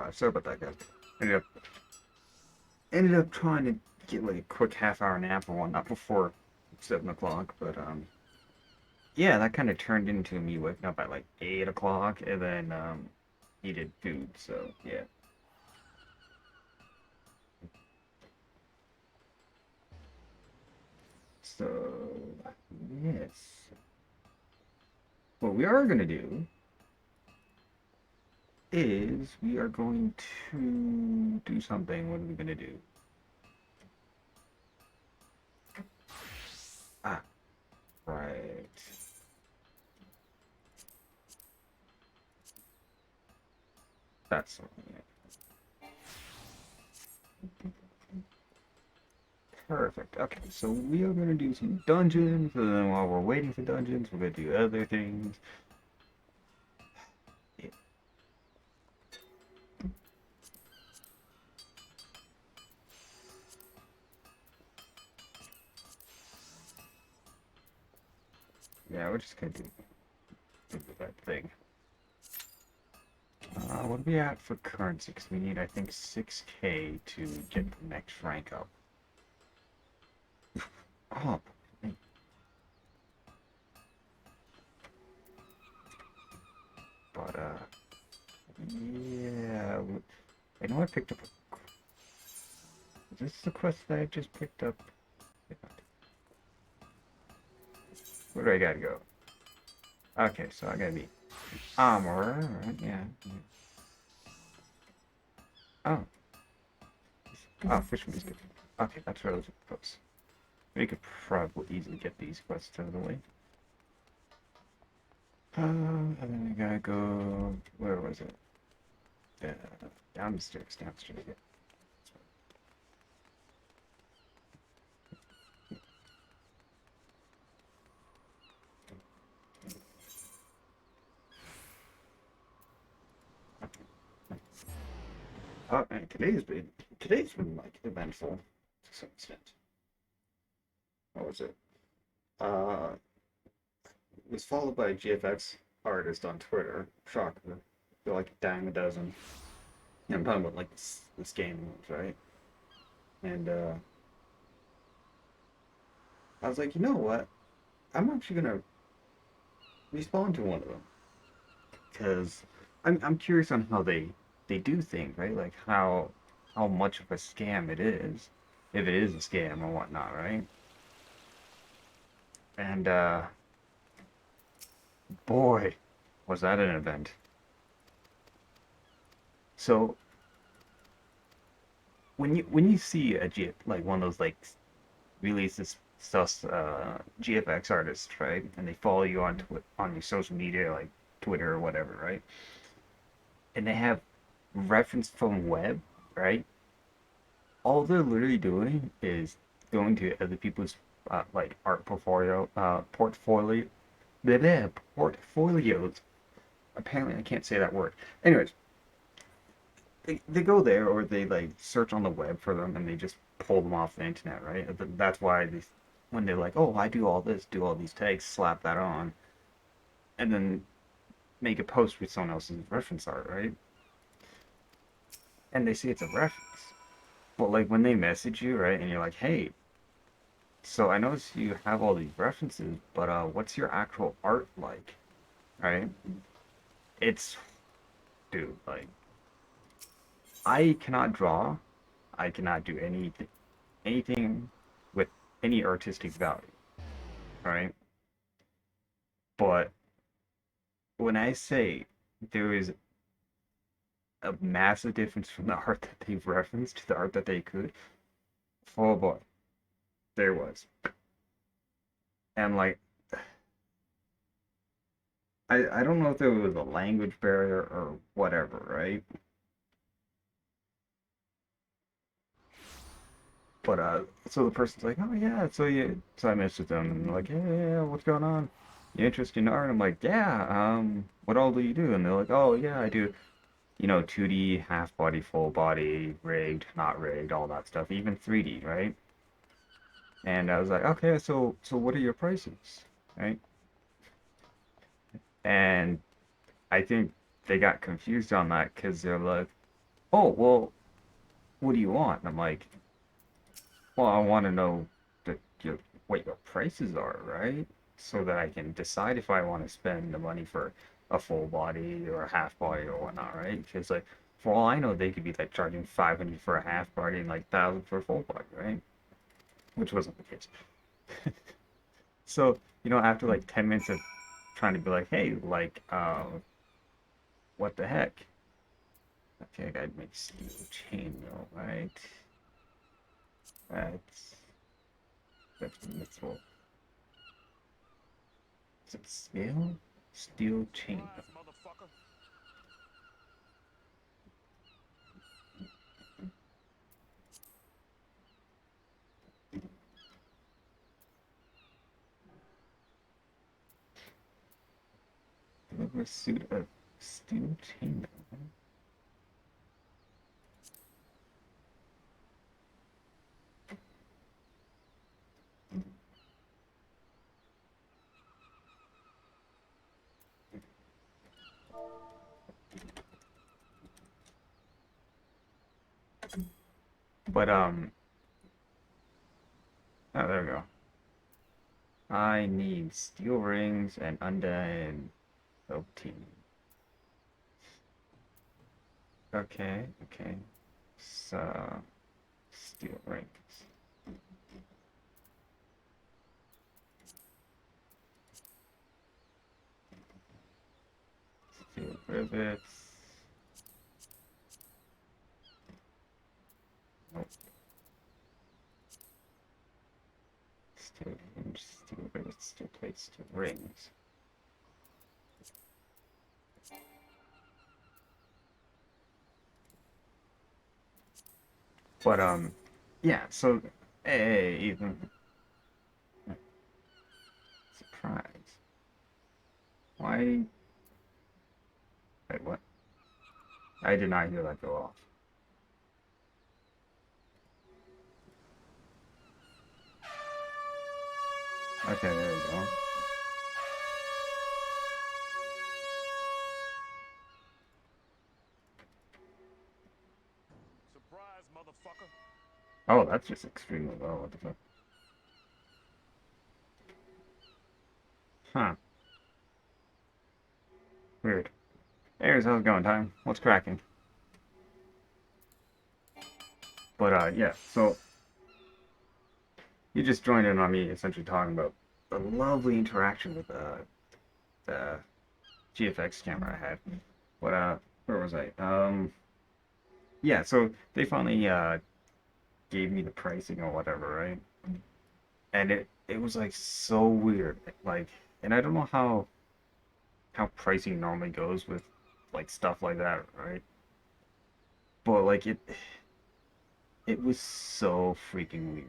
5. Sorry about that, guys. Ended up ended up trying to get like a quick half-hour nap or whatnot before 7 o'clock, but yeah, that kind of turned into me waking up at like 8 o'clock and then eating food. So yeah. So yes, what we are gonna do is we are going to do something. What are we gonna do? Ah, right. That's something. Perfect. Okay, so we are gonna do some dungeons, and then while we're waiting for dungeons, we're gonna do other things. Yeah, yeah, we're just gonna do that thing. What are we at for currency? Because we need, I think, 6K to get the next rank up. Oh, but yeah. I know I picked up. Is this the quest that I just picked up? Where do I gotta go? Okay, so I gotta be armorer, right? Yeah. Oh, oh, fisherman's good. Okay, that's where those quests. We could probably easily get these quests out of the way. And then we gotta go. Where was it? Uh, downstairs, downstairs. Yeah. Oh, and today's been like eventful to some extent. What was it? Uh, it was followed by a GFX artist on Twitter. Shocker. They're like a dime a dozen. Yeah, I'm talking about like this game moves, right? And I was like, you know what? I'm actually gonna respond to one of them because I'm curious on how they do things, right? Like how much of a scam it is, if it is a scam or whatnot, right? And boy, was that an event. So when you see a G like one of those like releases sus GFX artists, right? And they follow you on your social media like Twitter or whatever, right? And they have reference from web, right? All they're literally doing is going to other people's like art portfolios. Apparently, I can't say that word. Anyways, they go there or they like search on the web for them and they just pull them off the internet, right? That's why when they're like, oh, I do all this, do all these tags, slap that on, and then make a post with someone else's reference art, right? And they see it's a reference. But like when they message you, right, and you're like, hey, so I notice you have all these references, but what's your actual art like, right? It's, dude, like I cannot draw, I cannot do anything with any artistic value, right? But when I say there is a massive difference from the art that they've referenced to the art that they could, oh boy, there was. And like I don't know if there was a language barrier or whatever, right? But so the person's like, oh yeah, so I messaged them and they're like, yeah, what's going on? You interested in art? I'm like, yeah, what all do you do? And they're like, oh yeah, I do, 2D, half body, full body, rigged, not rigged, all that stuff, even 3D, right? And I was like, okay, so what are your prices, right? And I think they got confused on that because they're like, oh, well, what do you want? And I'm like, well, I want to know that what your prices are, right? So that I can decide if I want to spend the money for a full body or a half body or whatnot, right? Because like, for all I know, they could be like charging 500 for a half body and like 1,000 for a full body, right? Which wasn't the case. So, after like 10 minutes of trying to be like, hey, like, what the heck? Okay, I gotta make steel chainmail, right? That's that's what. Is it scale? Steel chainmail. Deliver a suit of steel chainmail. But oh, there we go. I need steel rings and undead OT. Okay, okay. So steel rings, steel rivets. Nope. Steel hinge, steel rivets, steel plates, steel rings. But yeah. So hey, Ethan, surprise. Why? Wait, what? I did not hear that go off. Okay, there we go. Surprise, motherfucker. Oh, that's just extremely low. What the fuck? Huh. Weird. Anyways, how's it going, Time? What's cracking? But yeah. So you just joined in on me essentially talking about the lovely interaction with the GFX camera I had. But where was I? Yeah. So they finally gave me the pricing or whatever, right? And it was like so weird. Like, and I don't know how pricing normally goes with like stuff like that, right? But like it was so freaking weird.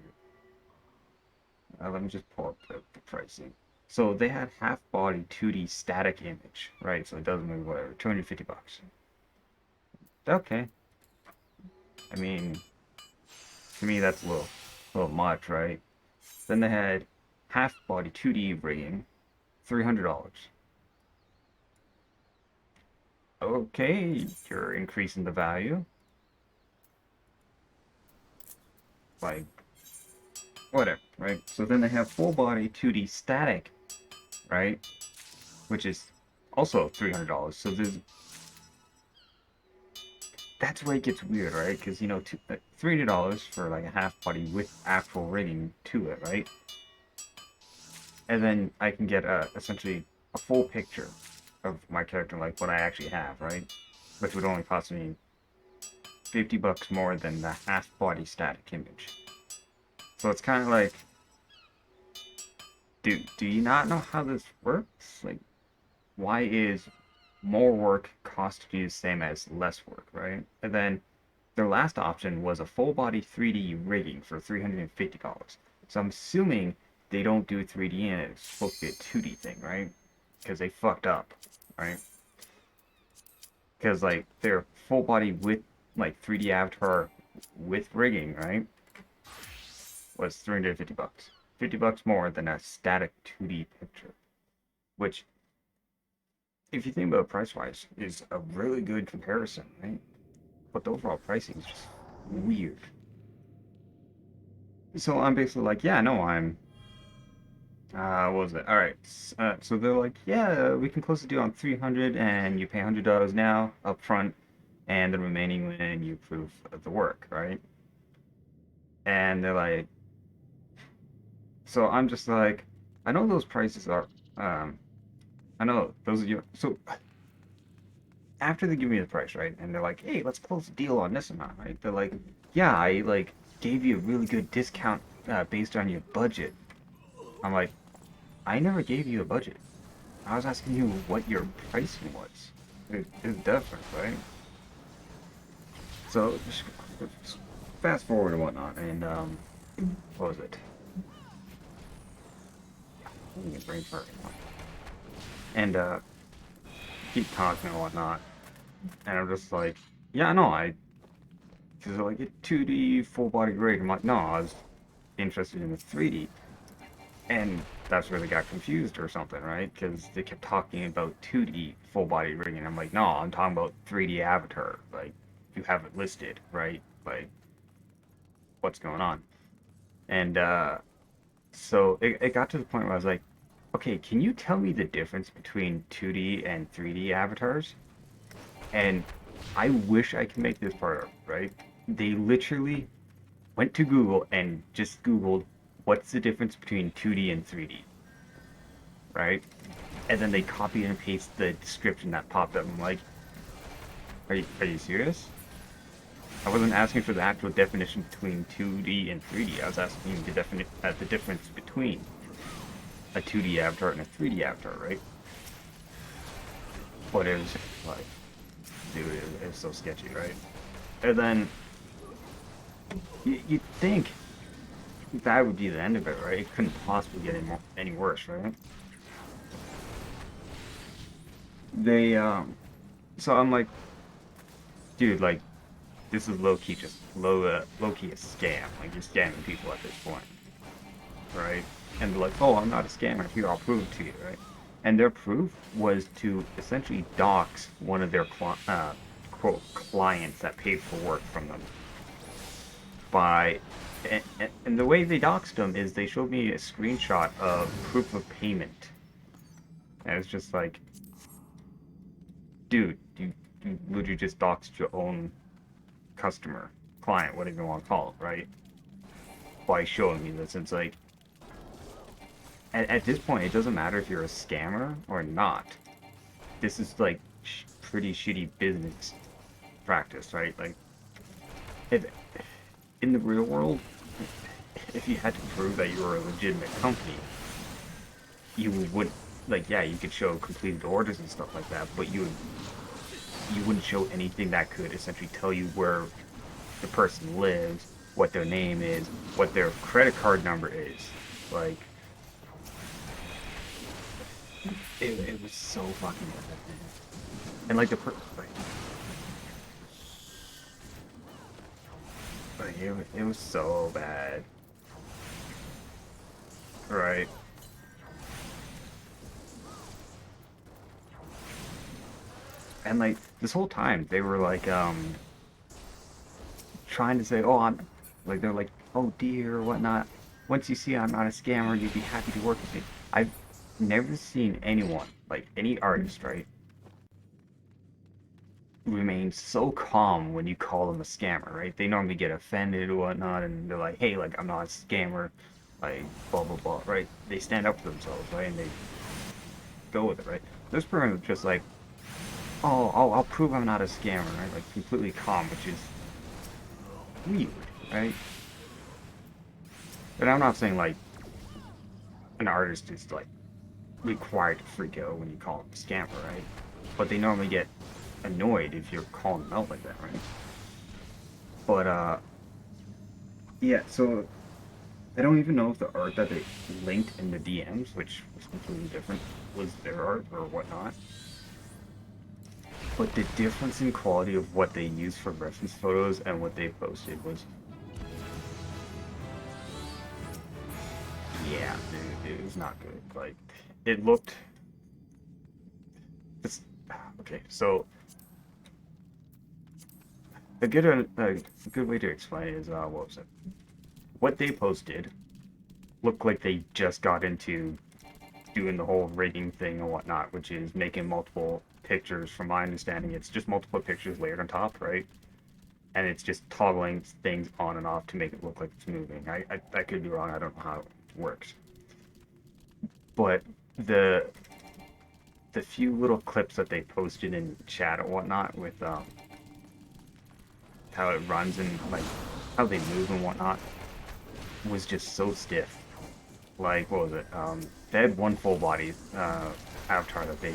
Let me just pull up the pricing. So they had half body 2D static image, right? So it doesn't move, whatever. 250 bucks. Okay. I mean, to me that's a little much, right? Then they had half body 2D rigging, $300. Okay, you're increasing the value. Like, whatever, right? So then they have full body 2D static, right? Which is also $300. So that's where it gets weird, right? Because $300 for like a half body with actual rigging to it, right? And then I can get essentially a full picture of my character, like what I actually have, right? Which would only cost me 50 bucks more than the half body static image. So it's kind of like, do you not know how this works? Like, why is more work cost to be the same as less work, right? And then their last option was a full body 3D rigging for $350. So I'm assuming they don't do 3D and it's supposed to be a 2D thing, right? Because they fucked up, right? Because like their full body with like 3D avatar with rigging, right, was 350 bucks. 50 bucks more than a static 2D picture, which if you think about price wise is a really good comparison, right? But but the overall pricing is just weird. So I'm basically like, yeah, no, I'm what was it? All right. So they're like, yeah, we can close the deal on 300 and you pay $100 now up front and the remaining when you prove the work, right? And they're like, so I'm just like, I know those prices are, um, I know those are your, so after they give me the price, right? And they're like, hey, let's close the deal on this amount, right? They're like, yeah, I like gave you a really good discount based on your budget. I'm like, I never gave you a budget. I was asking you what your pricing was. It's different, right? So just fast forward and whatnot, and what was it? Let me get brain fart. And keep talking and whatnot, and I'm just like, yeah, no, because like a 2D full body rig. I'm like, no, I was interested in the 3D, and that's where they got confused or something, right? Because they kept talking about 2D full body rigging. And I'm like, no, I'm talking about 3D avatar. Like, you have it listed, right? Like, what's going on? And so it got to the point where I was like, okay, can you tell me the difference between 2D and 3D avatars? And I wish I could make this part up, right? They literally went to Google and just Googled what's the difference between 2D and 3D, right? And then they copy and paste the description that popped up. I'm like, are you serious? I wasn't asking for the actual definition between 2D and 3D. I was asking the difference between a 2D avatar and a 3D avatar, right? But it was like, dude, it was so sketchy, right? And then you'd think that would be the end of it, right? It couldn't possibly get any worse, right? They so I'm like, dude, like this is low key just low key a scam. Like you're scamming people at this point, right? And they're like, oh, I'm not a scammer. Here, I'll prove it to you, right? And their proof was to essentially dox one of their quote clients that paid for work from them by and the way they doxed them is they showed me a screenshot of proof of payment. And it's just like, dude, you literally just doxed your own customer, client, whatever you want to call it, right? By showing me this. It's like, at this point, it doesn't matter if you're a scammer or not. This is like pretty shitty business practice, right? Like, if in the real world, if you had to prove that you were a legitimate company, you would, like, yeah, you could show completed orders and stuff like that, but you wouldn't show anything that could essentially tell you where the person lives, what their name is, what their credit card number is. Like, it was so fucking bad. And like like it was so bad. Right. And like this whole time they were like trying to say, oh, I'm like they're like, oh dear, whatnot. Once you see I'm not a scammer, you'd be happy to work with me. I've never seen anyone, like any artist, right, remain so calm when you call them a scammer, right? They normally get offended or whatnot, and they're like, hey, like I'm not a scammer, like blah blah blah, right? They stand up for themselves, right, and they go with it, right? This person was just like, oh, I'll prove I'm not a scammer, right? Like completely calm, which is weird, right? But I'm not saying like an artist is like required to freak out when you call them a scammer, right? But they normally get annoyed if you're calling them out like that, right? But yeah. So I don't even know if the art that they linked in the DMs, which was completely different, was their art or whatnot. But the difference in quality of what they used for reference photos and what they posted was, yeah, dude, it was not good. Like, it looked, this, okay, so a good way to explain it is what was it? What they posted looked like they just got into doing the whole rigging thing and whatnot, which is making multiple pictures. From my understanding, it's just multiple pictures layered on top, right? And it's just toggling things on and off to make it look like it's moving. I could be wrong. I don't know how it works, but the the few little clips that they posted in chat and whatnot with how it runs and like how they move and whatnot was just so stiff. Like what was it? They had one full body avatar that they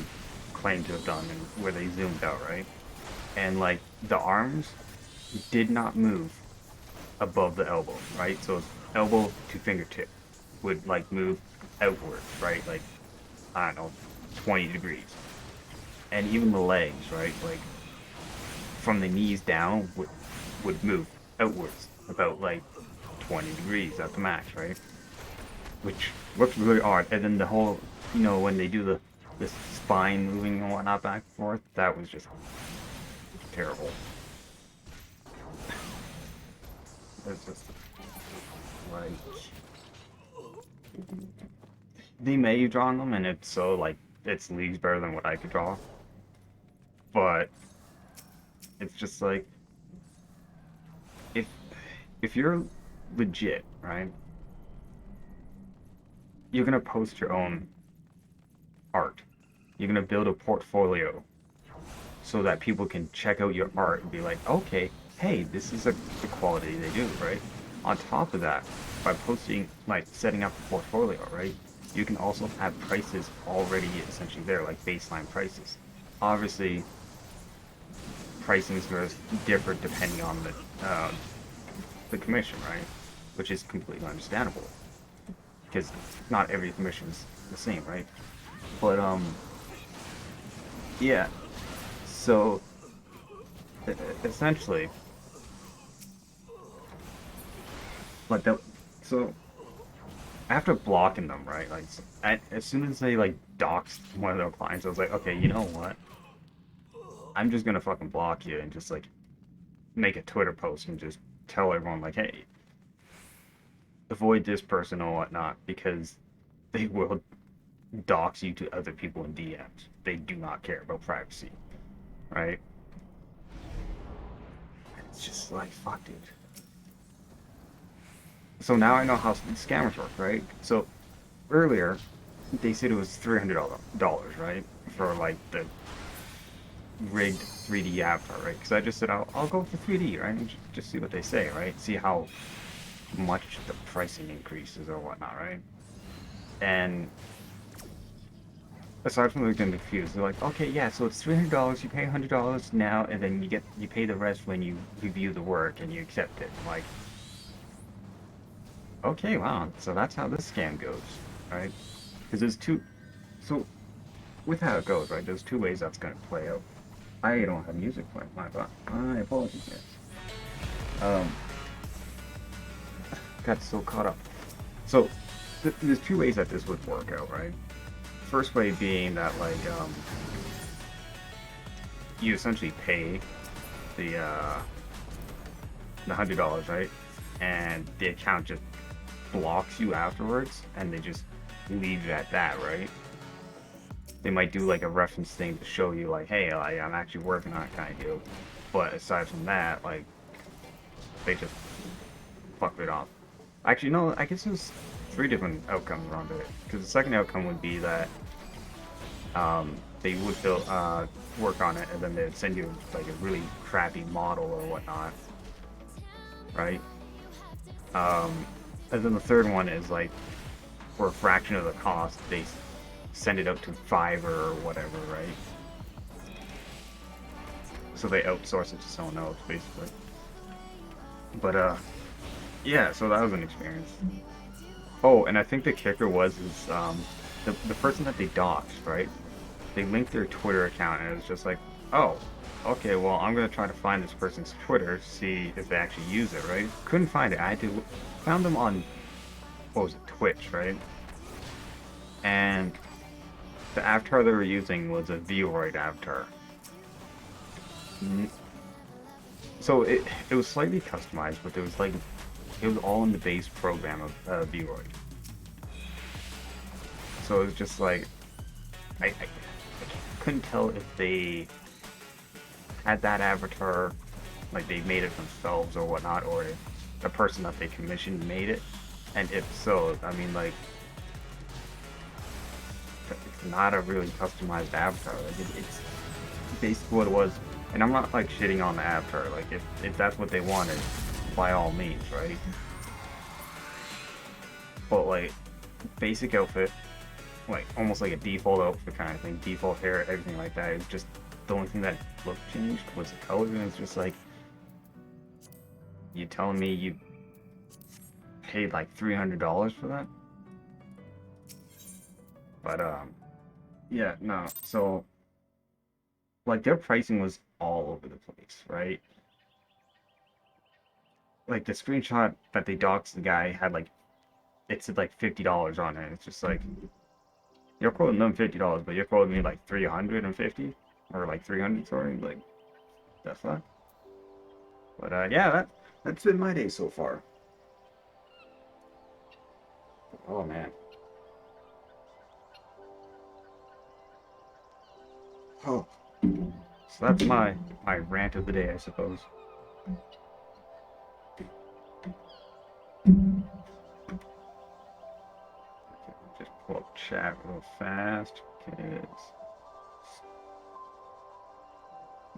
claimed to have done, and where they zoomed out, right? And like the arms did not move above the elbow, right? So elbow to fingertip would like move outward, right? Like I don't know, 20 degrees. And even the legs, right? Like from the knees down would move outwards about like 20 degrees at the max, right? Which looks really odd. And then the whole, when they do the spine moving and whatnot back and forth, that was just terrible. It's just like they may have drawn them, and it's so like it's leagues better than what I could draw. But it's just like if if you're legit, right? You're gonna post your own art. You're gonna build a portfolio so that people can check out your art and be like, okay, hey, this is the quality they do, right? On top of that, by posting, like setting up a portfolio, right? You can also have prices already essentially there, like baseline prices. Obviously, pricing is going to differ depending on the commission, right? Which is completely understandable because not every commission is the same, right? But yeah. So essentially, like that. So after blocking them, right? Like as soon as they like doxed one of their clients, I was like, okay, you know what? I'm just gonna fucking block you and just like make a Twitter post and just tell everyone like, hey, avoid this person or whatnot because they will dox you to other people in DMs. They do not care about privacy, right? It's just like fuck, dude. So now I know how scammers work, right? So earlier they said it was $300, right, for like the rigged 3D avatar, right? Because I just said I'll go for 3D, right, and just see what they say, right? See how much the pricing increases or whatnot, right? And aside from getting confused, they're like, okay, yeah, so it's $300. You pay $100 now, and then you pay the rest when you review the work and you accept it. Like, okay, wow, so that's how this scam goes, right? Because there's two. So with how it goes, right? There's two ways that's going to play out. I don't have music playing. My apologies, guys. Um, got so caught up. So there's two ways that this would work out, right? First way being that like you essentially pay the $100, right? And the account just blocks you afterwards, and they just leave it at that, right? They might do like a reference thing to show you like, hey, I'm actually working on it kind of deal. But aside from that, like, they just fuck it off. Actually, no, I guess there's three different outcomes around it. Because the second outcome would be that they would work on it, and then they'd send you like a really crappy model or whatnot, right? And then the third one is like, for a fraction of the cost, they send it out to Fiverr or whatever, right? So they outsource it to someone else, basically. But yeah. So that was an experience. Oh, and I think the kicker was the person that they doxed, right? They linked their Twitter account, and it was just like, oh, okay, well, I'm gonna try to find this person's Twitter, see if they actually use it, right? Couldn't find it. I had to found them on, what was it, Twitch, right? And the avatar they were using was a Void avatar. So it was slightly customized, but there was like it was all in the base program of Vroid. So it was just like I couldn't tell if they had that avatar, like they made it themselves or whatnot, or if the person that they commissioned made it. And if so, I mean, like, it's not a really customized avatar. Like, it's basically what it was. And I'm not like shitting on the avatar. Like, if that's what they wanted, by all means, right? But like, basic outfit, like almost like a default outfit kind of thing, default hair, everything like that. It's just the only thing that looked changed was the color, and it's just like, you telling me you paid like $300 for that? But yeah, no. So like their pricing was all over the place, right? Like the screenshot that they doxed the guy had like it said like $50 on it. It's just like you're quoting them $50, but you're quoting me like 350 or like 300, sorry, like that's that. But yeah, that's been my day so far. Oh man. Oh, so that's my rant of the day, I suppose. Just pull up chat real fast because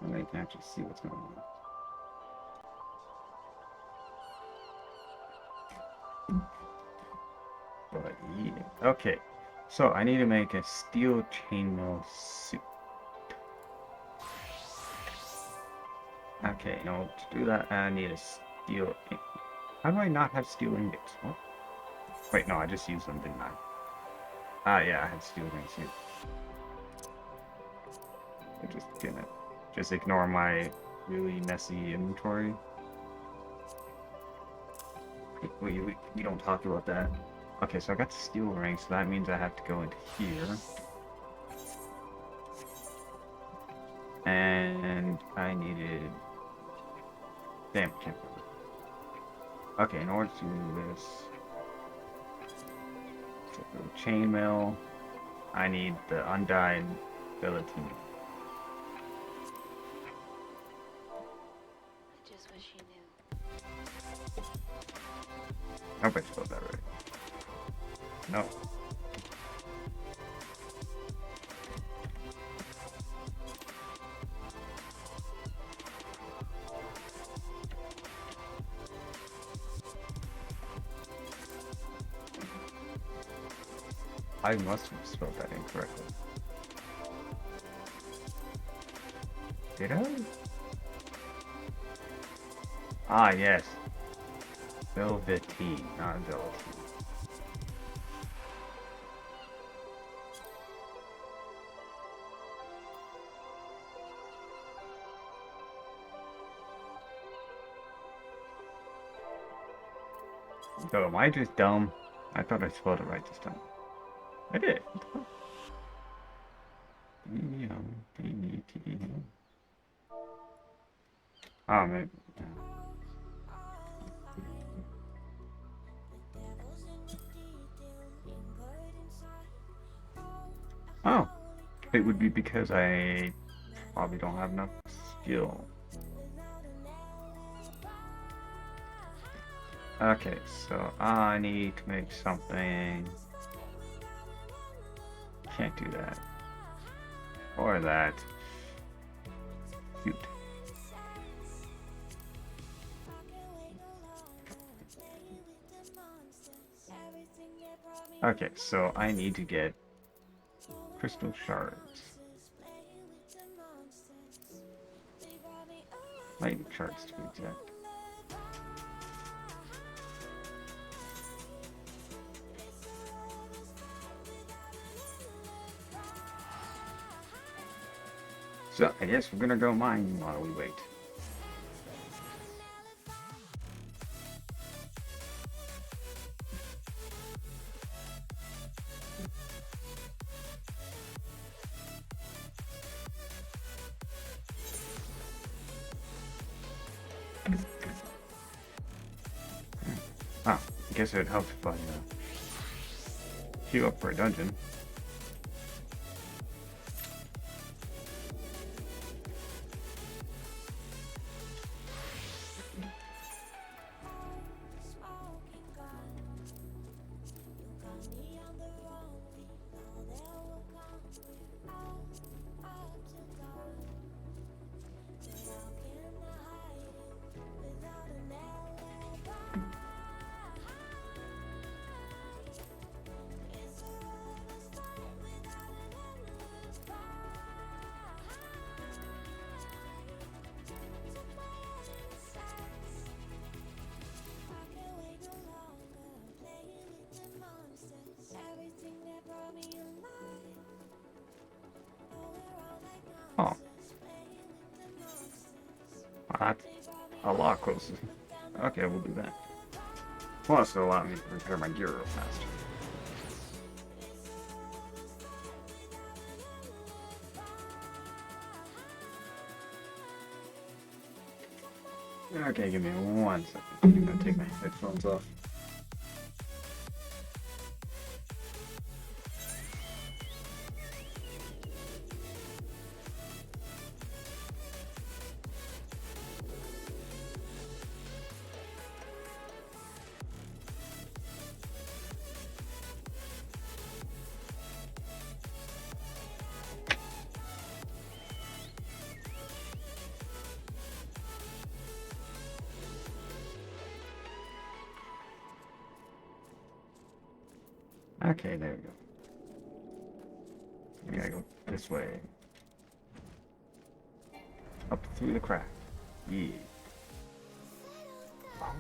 I can actually see what's going on. But yeah, okay. So I need to make a steel chainmail suit. Okay, now to do that, I need a steel. How do I not have steel ingots? What? Wait, no, I just used them, didn't I? Ah, yeah, I had steel ingots here. I'm just gonna ignore my really messy inventory. We don't talk about that. Okay, so I got the steel ring, so that means I have to go into here. And I needed... Damn, can't remember. Okay, in order to do this... So chainmail, I need the undyed velveteen. I just wish you knew. I hope I spelled that right. No. I must have spelled that incorrectly. Did I? Ah, yes. Velveteen, not velveteen. So am I just dumb? I thought I spelled it right this time. I did. Oh, man. Oh, it would be because I probably don't have enough skill. Okay, so I need to make something. Can't do that. Or that. Shoot. Okay, so I need to get crystal shards. Lightning shards to be exact. So I guess we're gonna go mine while we wait. Ah, I guess it would help if I queue up for a dungeon. Oh, that's a lot closer. Okay, we'll do that. Plus, it'll allow me to repair my gear real fast. Okay, give me 1 second. I'm gonna take my headphones off. Okay, there we go. We gotta go this way. Up through the crack. Yeah. Oh.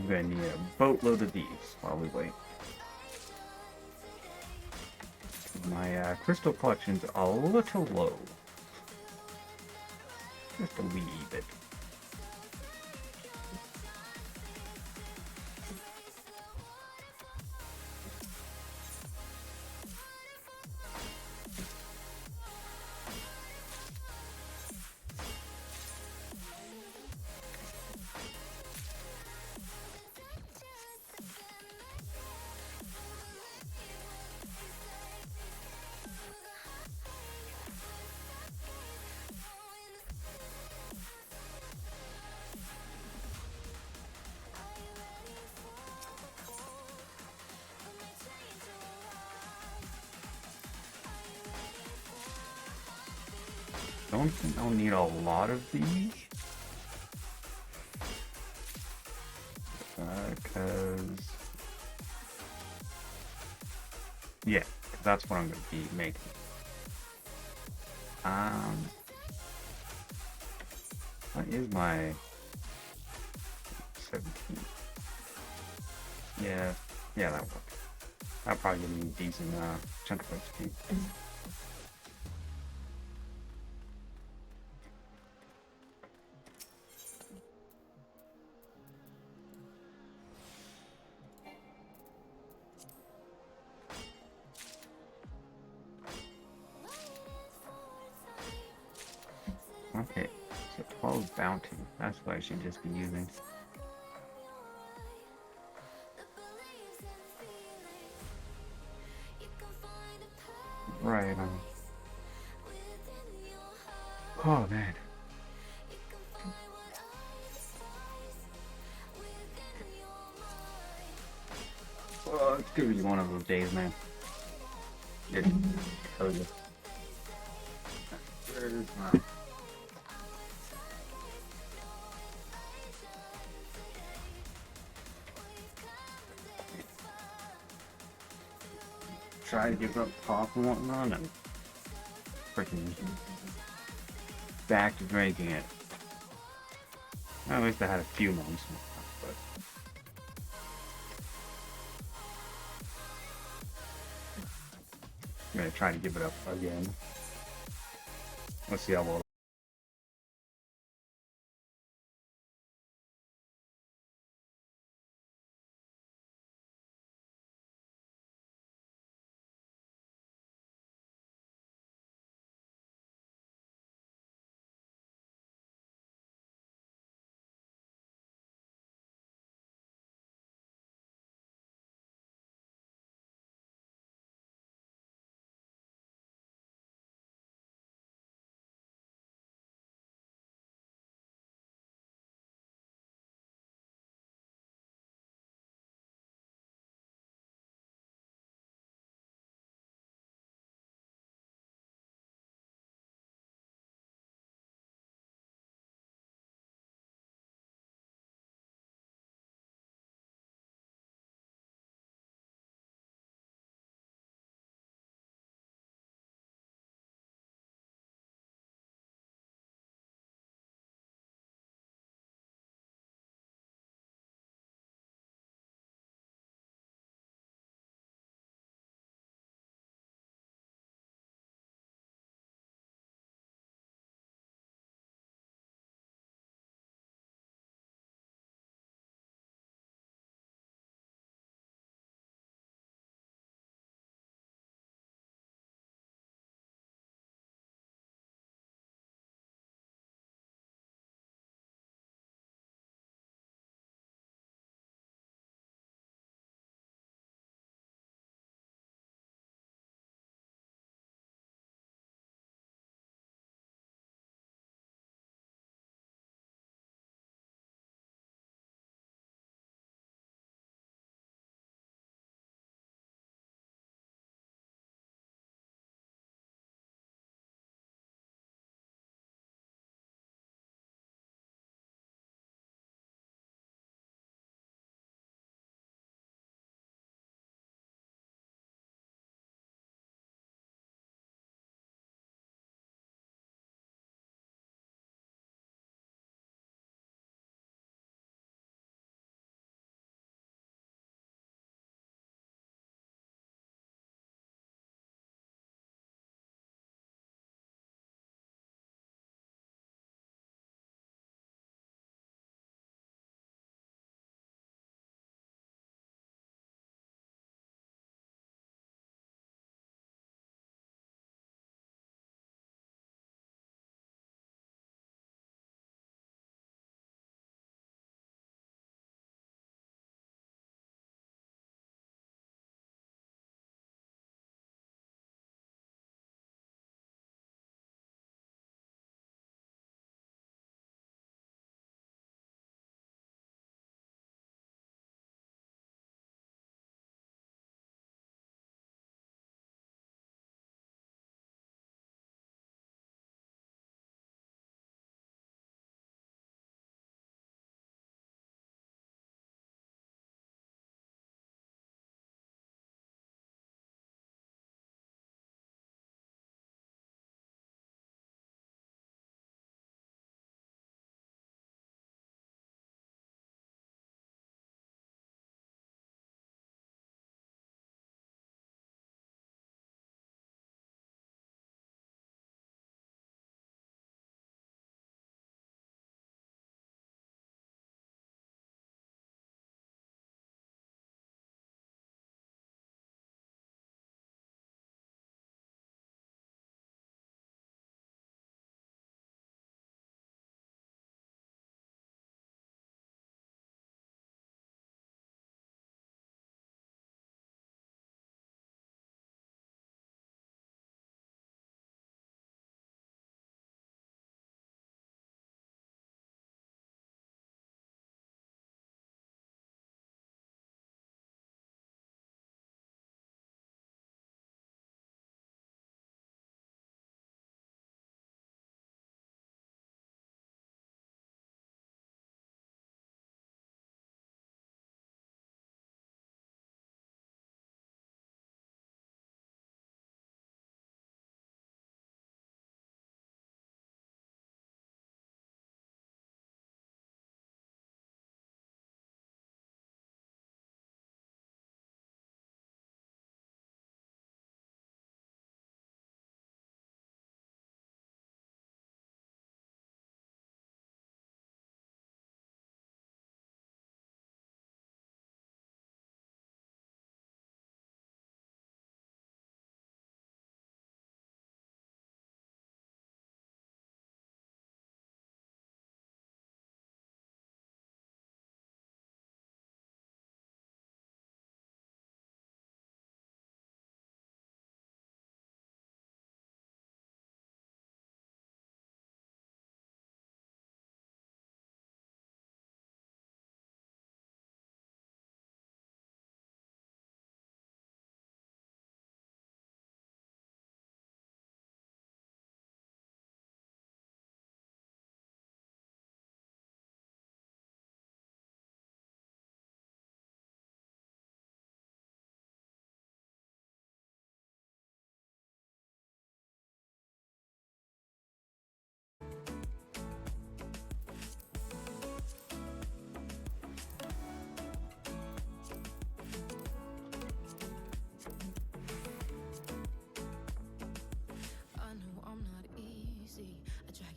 We're gonna need a boatload of these while we wait. My crystal collection's a little low. Just a wee bit. Don't think I'll need a lot of these. Cause yeah, that's what I'm gonna be making. What is my 17? Yeah, yeah, that works. That'll probably give me a decent chunk of XP. Okay, so 12 bounty. That's what I should just be using. Right on. Oh man. Oh, it's gonna be one of those days, man. It tells you. Where is my... Try to give up pop and whatnot, and freaking back to drinking it. At least I had a few months, but I'm gonna try to give it up again. Let's see how well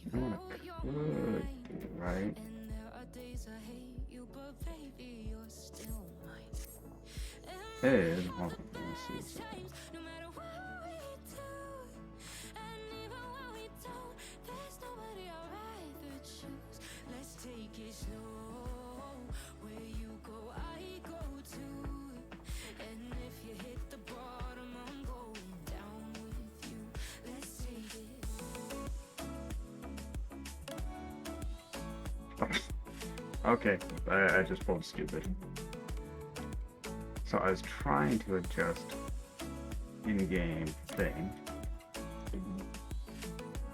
You know what I could do, right? Hold on, let me see something. Okay, I just pulled stupid. So I was trying to adjust in-game thing,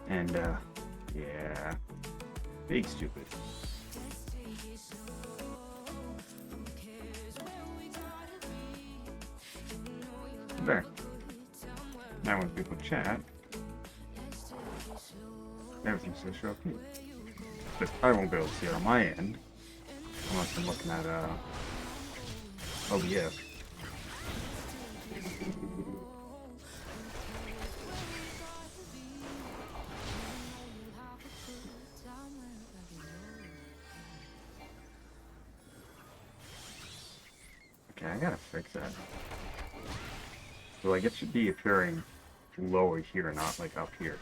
and yeah, big stupid. There. Now when people chat, everything's gonna show up here. But I won't be able to see it on my end unless I'm looking at OBS. Okay, I gotta fix that. So like it should be appearing lower here, not like up here.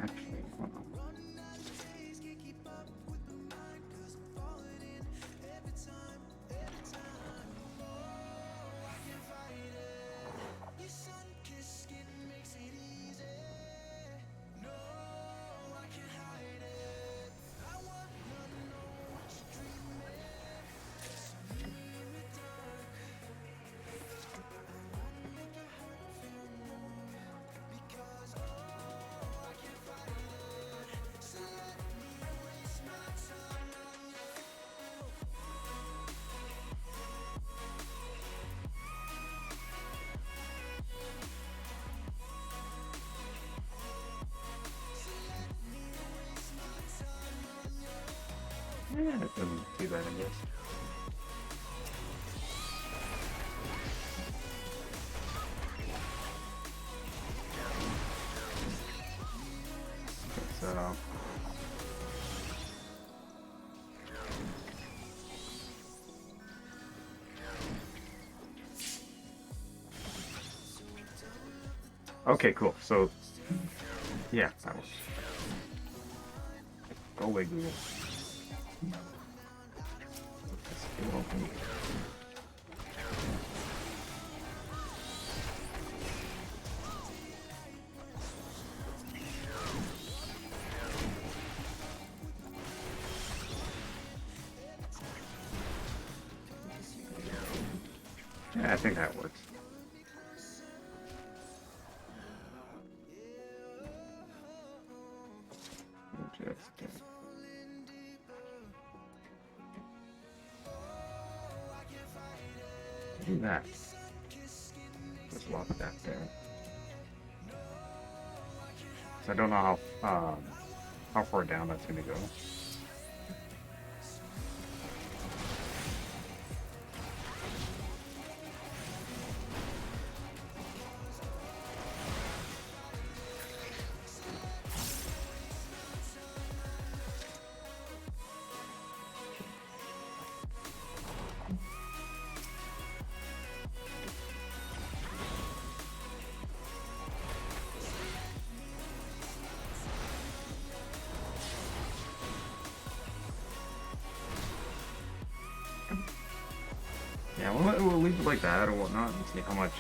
Actually, hold on. Yeah, it doesn't do that, I guess. So okay, cool. So yeah, that works. Go away, Google. Yeah, I think that works. Just do that. Just lock that there. So I don't know how far down that's gonna go. Yeah, we'll leave it like that or whatnot and see how much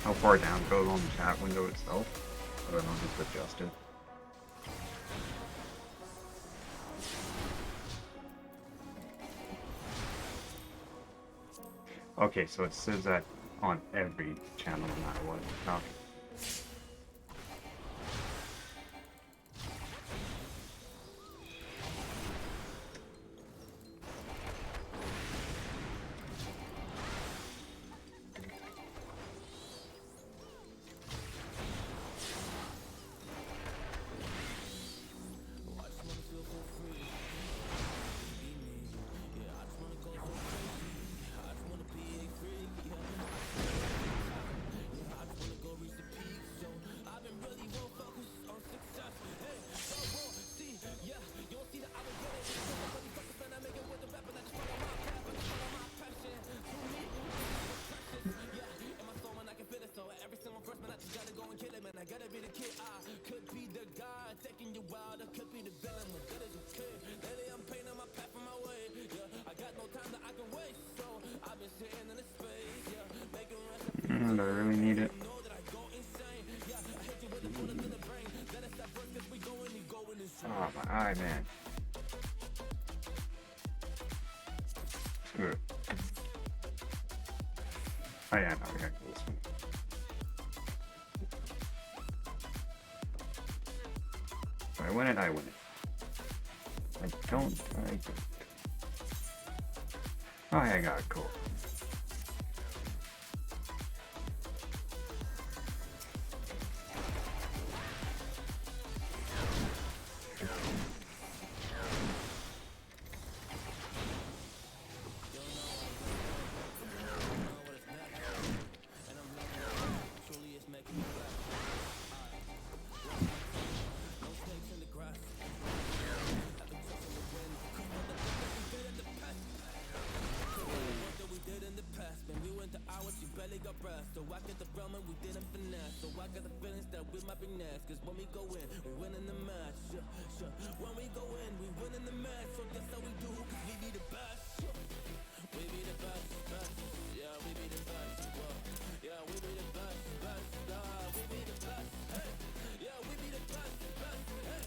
how far down it goes on the chat window itself. I don't know, just adjust it. Okay, so it says that on every channel no matter what. Okay. Do I really need it? Oh, my eye, man. Screw it. Oh, yeah, no, we gotta do this one. If I win it, I win it. I don't, I don't. Oh, yeah, I got it, cool.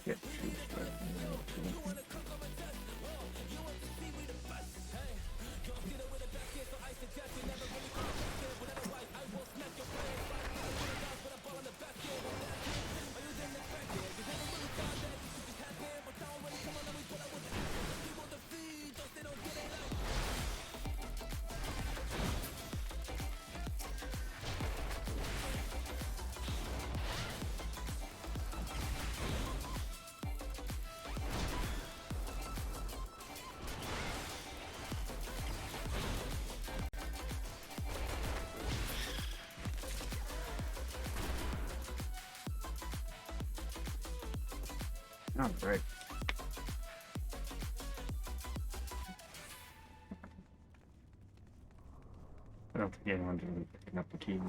Get two strikes. Oh, great. I don't think anyone's really picking up the keys.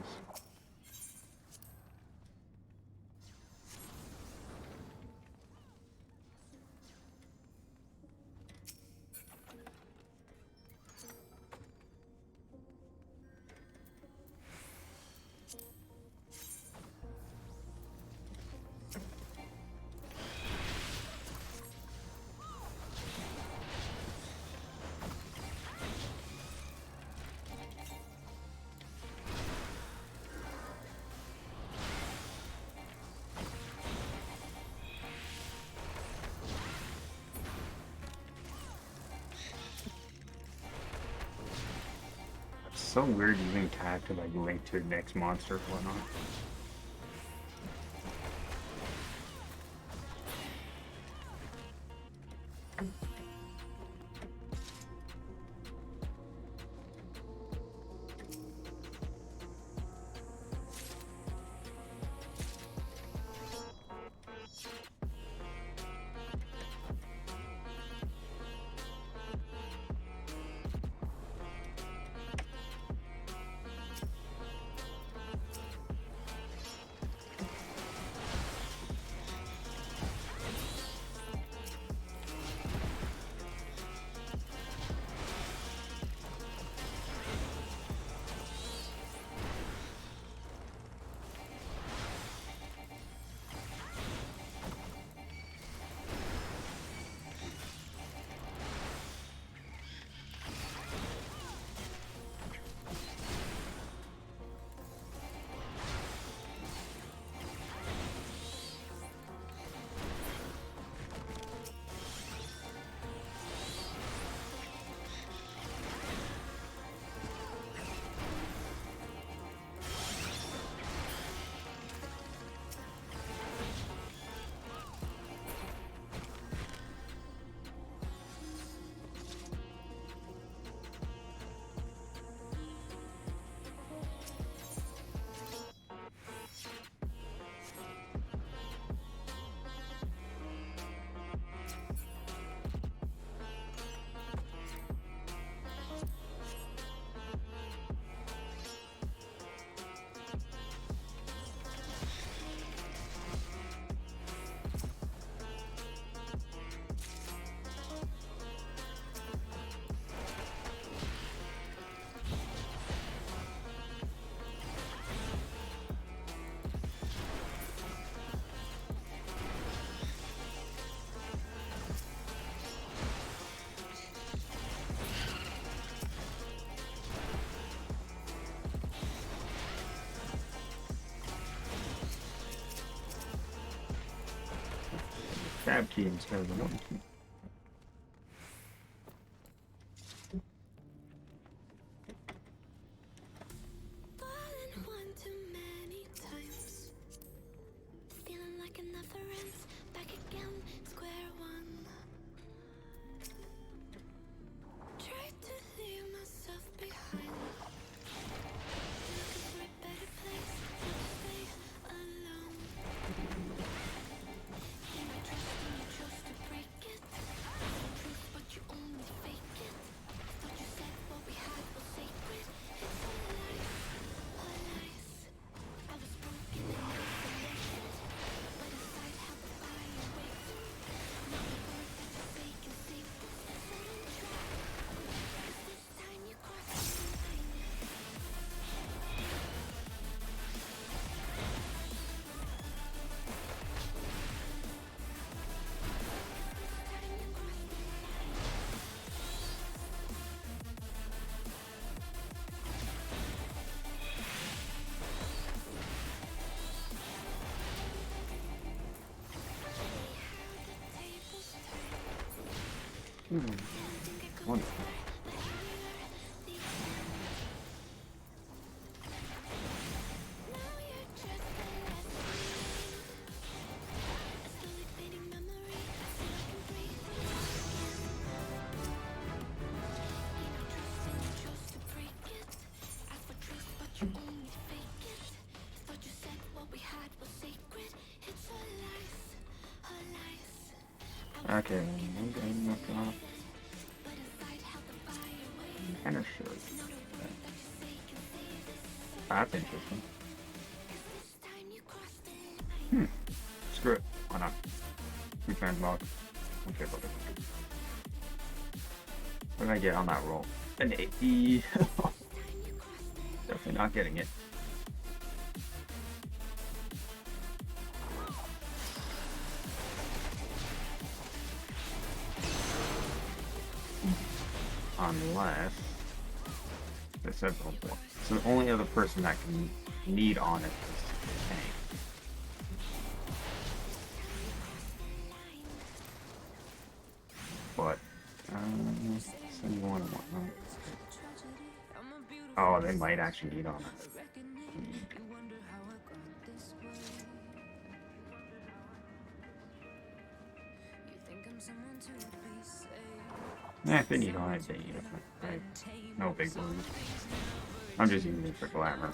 It's so weird using tag to like link to the next monster or whatnot. tab key instead of the one key. Fallen one too many times. Feeling like it never ends. Back again, square one. Tried to leave myself behind. Looking for a better place. Not to stay alone. In my trust, and you chose to break it. Truth, but you only fake it. Thought you said what we had was sacred. It's all lies, all lies. I was broken in isolation, but inside held the fire waiting. Not a word that you say can save this. So don't try, 'cause this time you crossed the line. Wonderful. You only fake it. Thought you said what we had was sacred. It's all lies, all lies. Okay, I'm not gonna But inside held the fire waiting. kind of show you. Not a word that you say can save this. That's interesting. 'Cause this time you crossed the line. Screw it. Why not? We transmog. Okay, fuck it. What did I get on that roll? An 80. Definitely not getting it. Unless they said before. So the only other person that can need on it is Tank. But send one and whatnot. Oh, they might actually need on it. If they need on it, they need it. Right? No big worries. I'm just using it for glamour.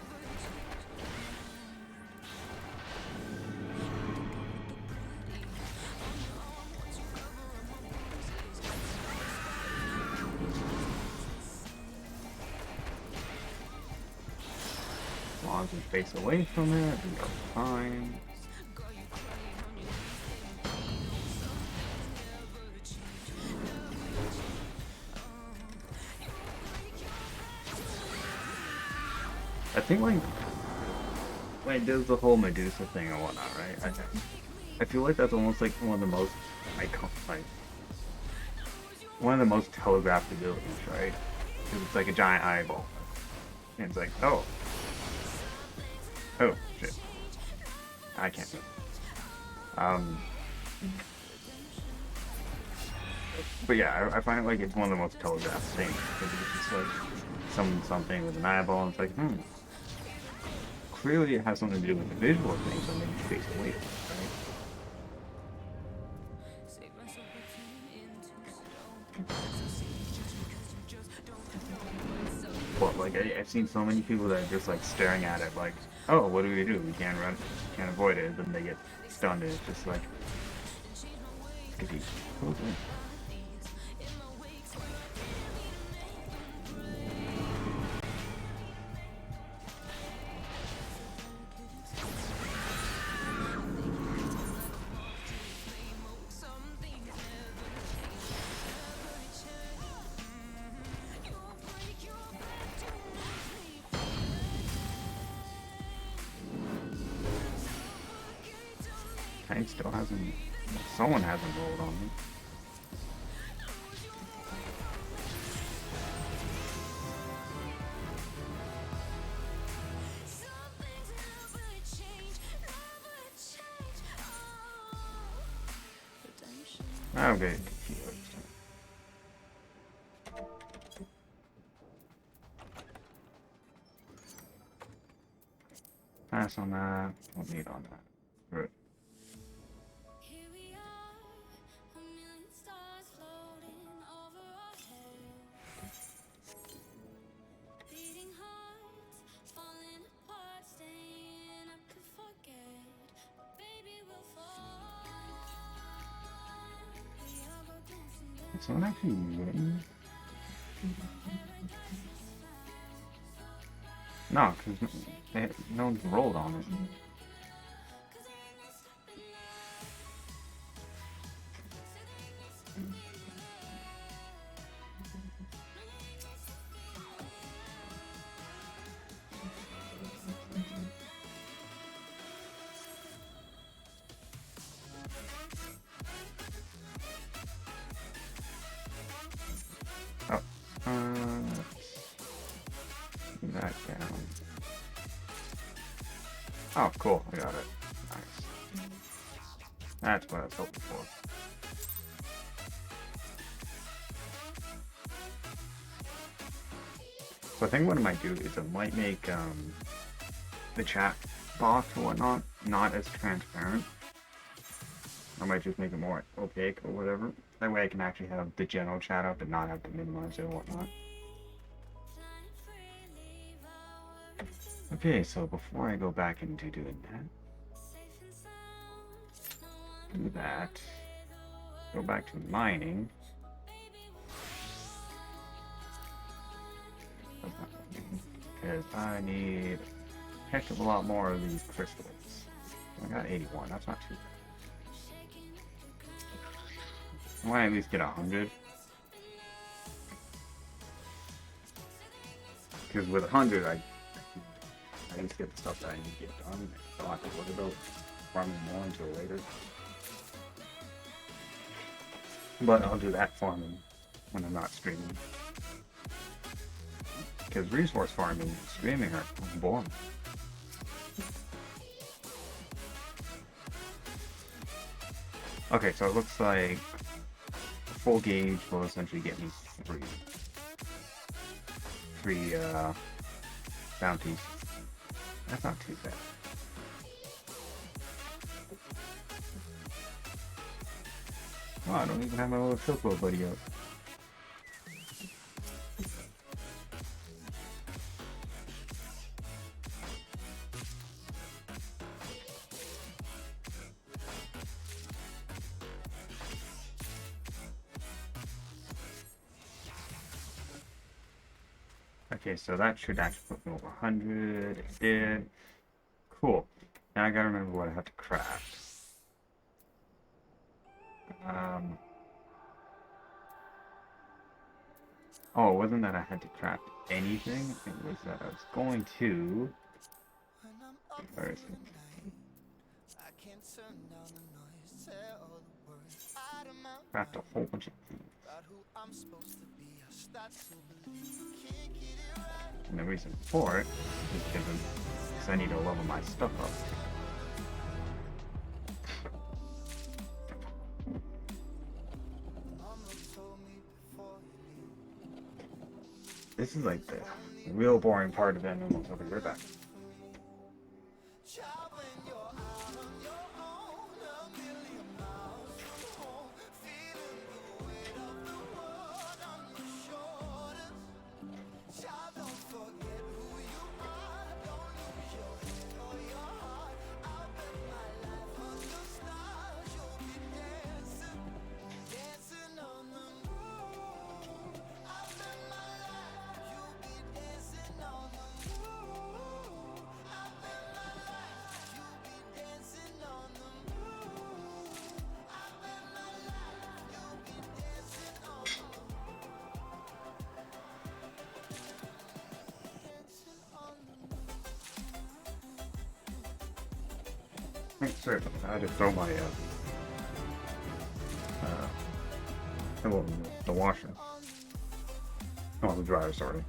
As long as we face away from it, we're fine. I think like when it does the whole Medusa thing and whatnot, right? I feel like that's almost like one of the most one of the most telegraphed abilities, right? Because it's like a giant eyeball, and it's like, oh shit, I can't do it. But yeah, I find it like it's one of the most telegraphed things because it's just like something with an eyeball, and it's like, clearly it has something to do with the visual thing, so maybe face away from it, right? But like I've seen so many people that are just like staring at it like, oh, what do? We can't run, can't avoid it. Then they get stunned, and it's just like, could be totally. Tank still hasn't. Someone hasn't rolled on me. Okay. Pass on that. Don't need on that. Good. Here we are, a million stars floating over our heads. Beating hearts, falling apart, staying up to forget. But baby, we'll fall. We all go dancing Did someone actually win? No, because no one's rolled on it. Oh, that down. Oh, cool. I got it. Nice. That's what I was hoping for. So I think what I might do is I might make the chat box or whatnot not as transparent. I might just make it more opaque or whatever. That way I can actually have the general chat up and not have to minimize it or whatnot. Okay, so before I go back into doing that, do that. Go back to mining. Because I need a heck of a lot more of these crystals. I got 81, that's not too bad. I want to at least get 100. Because with 100, I at least get the stuff that I need to get done. I don't have to worry about farming more until later. But I'll do that farming when I'm not streaming. Because resource farming and streaming are boring. Okay, so it looks like a full gauge will essentially get me three bounties. That's not too bad. Oh, I don't even have my little Silkwood buddy up. Okay, so that should actually put me over 100. It did. Cool. Now I gotta remember what I have to craft. Oh, it wasn't that I had to craft anything. It was that I was going to. Where is it? Craft a whole bunch of things. And the reason for it is because I need to level my stuff up. This is like the real boring part of animals over here back. Sorry about that. I had to throw my well, the washer. Oh, the dryer, sorry.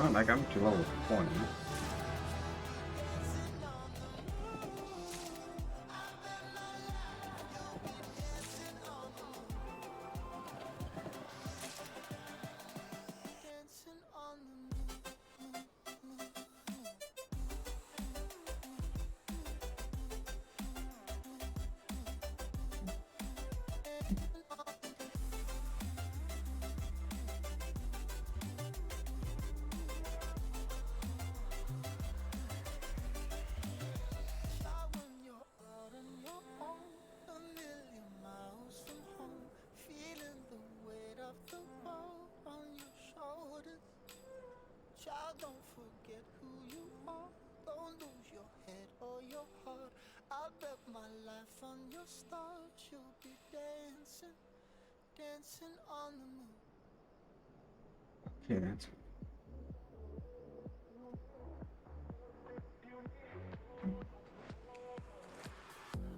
Oh, like I'm to level 20. Child, don't forget who you are. Don't lose your head or your heart. I'll bet my life on your stars. You'll be dancing, dancing on the moon. Okay, that's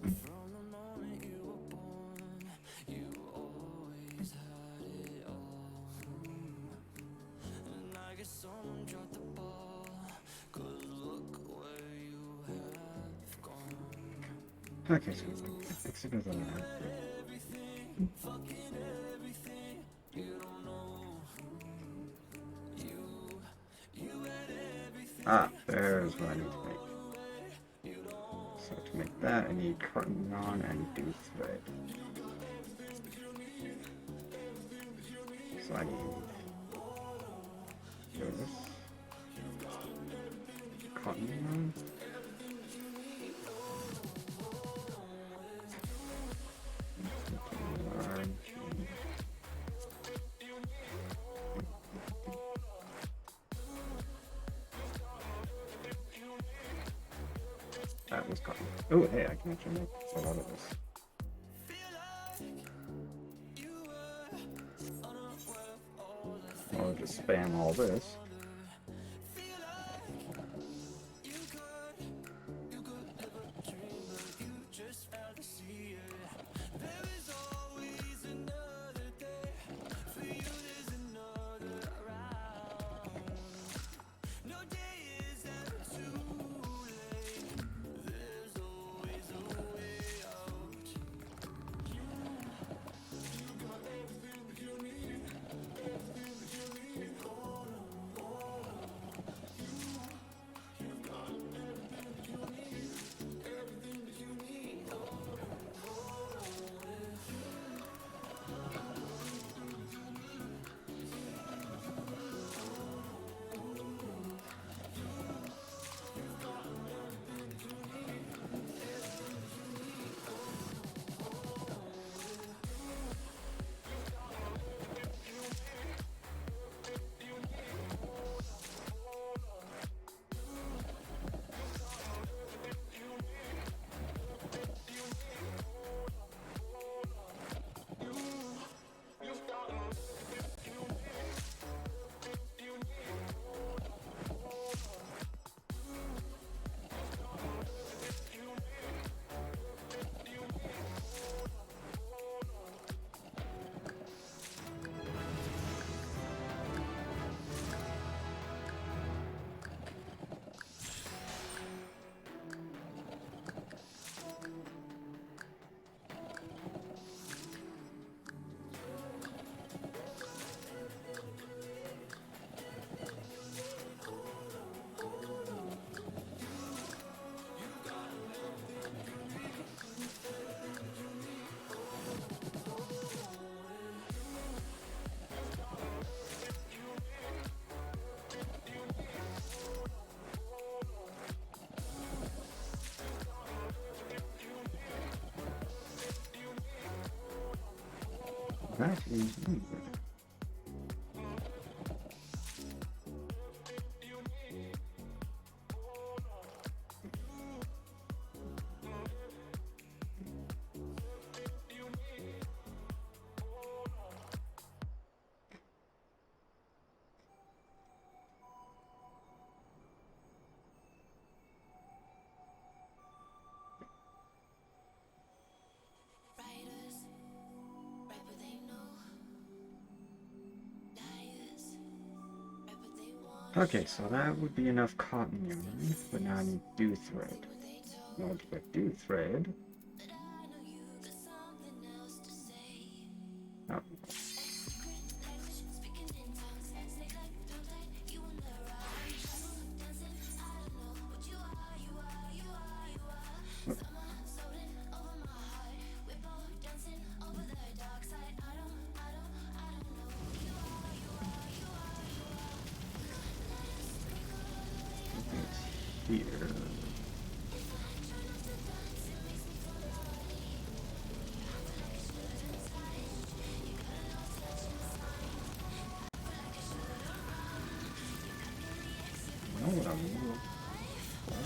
From the moment you were born, you always had it all. And I guess someone dropped the ball, 'cause look where you have gone. okay. So it fix it as an actor. Everything, fucking everything, you don't know. You had Ah, everything, there's what I need to make. So to make that, I need cotton yarn and do thread. So I need this cotton yarn. Yarn. That was cotton. Oh, hey, I can actually make a lot of this. I'll just spam all this. That is Writers, write what they know. Okay, so that would be enough cotton yarn, but now I need dew thread. In order to get dew thread, oh, I think it's here. I know what I'm looking for.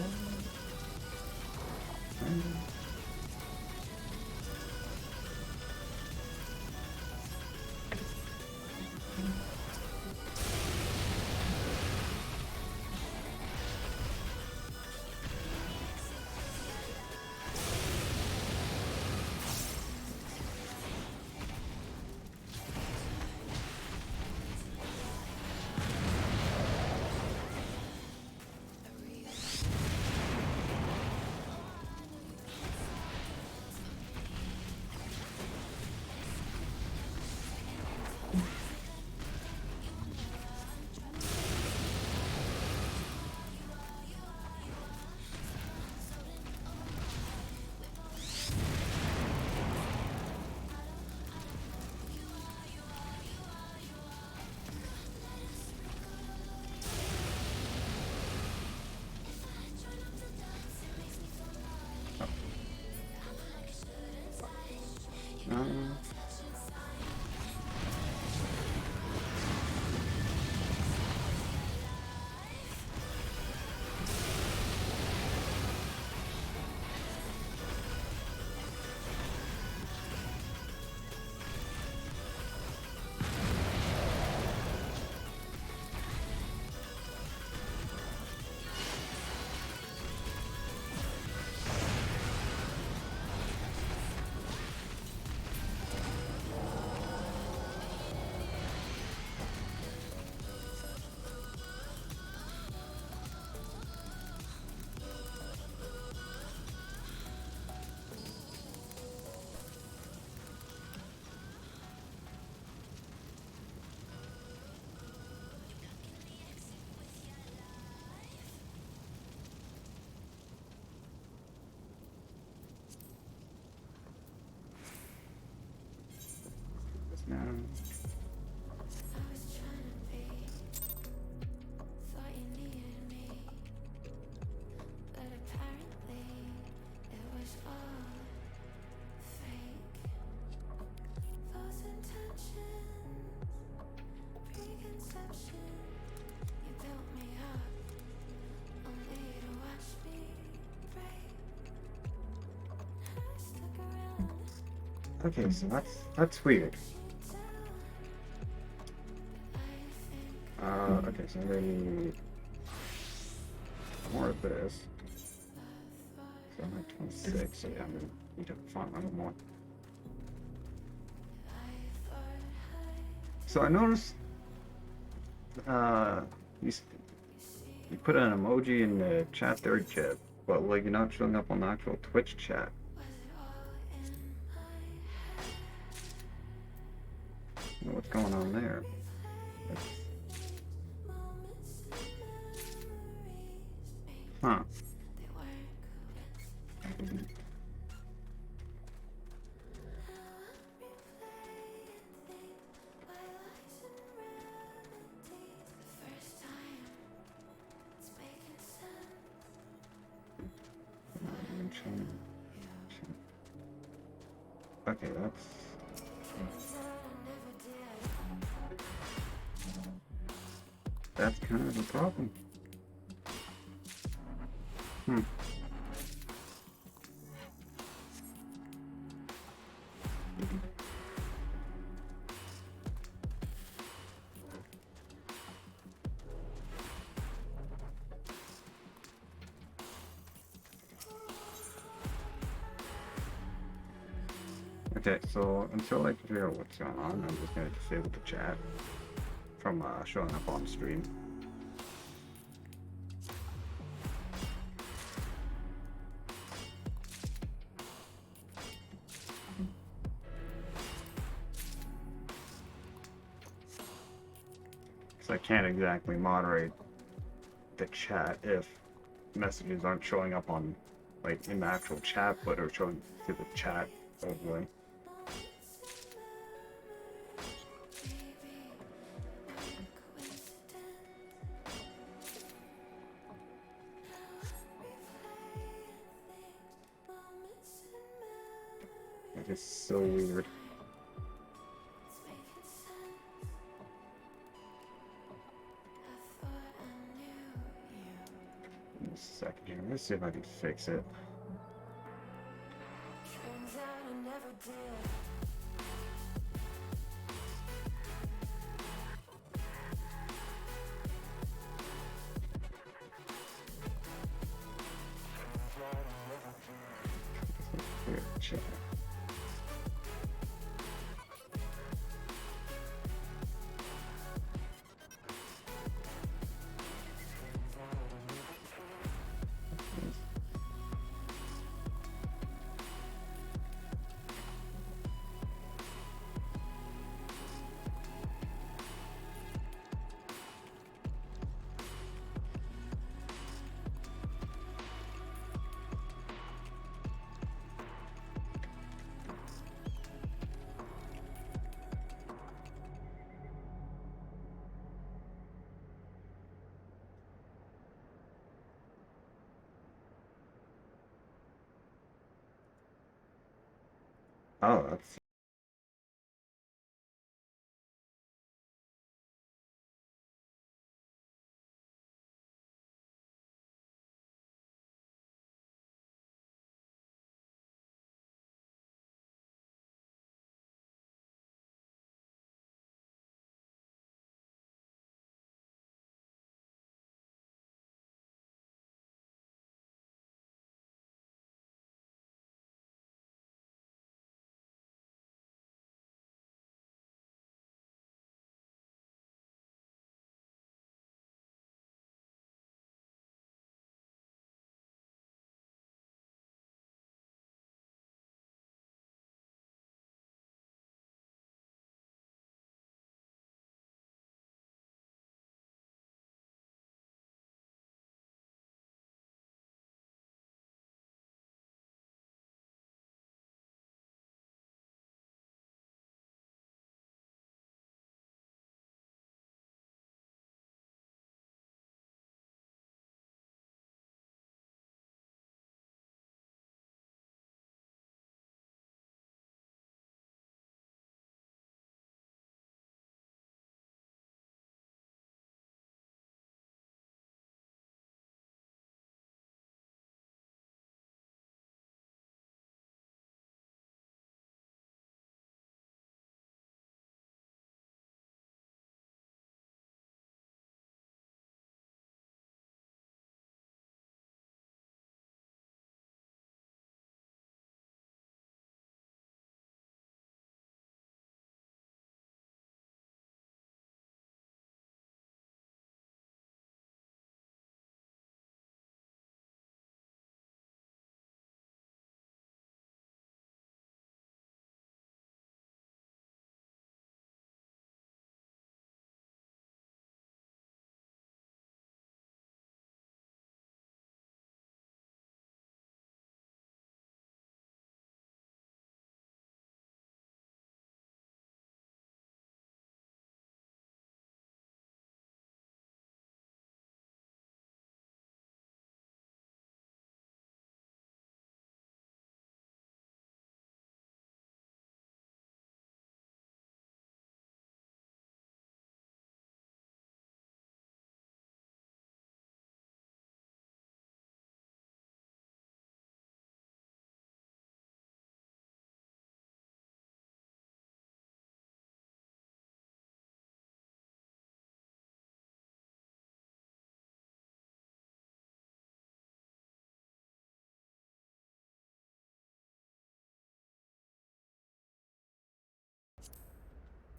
Uh, now. I was trying to be, thought you needed me, but apparently it was all fake. False intentions, preconception. You built me up, only to watch me break. I stuck around, Okay, so that's weird. you down. I think Okay, so I need more of this. So I'm at 26, so yeah, I'm gonna need to find a little more. So I noticed, uh, you, you put an emoji in the chat there, Jeb, but like you're not showing up on the actual Twitch chat. was it all in my head? I don't know what's going on there. That's, Moments and memories made huh. they weren't coincidence. Now I'm replaying things by lies and remedies. The first time it's making sense. Thought I knew you. Okay, that's Turns out I never did. that's kind of a problem. Hmm. Okay, so until I can figure out what's going on, I'm just gonna disable the chat from showing up on stream. So I can't exactly moderate the chat if messages aren't showing up on, like, in the actual chat, but are showing to the chat overlay. It is so weird. In a second here, let's see if I can fix it. Turns out I never did. Clear chat. Oh, that's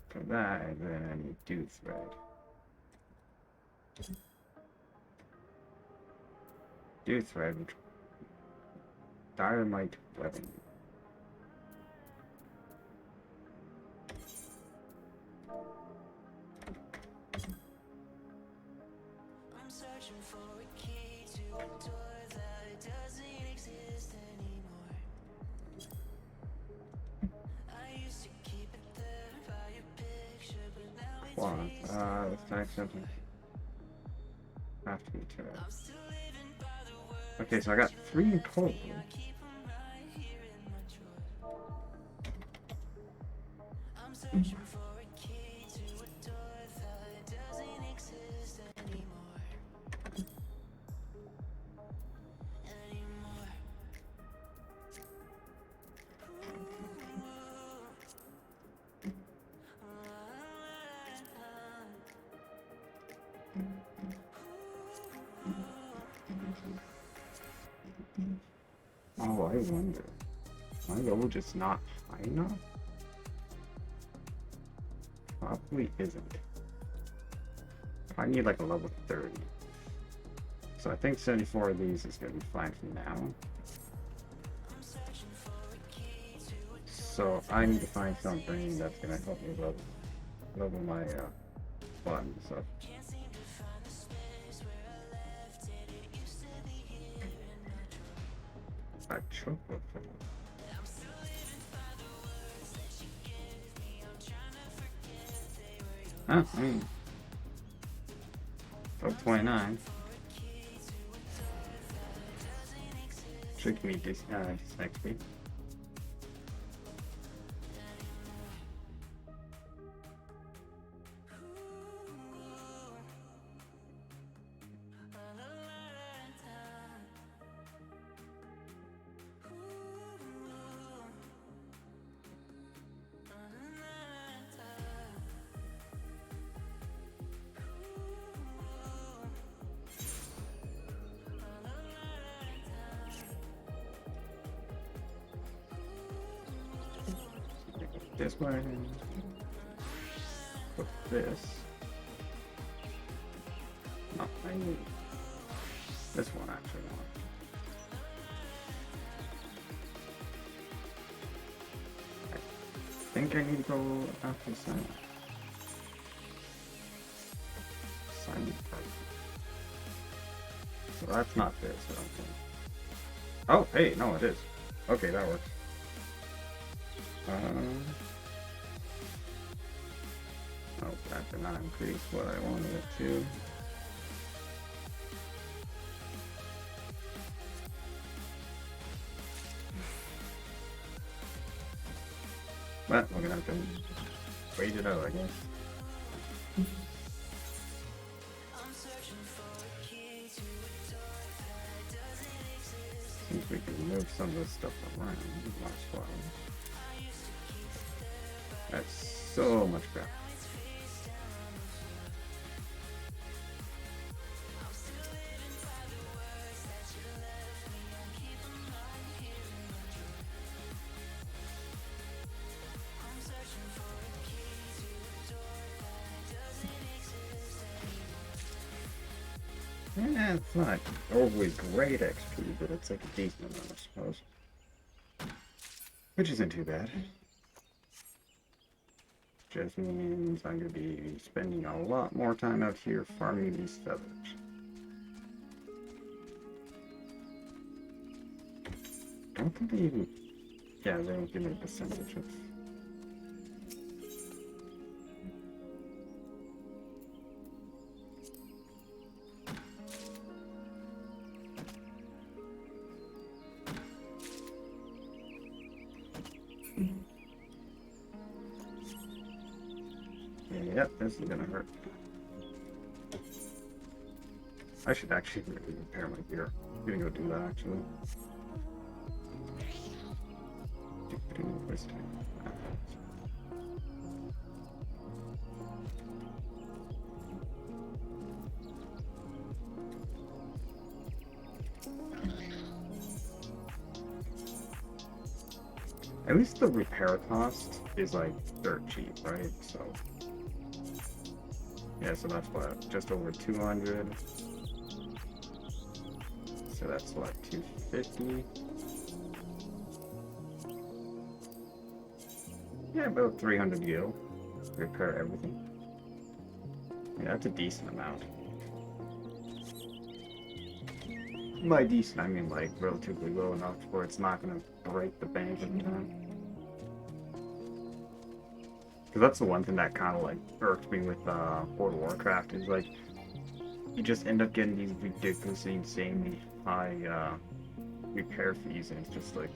for that, and then I need do thread. Do thread, which dynamite weapon. Quad. Let's type something. Have to be two. Okay, so I got 3 in total. Oh, I wonder. My level just not high enough? Probably isn't. I need like a level 30. So I think 74 of these is going to be fine for now. So I need to find something that's going to help me level my button. So I choke with it. Huh? I mean, top 29. Should give me this next week. This way. Put this. No, I need this one actually. I think I need to go after Simon. Simon part. So that's not this, I don't think. Oh, hey, no, it is. Okay, that works. Oh, that did not increase what I wanted it to. But we're gonna have to wait it out, I guess. See if we can move some of this stuff around. Watch why. That's so much crap. Yeah, it's not overly great XP, but it's like a decent amount, I suppose. Which isn't too bad. Just means I'm going to be spending a lot more time out here farming these feathers. I don't think they even... Yeah, they don't give me a percentage of... Yep, this is gonna hurt. I should actually really repair my gear. I'm gonna go do that actually. At least the repair cost is like dirt cheap, right? So yeah, so that's what, just over 200. So that's what, 250? Yeah, about 300 gil. Repair everything. Yeah, that's a decent amount. By decent, I mean like relatively low enough where it's not gonna break the bank every time. Because that's the one thing that kind of like irks me with World of Warcraft is like you just end up getting these ridiculously insanely high repair fees, and it's just like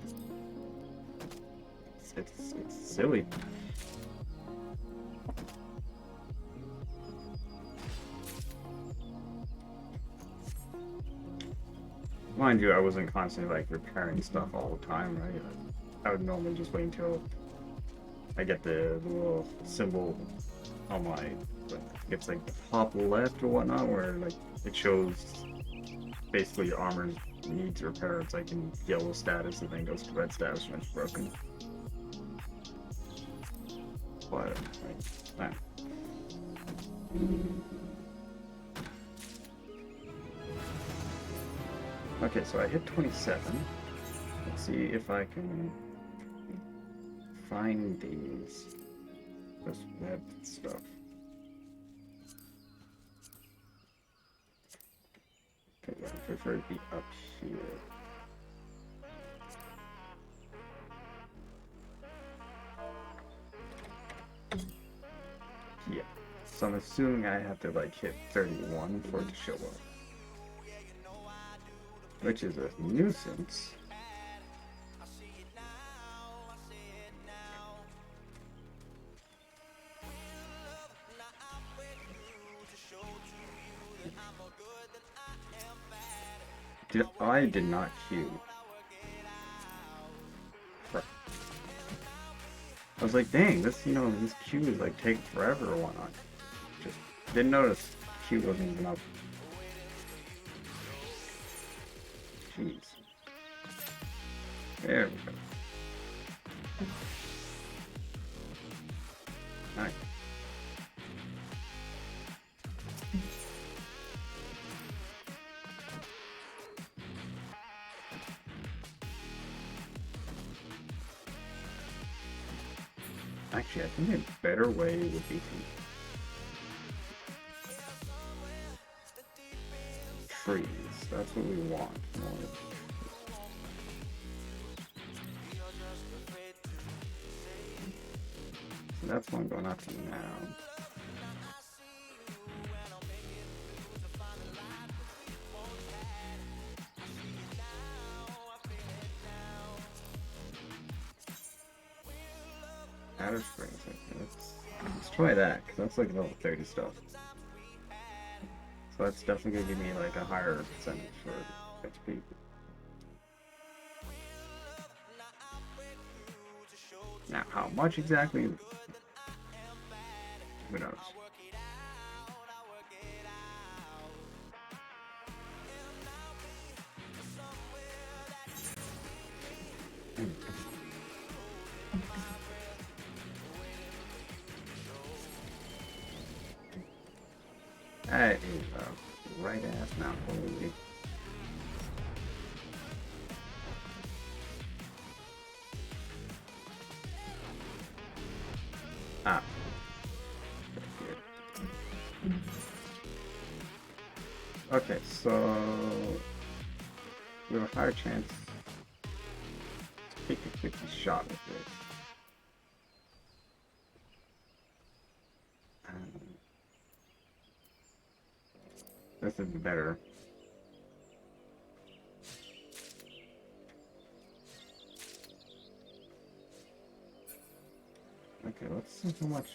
it's silly. Mind you, I wasn't constantly like repairing stuff all the time, right? I would normally just wait until I get the little symbol on my, like, it's like the top left or whatnot, where like it shows basically your armor needs repair. It's like in yellow status and then goes to red status when it's broken. But like, okay, so I hit 27. Let's see if I can find this web stuff. Okay, yeah, I prefer to be up here. Yeah. So I'm assuming I have to like hit 31 for it to show up. Which is a nuisance. I did not queue. I was like, dang, this, this queue is like taking forever or whatnot. Just didn't notice queue wasn't even up. Jeez. There we go. Nice. Actually, I think a better way would be to freeze. That's what we want. So that's one going up to now. Outer Springs. Okay, let's try that, because that's like level 30 stuff. So that's definitely going to give me like a higher percentage for XP. Now, how much exactly? Who knows? That is a right ass mount, holy. Ah. Okay, so we have a higher chance to take a 50 shot with this. This is better. Okay, let's see how much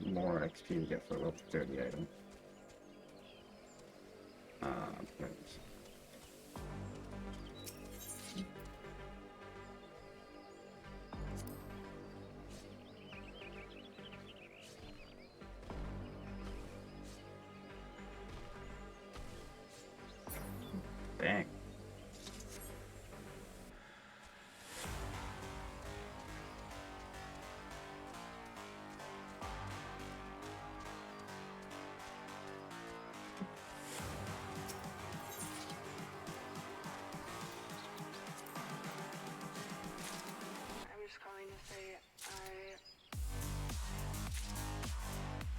more XP we get for a level 30 item. There it is. Dang.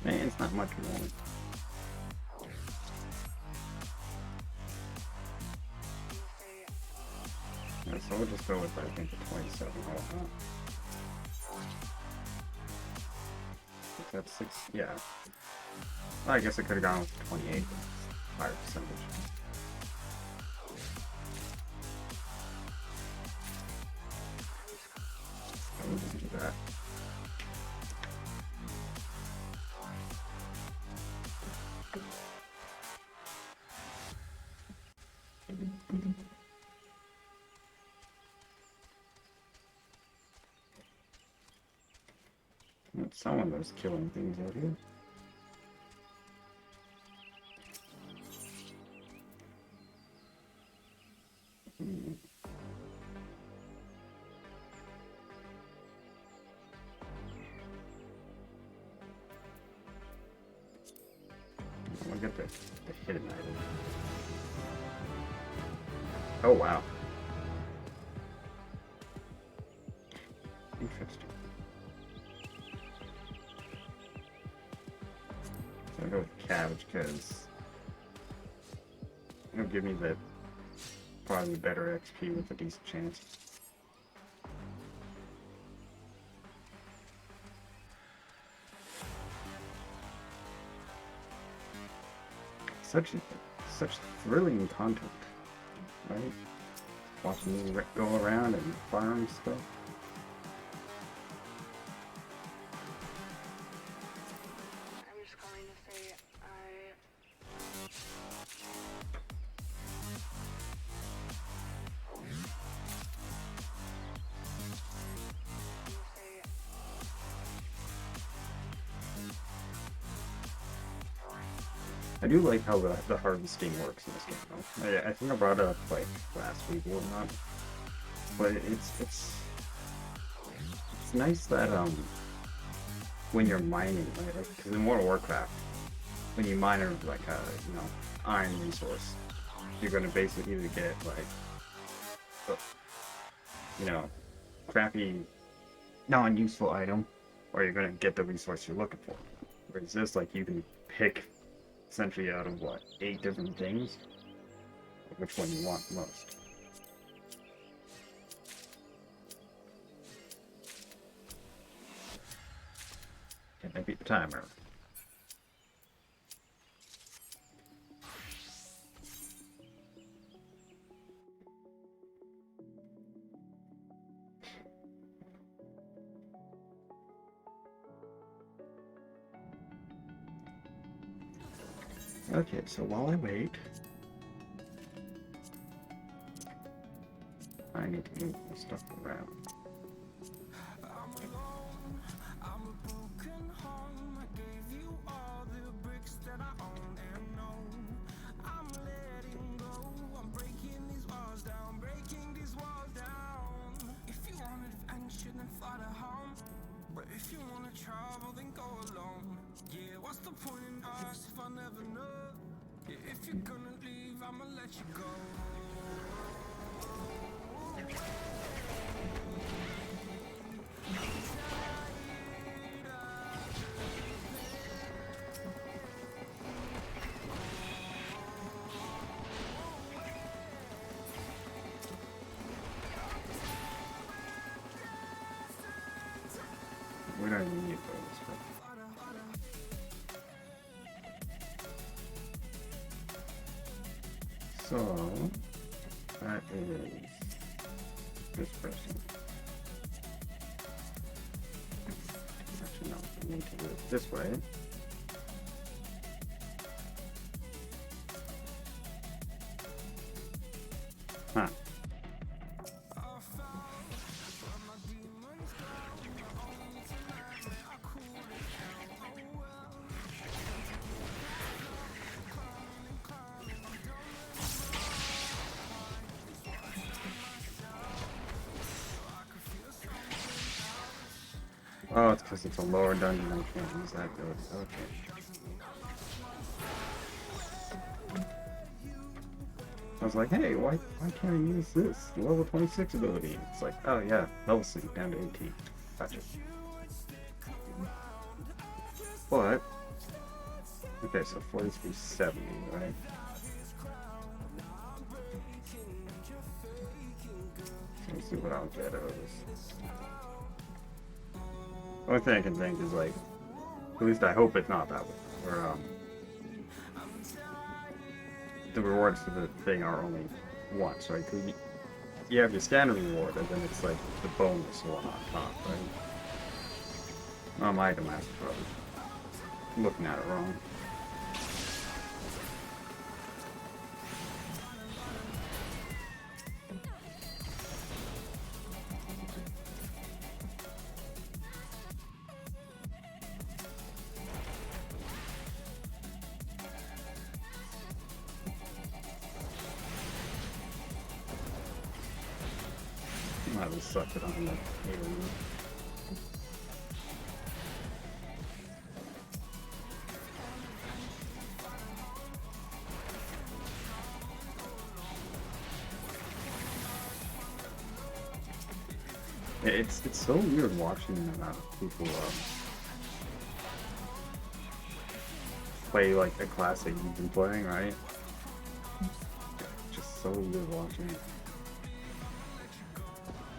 Man, it's not much more. So we'll just go with, I think, the 27. Oh, is that 6? Yeah. Well, I guess I could have gone with 28. Higher percentage. So we'll just do that. Someone was killing things out here. I'll get the hidden item. Oh wow. Interesting. So I'll go with cabbage because it'll give me the probably better XP with a decent chance. Such thrilling content, right? Watching me go around and farm stuff. I'm just going to say I do like how the harvesting works in this game, though. I think I brought it up like last week or not, but it's nice that when you're mining, right? Like, because in World of Warcraft, when you mine like a iron resource, you're gonna basically either get like crappy non-useful item, or you're gonna get the resource you're looking for. Whereas this, like, you can pick essentially out of what, 8 different things, which one you want most. Can I beat the timer? Okay, so while I wait, I need to move this stuff around. But if you wanna travel, then go alone. Yeah, what's the point in us if I never know? Yeah, if you're gonna leave, I'ma let you go. We don't even need those. So that is this person. Actually, no, I need to do it this way. Huh. Oh, it's because it's a lower dungeon. I can't use that ability. Okay. I was like, hey, why can't I use this level 26 ability? It's like, oh yeah, level sync down to 18. Gotcha. But okay, so 4370, right? see what I'll get out of this. Only thing I can think is like, at least I hope it's not that way. Where the rewards for the thing are only once, right? Because you have your standard reward, and then it's like the bonus one on top, right? Well, my item master probably looking at it wrong. Might have sucked it on the alien. It's so weird watching people play like a classic you've been playing, right? Just so weird watching it.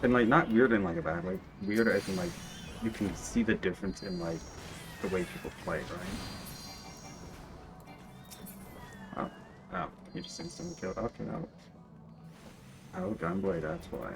And like not weird in like a bad way, weird as in like you can see the difference in like the way people play, right? Oh, oh, you just instantly killed. Okay, no. Oh, gunblade, that's why.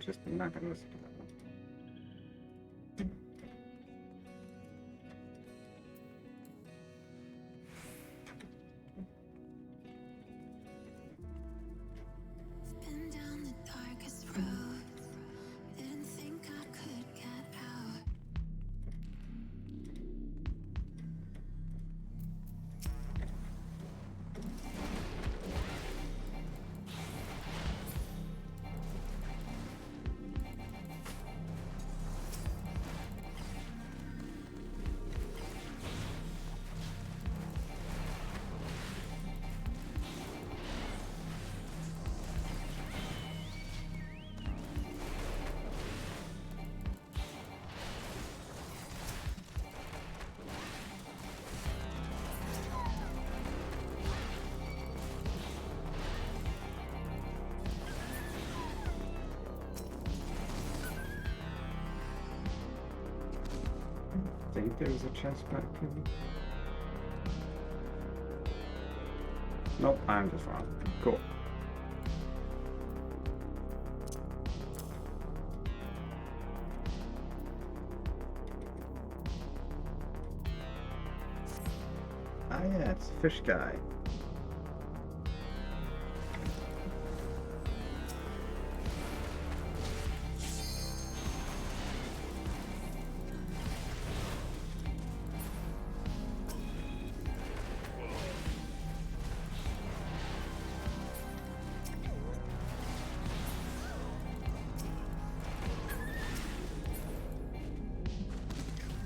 I'm not gonna listen to that one. Been down the darkest roads. Didn't think I could get out. I think there's a chest back here. Nope, I'm just wrong. Cool. Ah yeah, it's Fish Guy.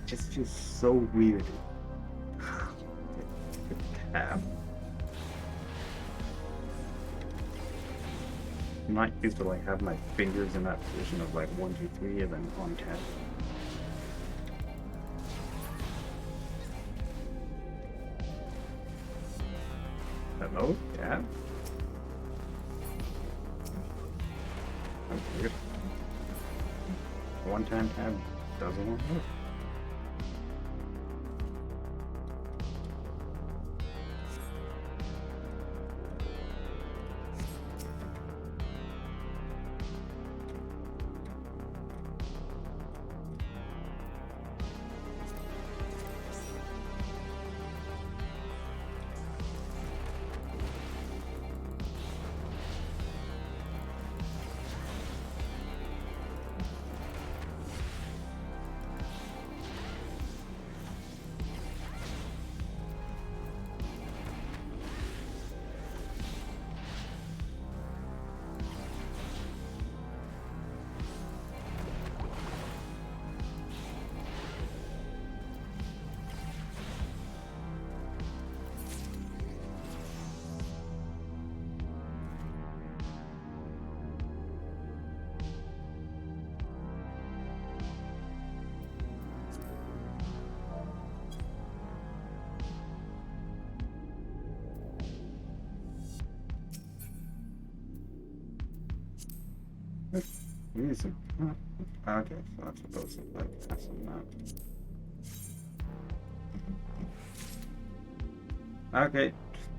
Just feels so weird. The tab. I'm not used to like have my fingers in that position of like 1, 2, 3 and then on tab. Hello? Tab? That's weird. One time tab doesn't want to work. Easy. Okay, so that's what those look like. That's not. Okay,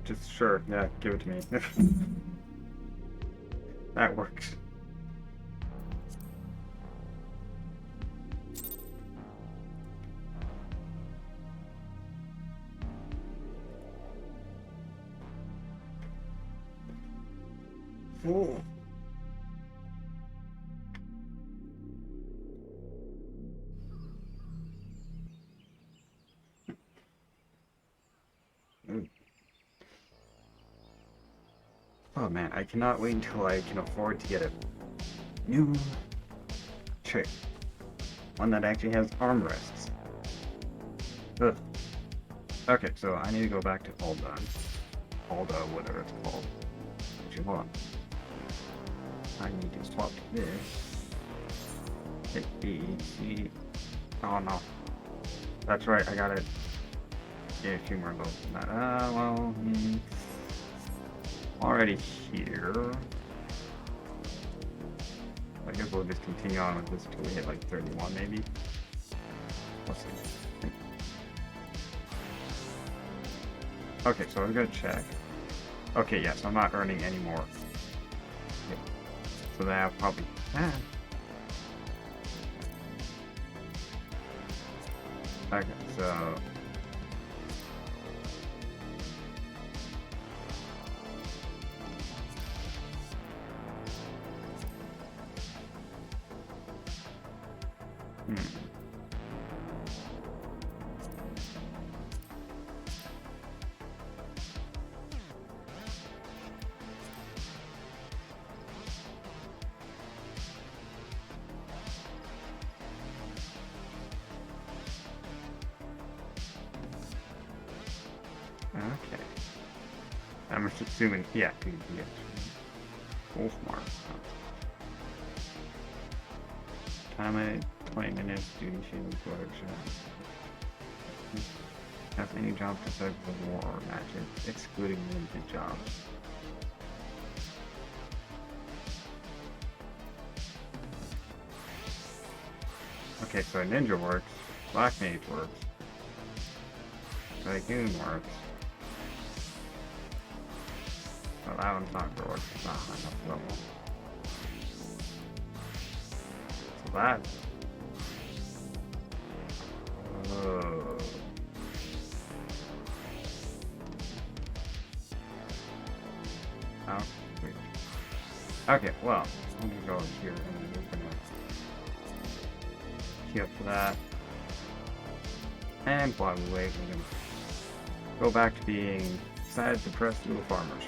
just sure. Yeah, give it to me. That works. Oh. Oh man, I cannot wait until I can afford to get a new chair. One that actually has armrests. Ugh. Okay, so I need to go back to Alda, whatever it's called. Actually, hold on. I need to swap this. Hit B, C. Oh no. That's right, I got it. Yeah, a few more levels than that. Well, already here. I guess we'll just continue on with this until we hit like 31 maybe. We'll see. Okay, so I'm gonna check. Okay, yes, I'm not earning any more. Okay. So then I'll probably Okay, so hmm. Okay. I'm just assuming, yeah, yeah. Wolfmark. Time at 20 minutes, duty shield, production. Have any job outside the war or matches, excluding limited jobs. Okay, so ninja works, black mage works, tycoon works. Well, that one's not gonna work. It's not high enough level. So that. Oh. Oh. Wait. Okay, well, I'm gonna go here and we're gonna queue up for that. And while we wait, we're gonna go back to being sad, depressed little farmers.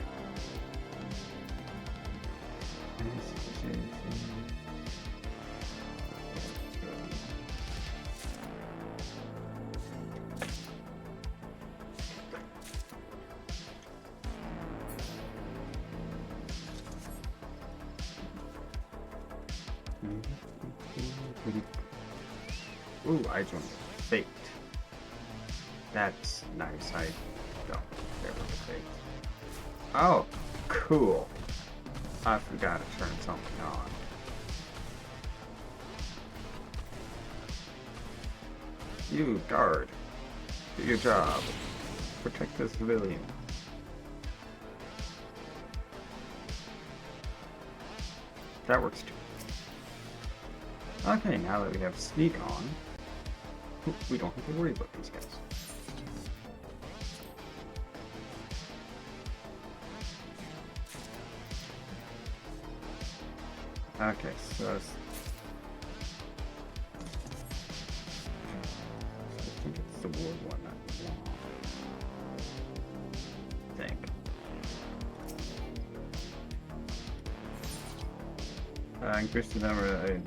Ooh, I joined Fate. That's nice. I don't care about the Fate. Oh, cool. I forgot to turn something on. You, guard. Do your job. Protect the civilian. That works too. Okay, now that we have sneak on, we don't have to worry about these guys. Okay, so I think it's the ward one. I think. Increase the number.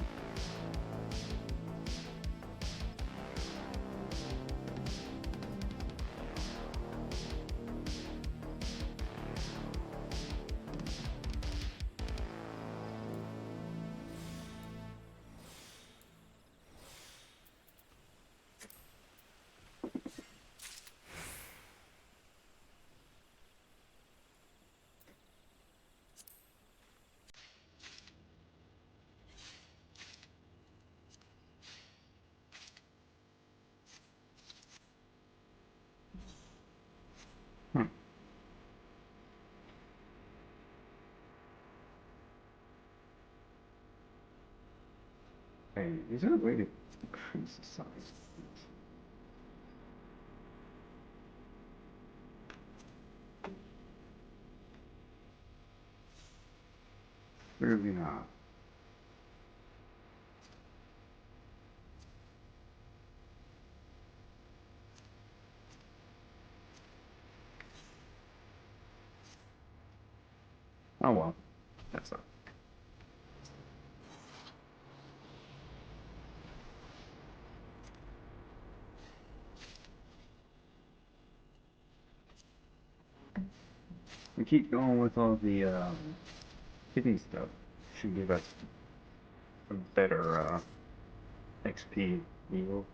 Hmm. Hey, is there a way to increase the size? Clearly not. Oh well, that's up. We keep going with all the hidden stuff. Should give us a better XP yield.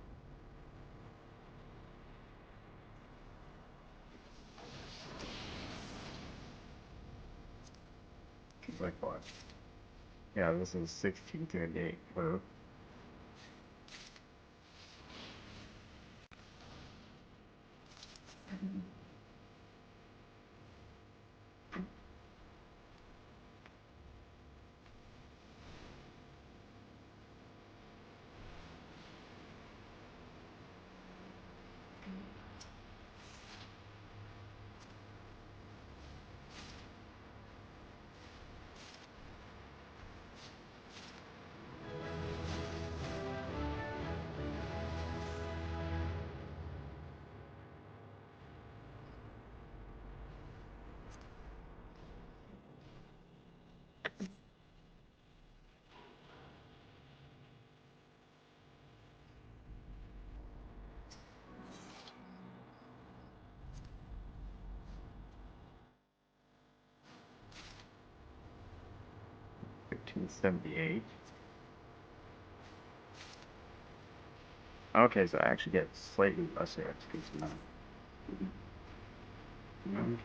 Like what? Yeah, this is 1638 per. 1578. Okay, so I actually get slightly lesser XP now. Mm.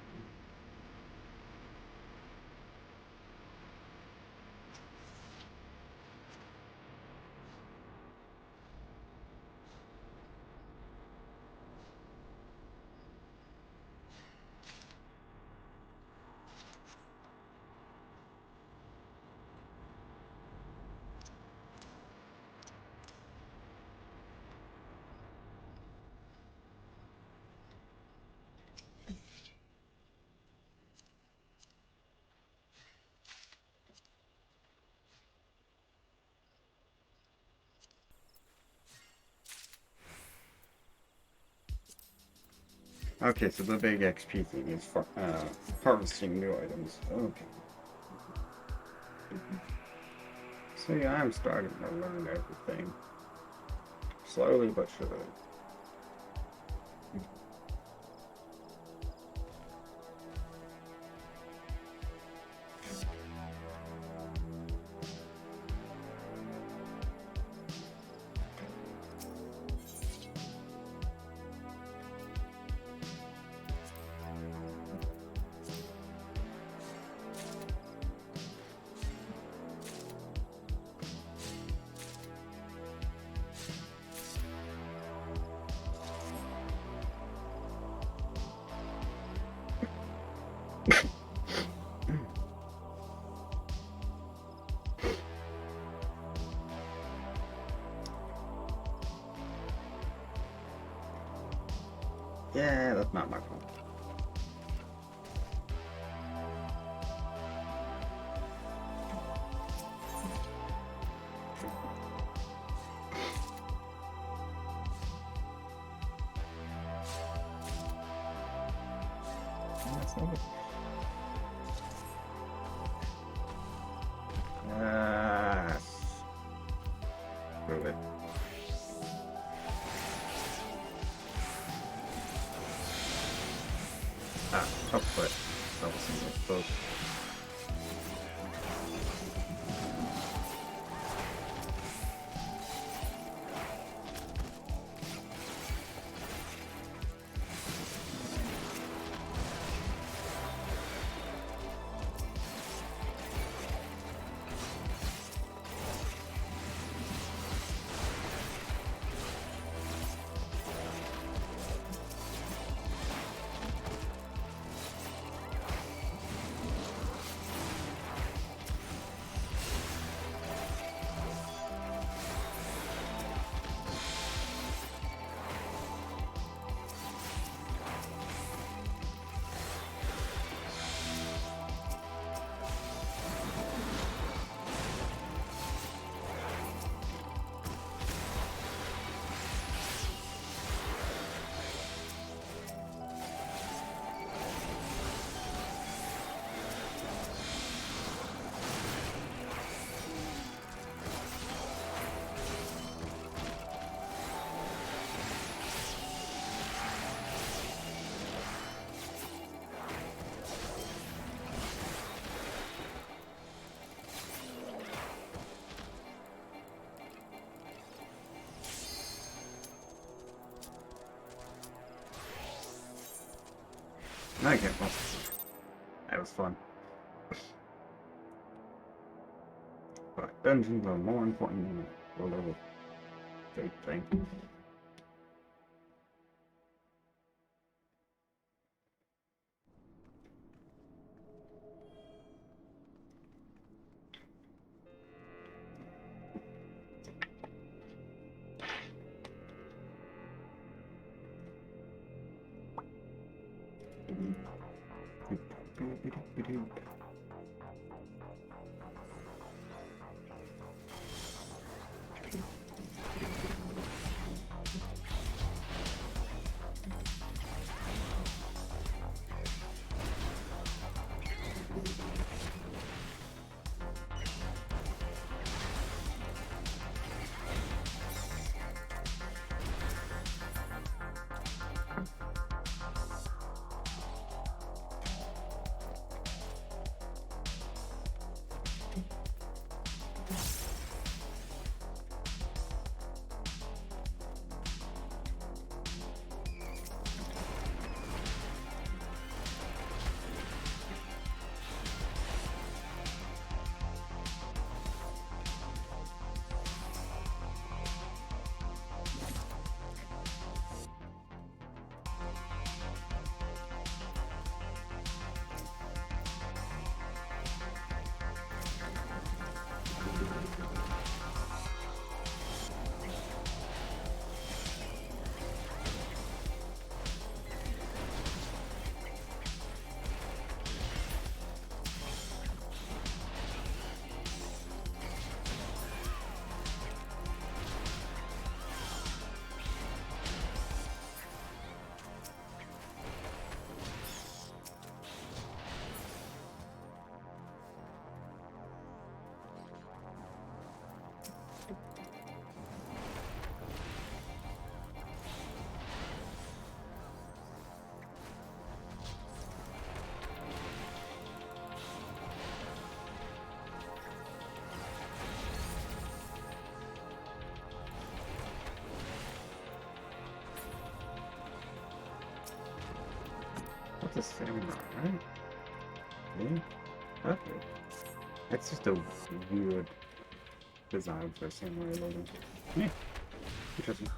Okay, so the big XP thing is for, harvesting new items. Okay. So yeah, I'm starting to learn everything. Slowly but surely. Yeah, that's not my fault. That's not it. Yes. Prove it. Ah, top foot. That was something close. Okay, well, that was fun. But dungeons are more important than the little fake thing. What's a samurai, right? Yeah. Okay. It's just a weird design for a samurai logo. Yeah. Interesting.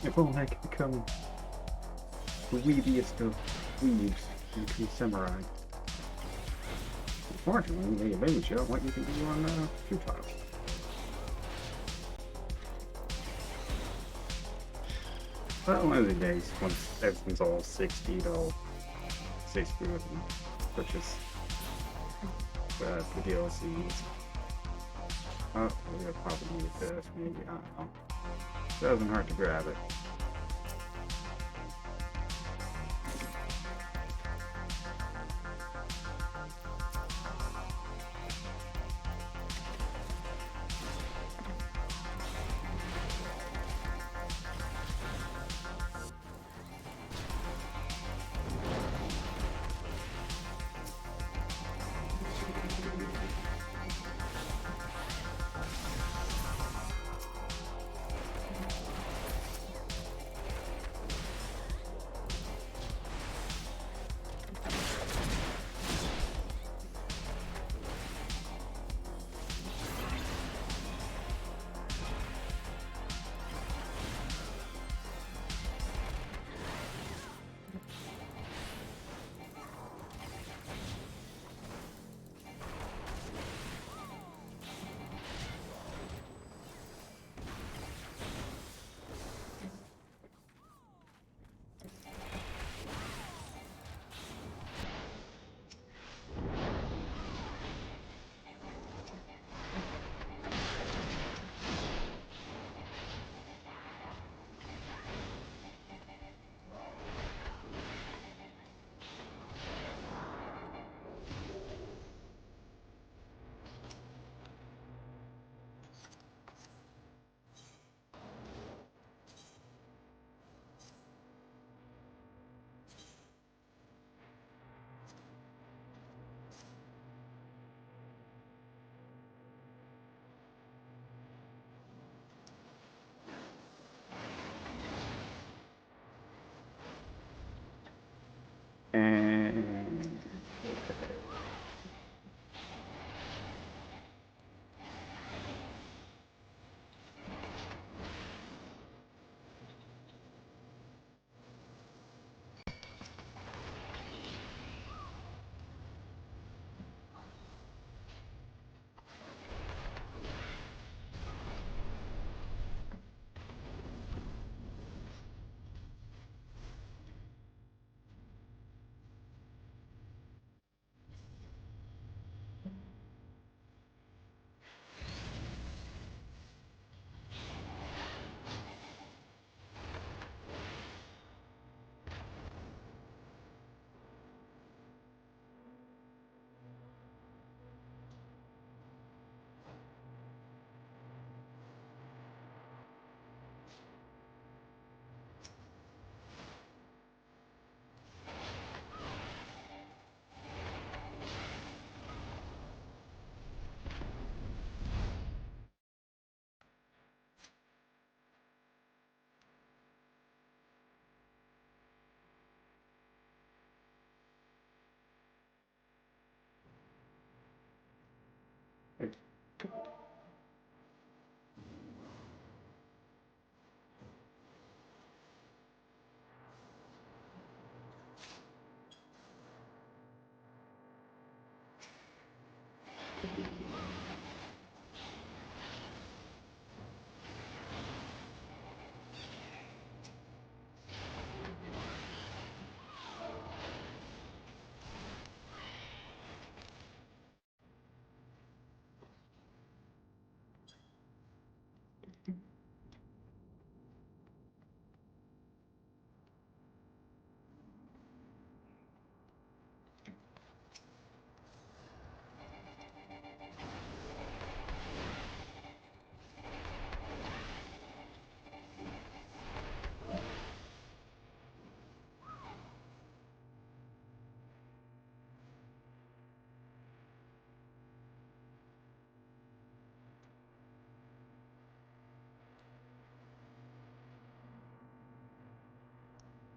If only I could become the weebiest of weebs and become samurai. Unfortunately, the baby show, what you can do on futile. But one of the days, once everything's all 60, they'll say screw it and purchase the DLCs. Oh, we're gonna probably need this, maybe, I don't know. It doesn't hurt to grab it. And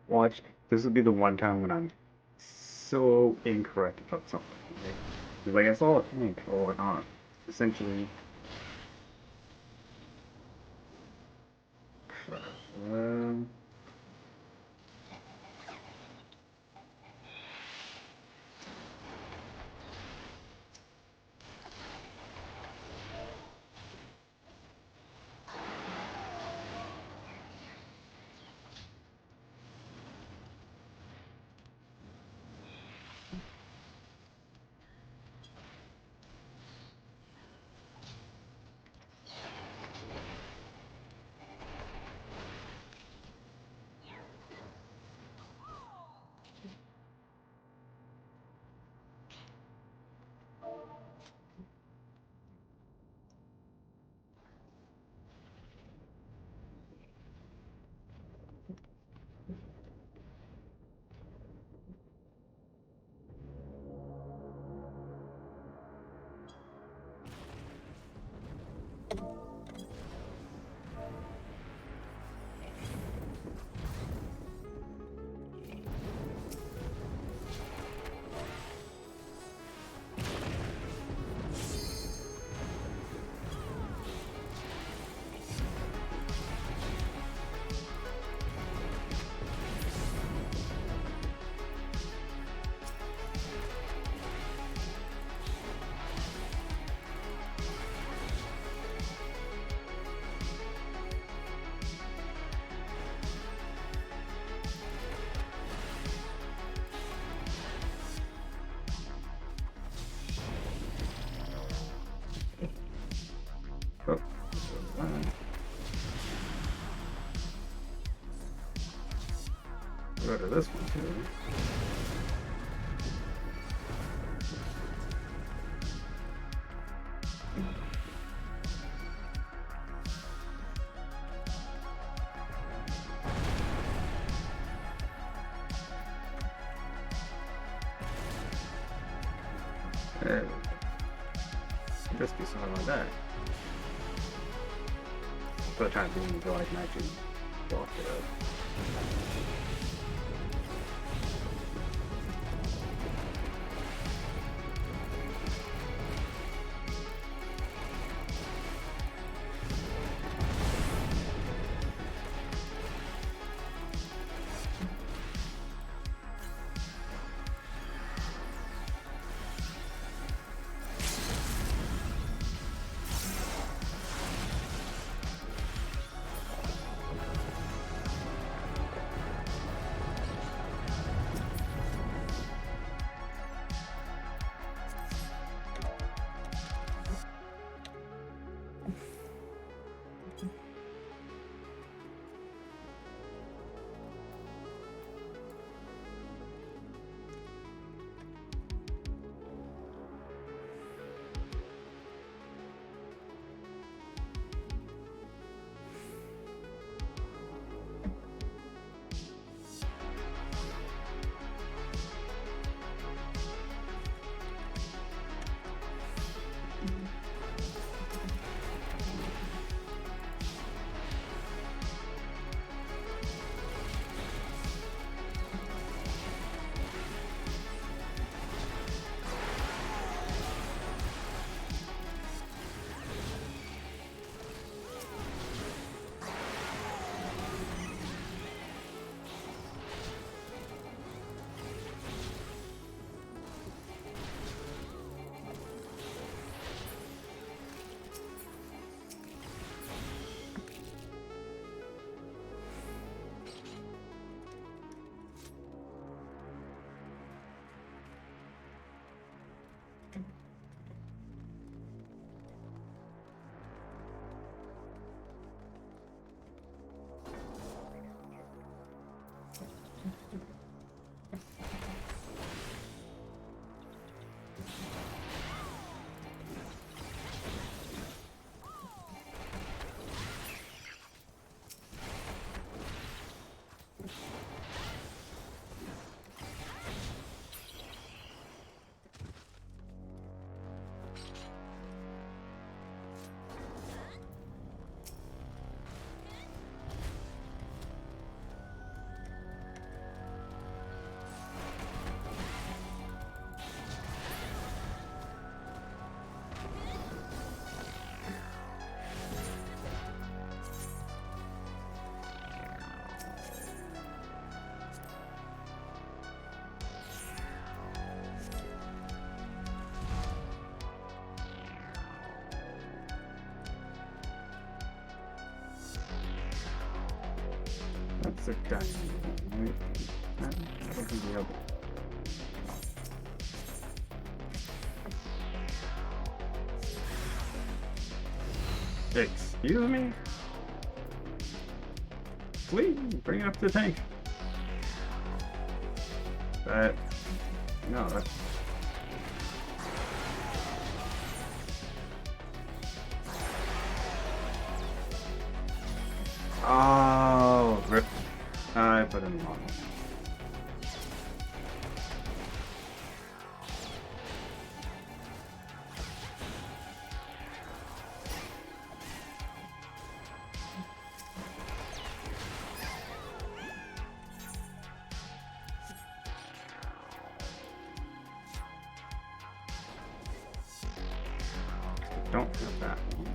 Watch. This will be the one time when I'm so incorrect about something. Okay? 'Cause, like I saw a tank or whatnot. Essentially. Um. Oh. Go to this one too. There we go. Just be something like that. But trying to think until I can actually block it up. That's a dynamo, right? That'll be the other. Excuse me? Please, bring it up to the tank. That... No, that... Oh, rip. I put him on. Don't have that one.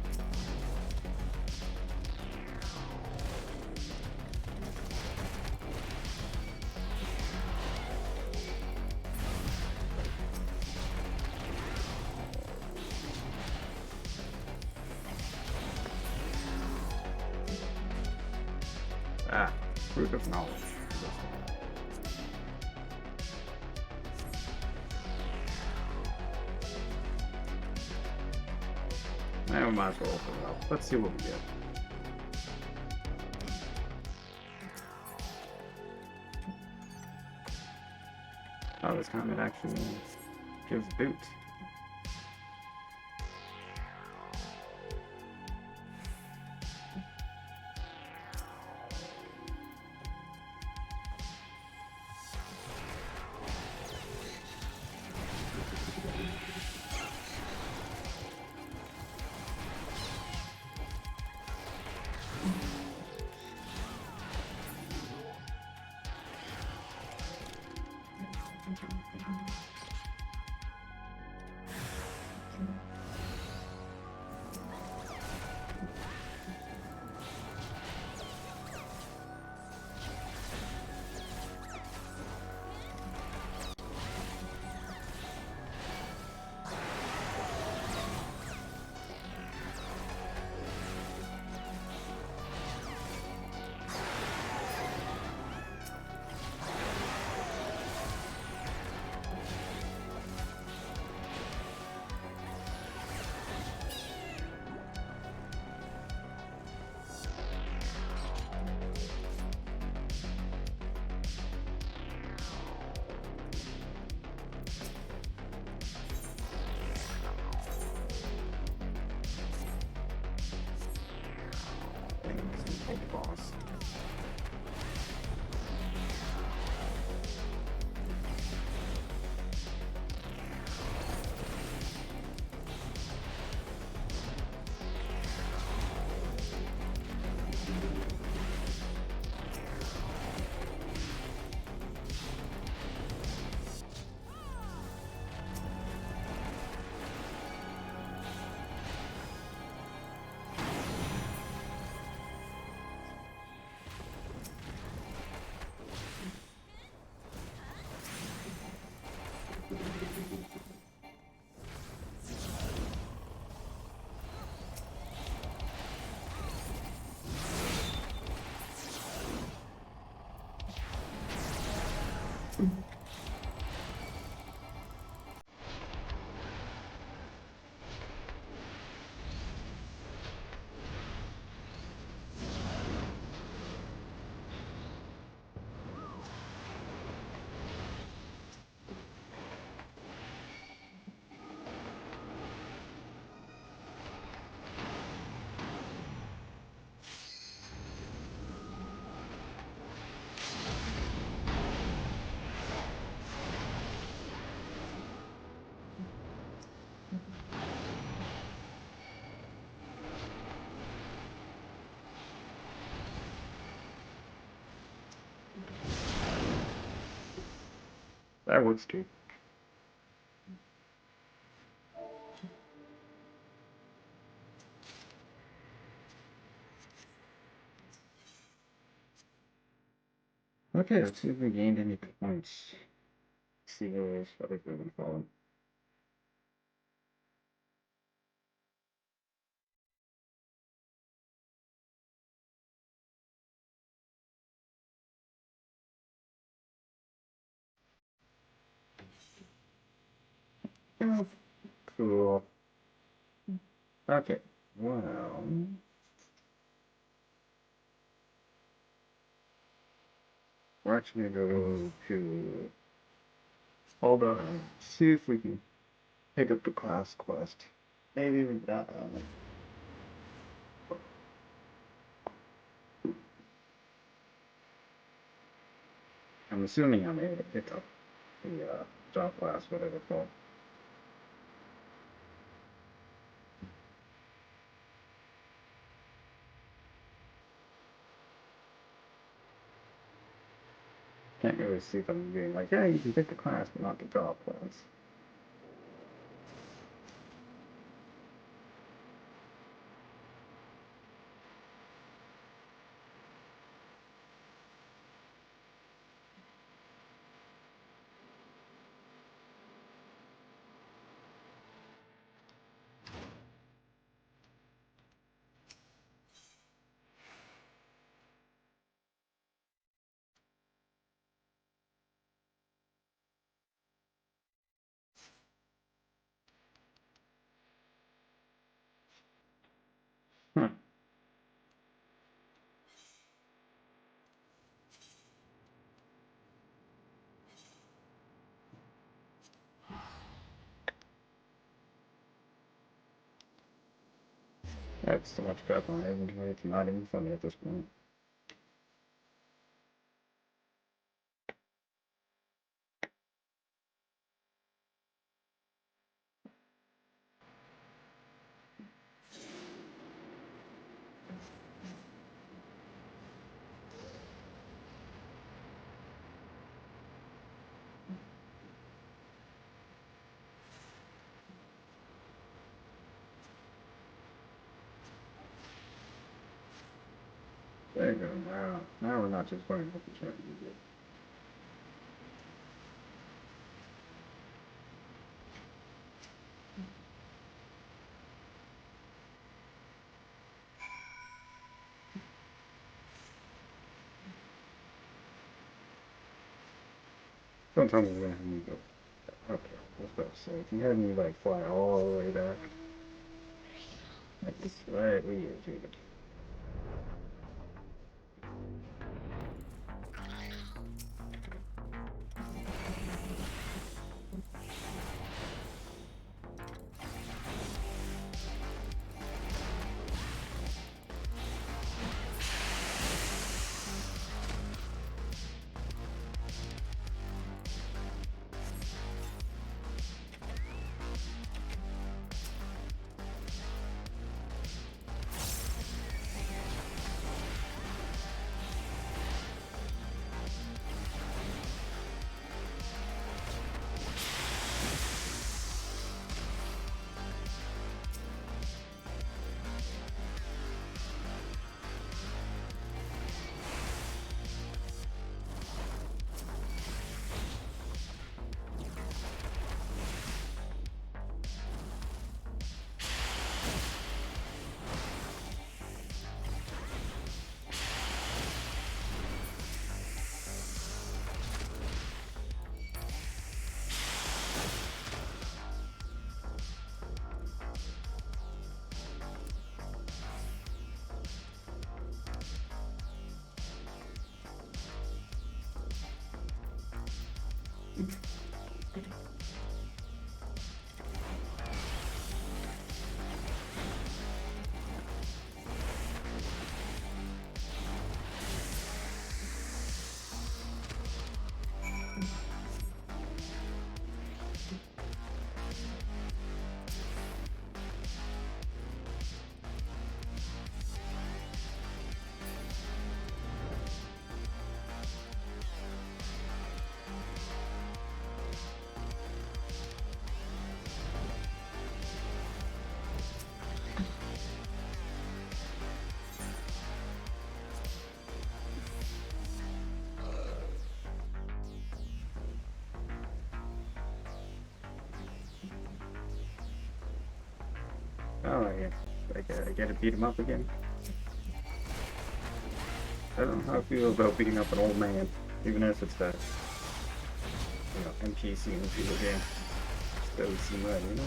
Ah, fruit of knowledge. I might as well open it up. Let's see what we get. Oh, this time it actually gives boot. Big boss. That works too. Okay, let's see if we gained any points. See those other people follow. Oh, cool. Okay. Well, we're actually gonna go to. Hold on. See if we can pick up the class quest. Maybe we got. I'm assuming I'm able to pick up the job class, whatever it's called. Can't really see if I'm being like, yeah, you can pick the class, but not the job class. Hmm. That's so much crap on my inventory, it's not even funny at this point. There you go. Now we're not just going up the chart. Don't tell me we're gonna have me go. Okay, I was about to say, if you had me like fly all the way back, like this right where you do it. Oh, I gotta beat him up again. I don't know how I feel about beating up an old man, even if it's that, NPC in the video game. Doesn't seem right, you know?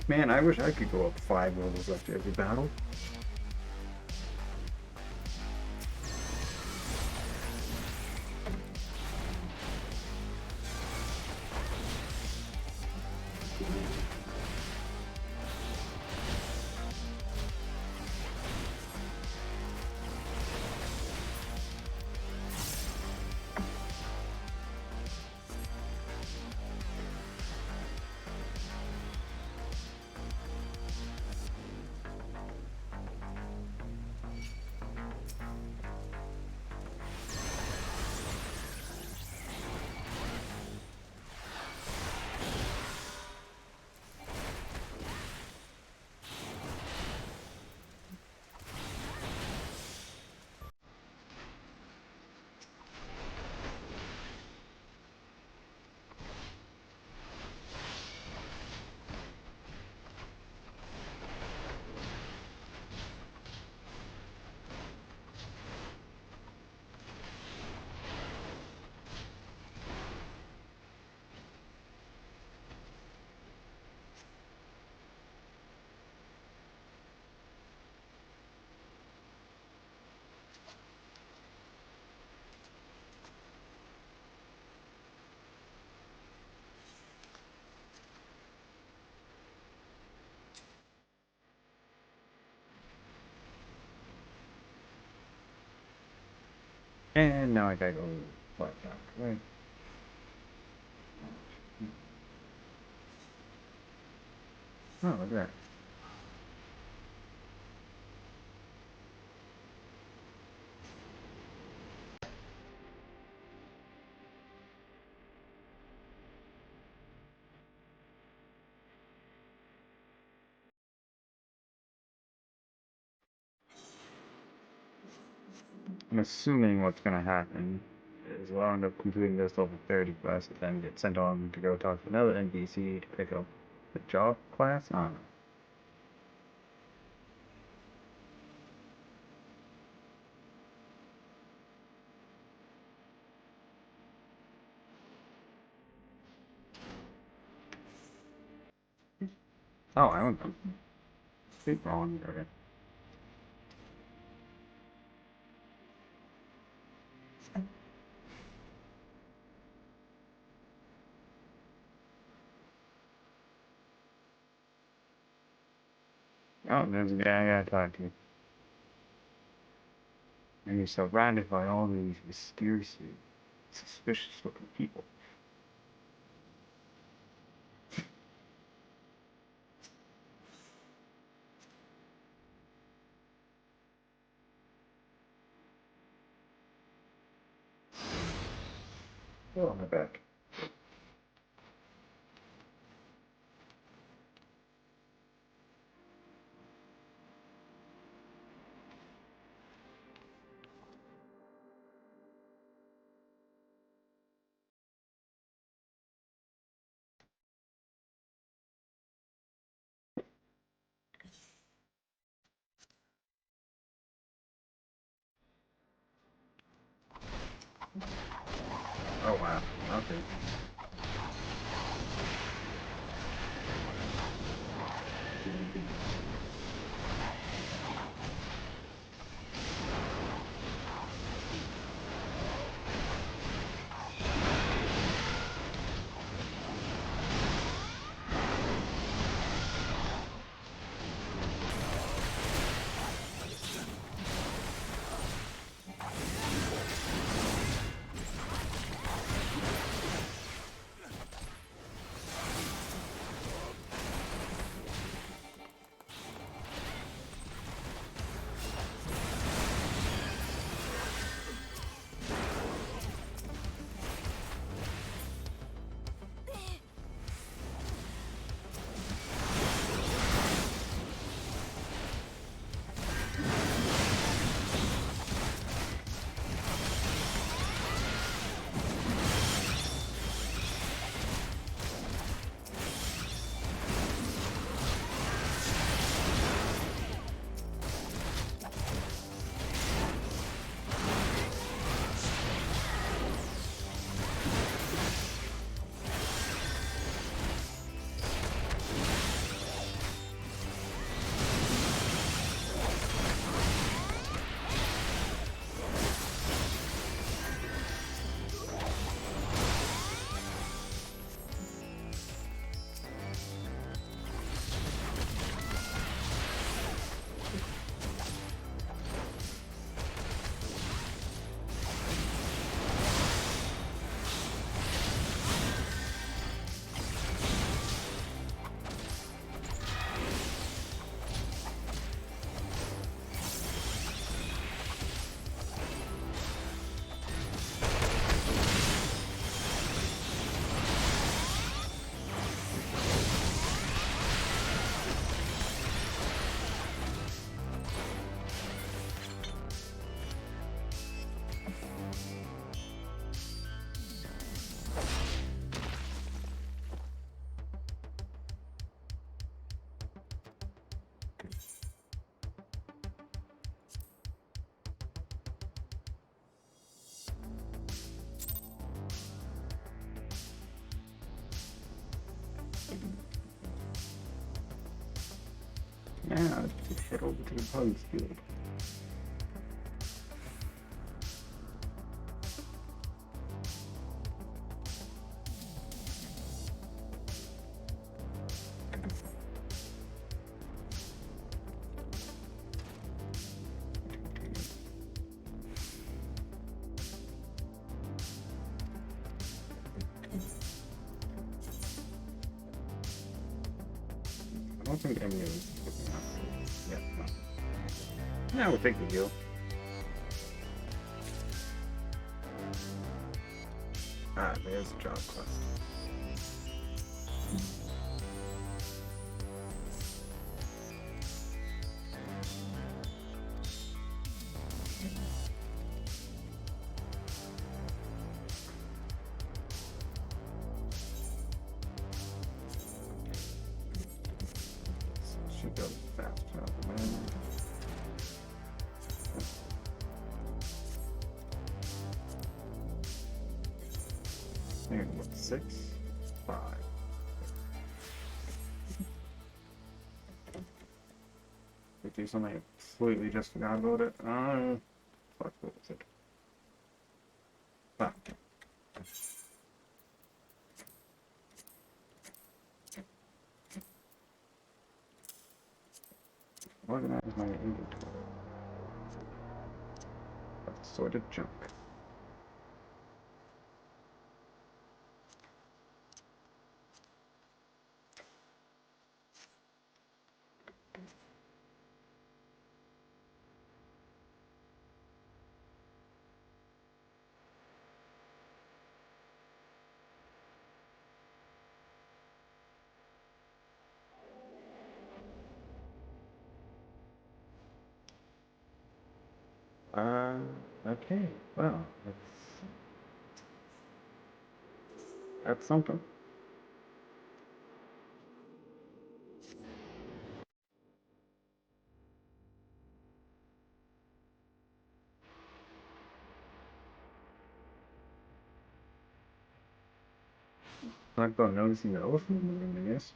Man, I wish I could go up 5 levels after every battle. And now I gotta go flat back. Right. Oh, look at that. I'm assuming what's gonna happen is I'll end up completing this level 30 quest and then get sent on to go talk to another NPC to pick up the job class. I don't know. Oh, I went complete wrong. Okay. Oh, there's a guy I gotta talk to. And you're surrounded by all these mysterious, suspicious looking people. Oh, my back. Oh, wow. Okay. Yeah, let's head over to the Pug's Guild. I don't think any of this is looking after. Yeah, no. Yeah, we'll take the deal. Ah, there's a job quest. Should go fast travel, man. Here, what, 6? 5. We do something, I completely just forgot about it. Fuck, what was it? Ah, organize my inventory. Assorted junk. Uh, okay. Well, that's something. Talk about noticing the elephant in the room, I guess.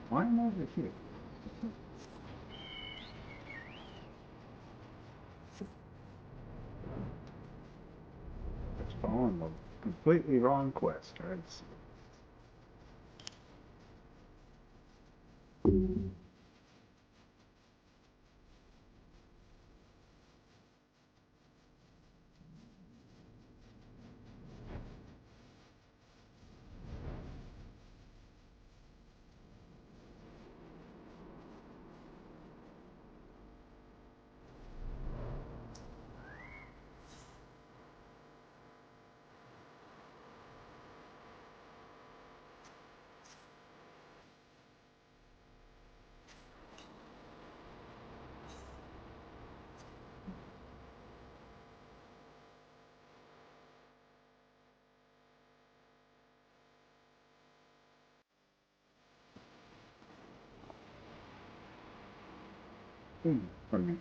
Why am I over here? It's following the completely wrong quest, right? Pardon me.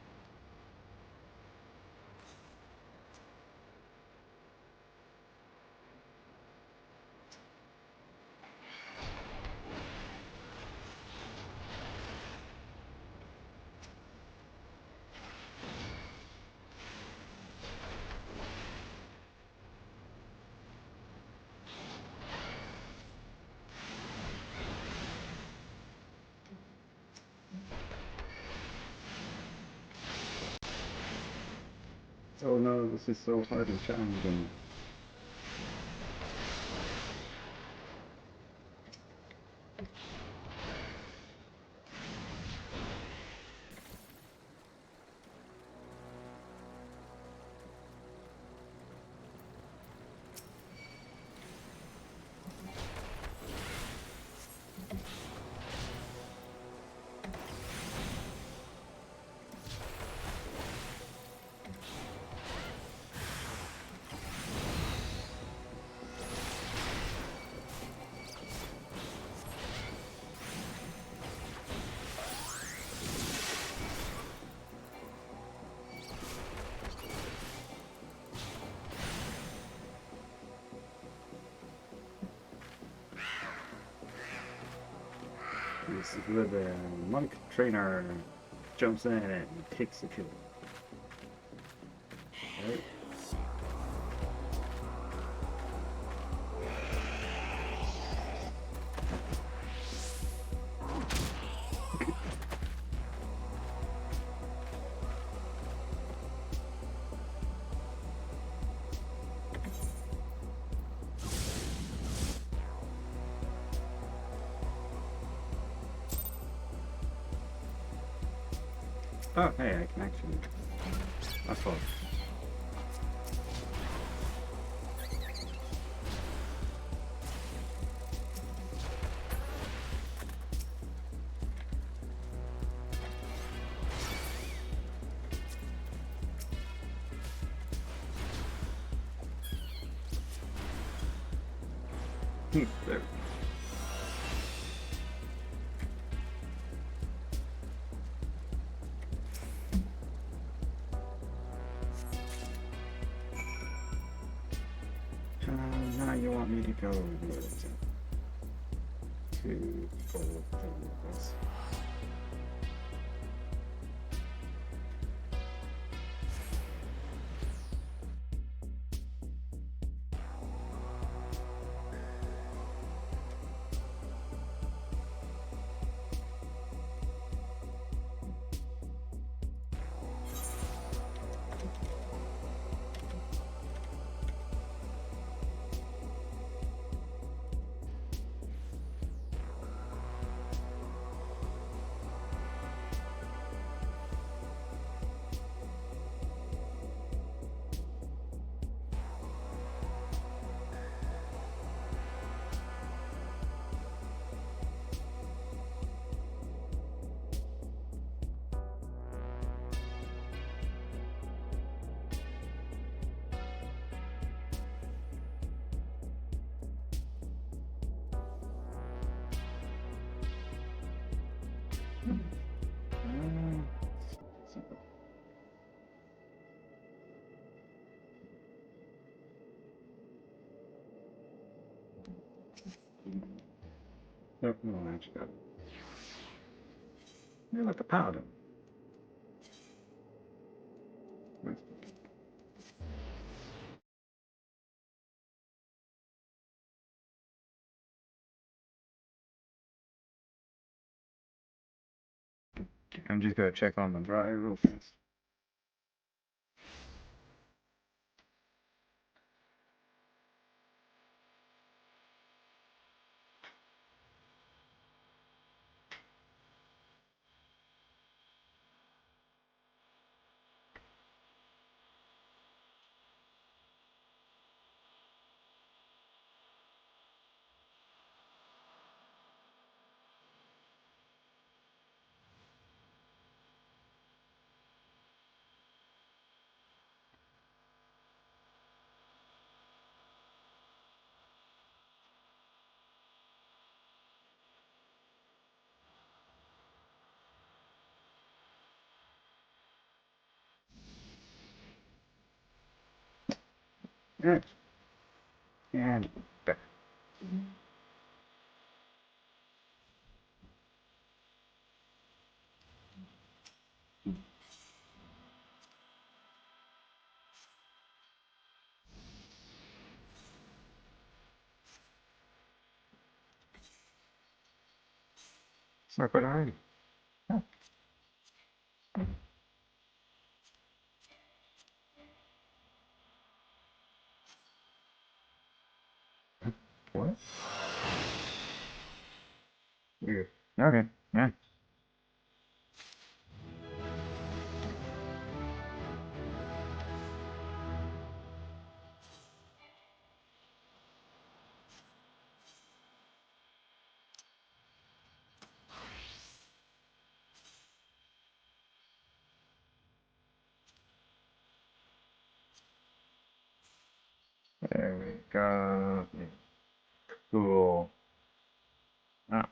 Oh no, this is so hard and challenging. This is where the monk trainer jumps in and takes the kill. Right? Oh, hey, I can actually. That's fun. There. Now you want me to go with to gold things. Nope, no, actually got it. You're like the paladin. I'm just gonna check on the dry real fast. And, and back. Circle already. Oh, what? Weird. Okay, yeah. There we go. Yeah, cool. Ah,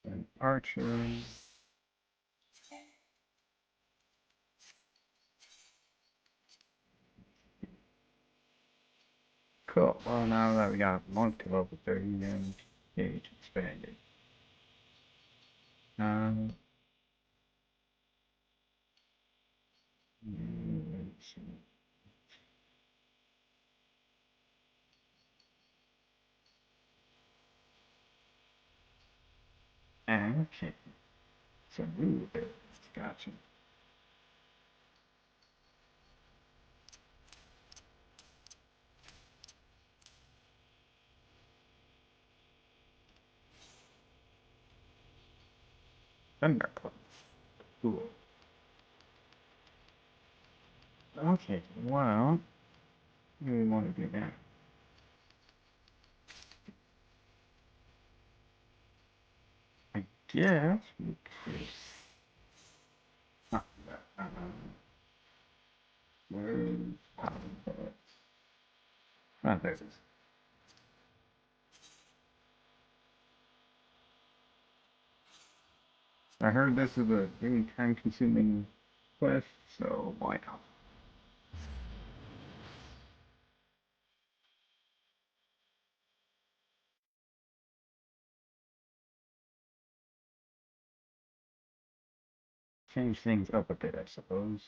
an archer. Cool. Well, now that we got monk to level 30 and gauge expanded. Um, let's see. Okay. So, ooh, gotcha. Thunderclap. Cool. Okay, well, what do we want to do now? I guess we could. Huh, where's power bullets? Ah, there it is. I heard this is a very time-consuming quest, so why not? Change things up a bit, I suppose.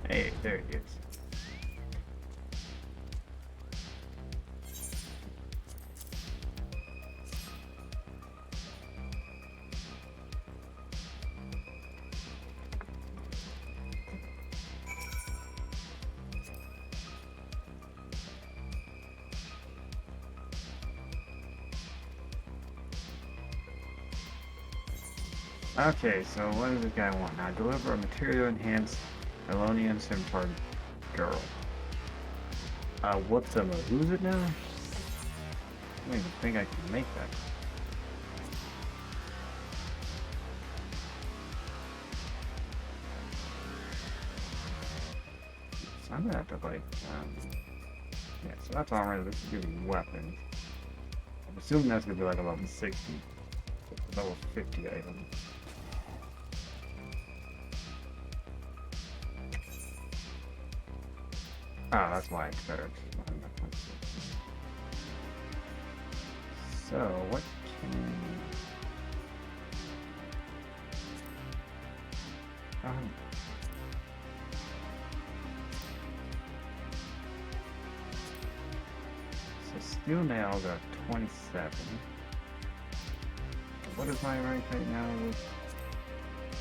Hey, there it is. Okay, so what does this guy want now? Deliver a material enhanced Elonian Simpar girl. What's who's it now? I don't even think I can make that. So I'm gonna have to like, yeah, so that's alright, this is gonna be weapons. I'm assuming that's gonna be like a level 60, level 50 item. Ah, that's why it's better. So, what can... Um, so steel nails are 27. What is my rank right now?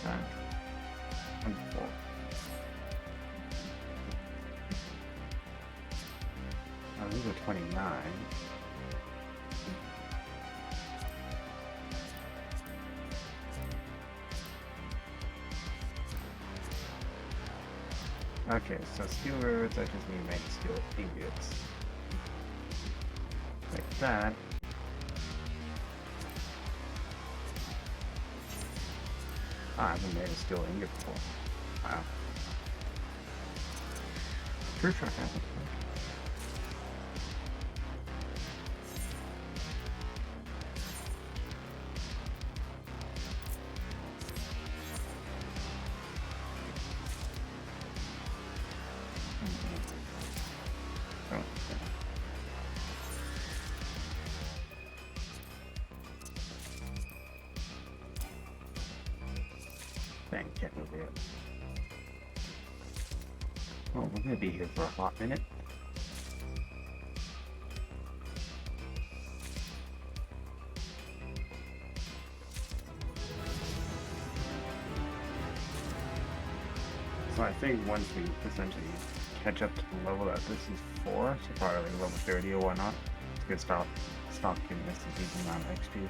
That 24. Oh, these are 29. Okay, so steel rivets, I just need to make steel ingots. Like that. Ah, I haven't made a steel ingot before. Wow. Pretty sure I haven't. Oh, yeah. Dang, can't move it. Oh, we're gonna be here for a hot minute. So I think once we essentially catch up to the level that this is for, so probably like level 30 or whatnot, it's gonna stop giving us a decent amount of XP.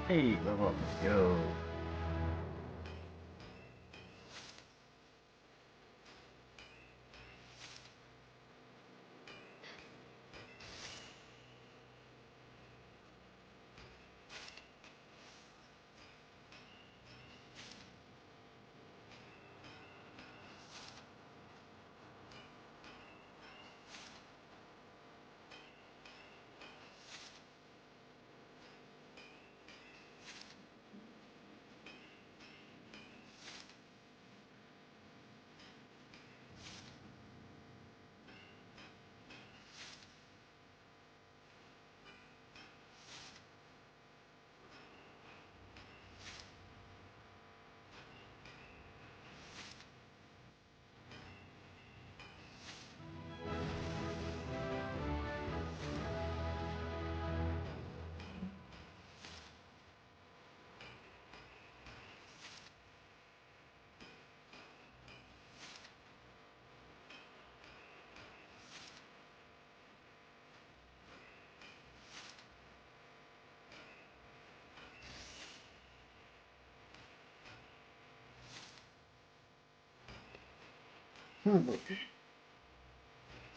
Hey, level up, let's go.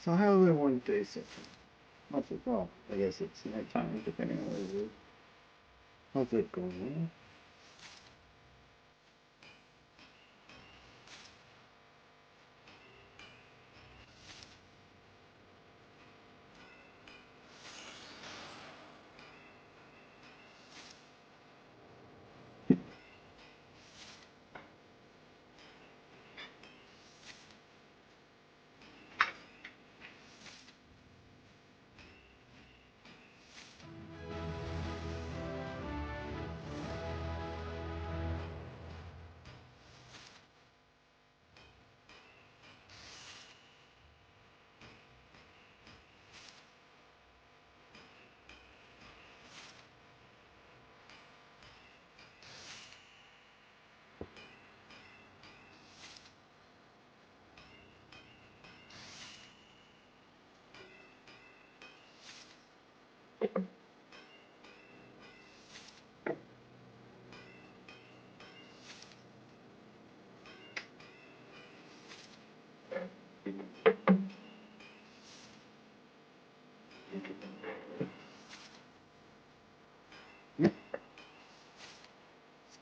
So how is everyone day so far? How's it going? I guess it's nighttime depending on where you live. How's it going?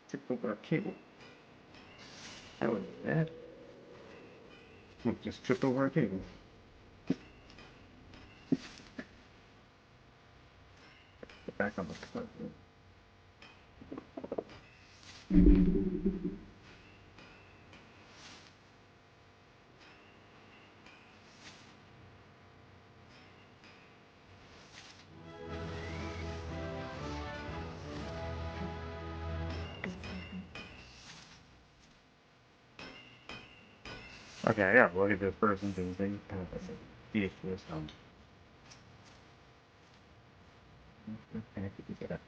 Trip over a cable. That was bad. Look, just tripped over a cable. Get back on the foot. Okay, I gotta look at this person because they have a ridiculous. Okay, I could get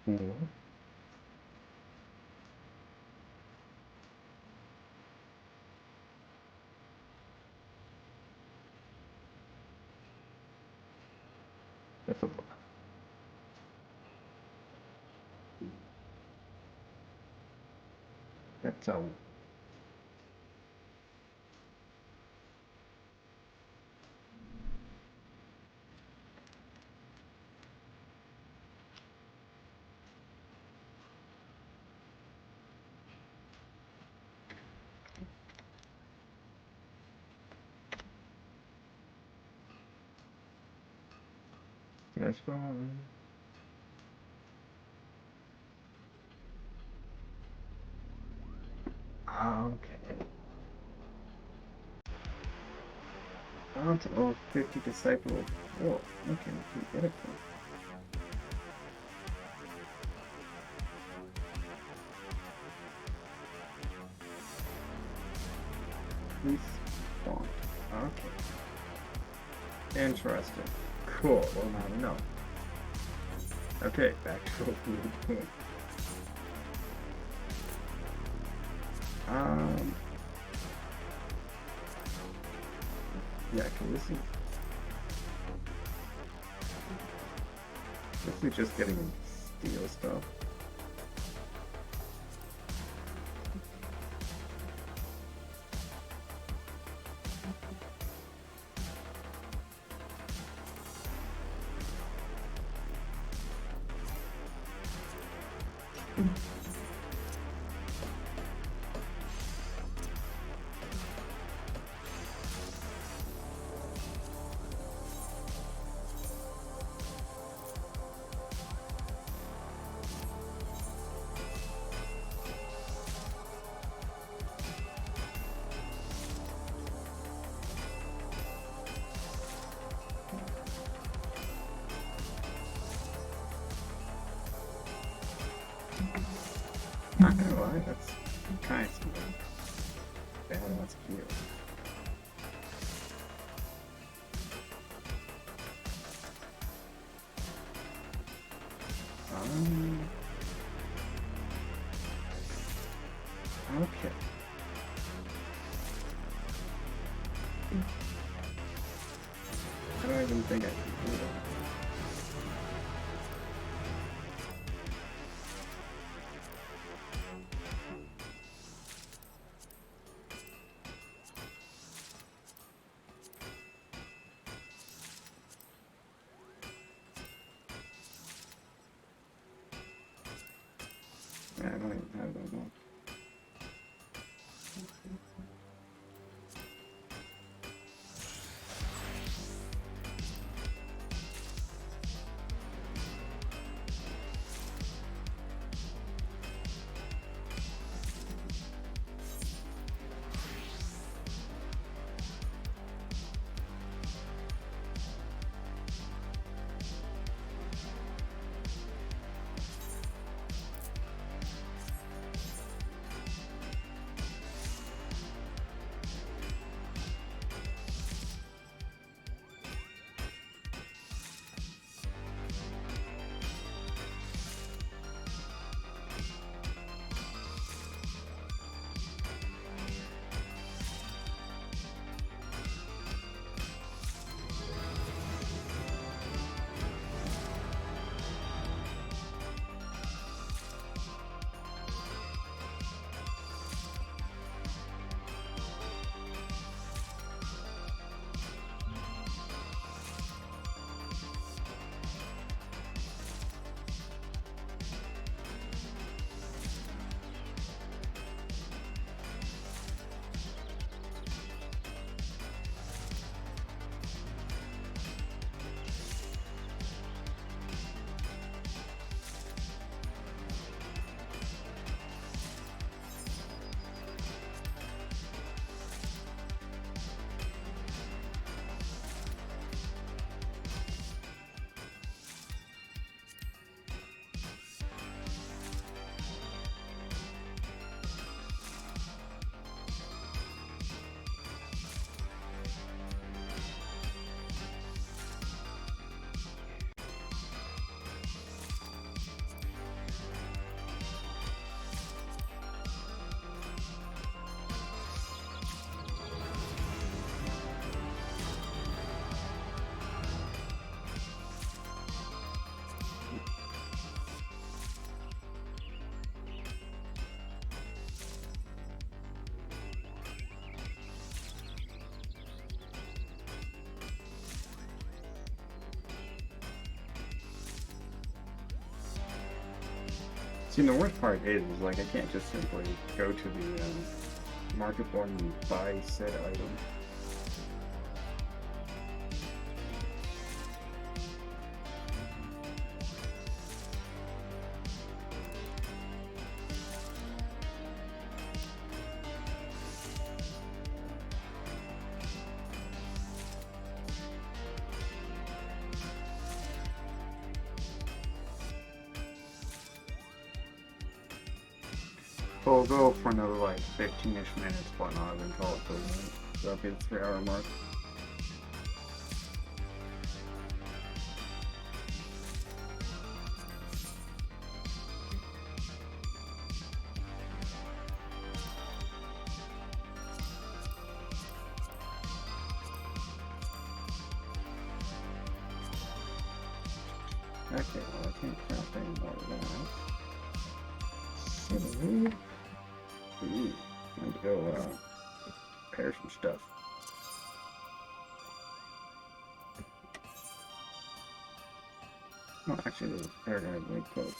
cool. That's a that's a that's fine. Okay. On to all 50 disciple. Whoa, okay, we get it. Respawn. Okay. Interesting. Cool. Well, now we know. Okay, back to what we were doing. Um. Yeah, can this is this is just getting steel stuff. Not gonna lie, that's kind of bad. That's cute. Um. Okay. I don't even think I can do that. I don't even have that one. See, the worst part is like I can't just simply go to the market board and buy said item. We'll go for another like 15-ish minutes, whatnot, and call it for the night. So that'll be the 3 hour mark. Okay, well I can't craft any more of that. So, time to go repair some stuff. Well, actually, there's a repair guy really close.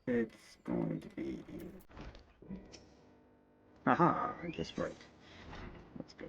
It's going to be. Haha, I guess right. Let's go.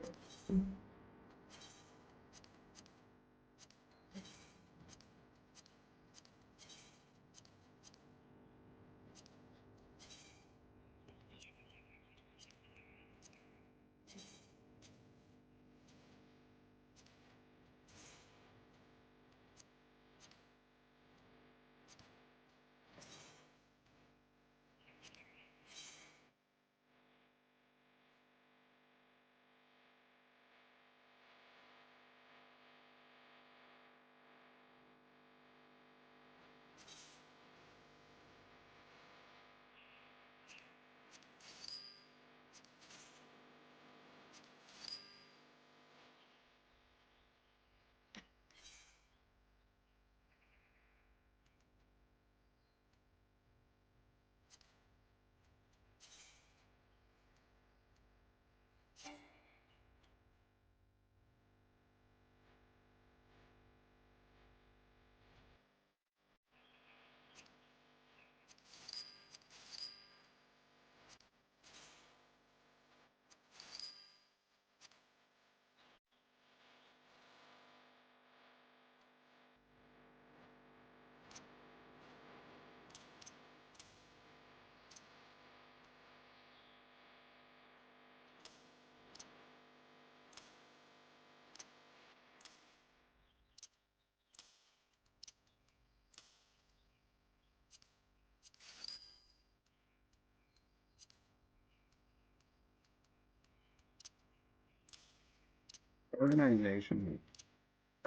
Organization,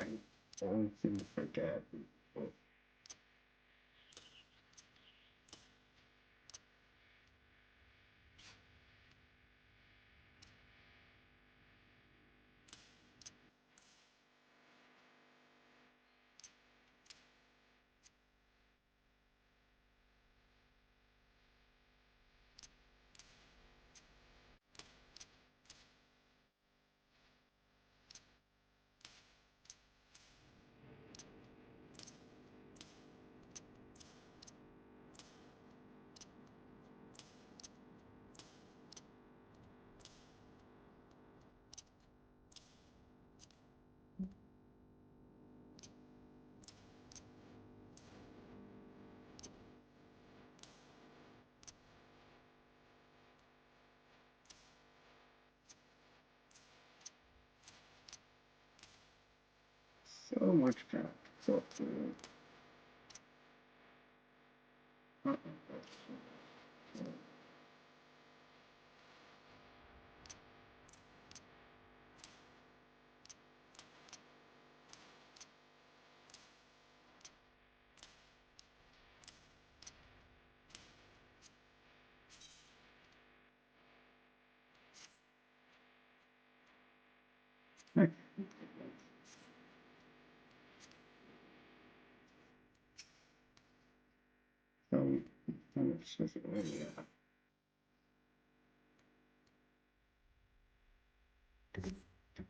I always seem to forget. So much crap. So, so, how much does it really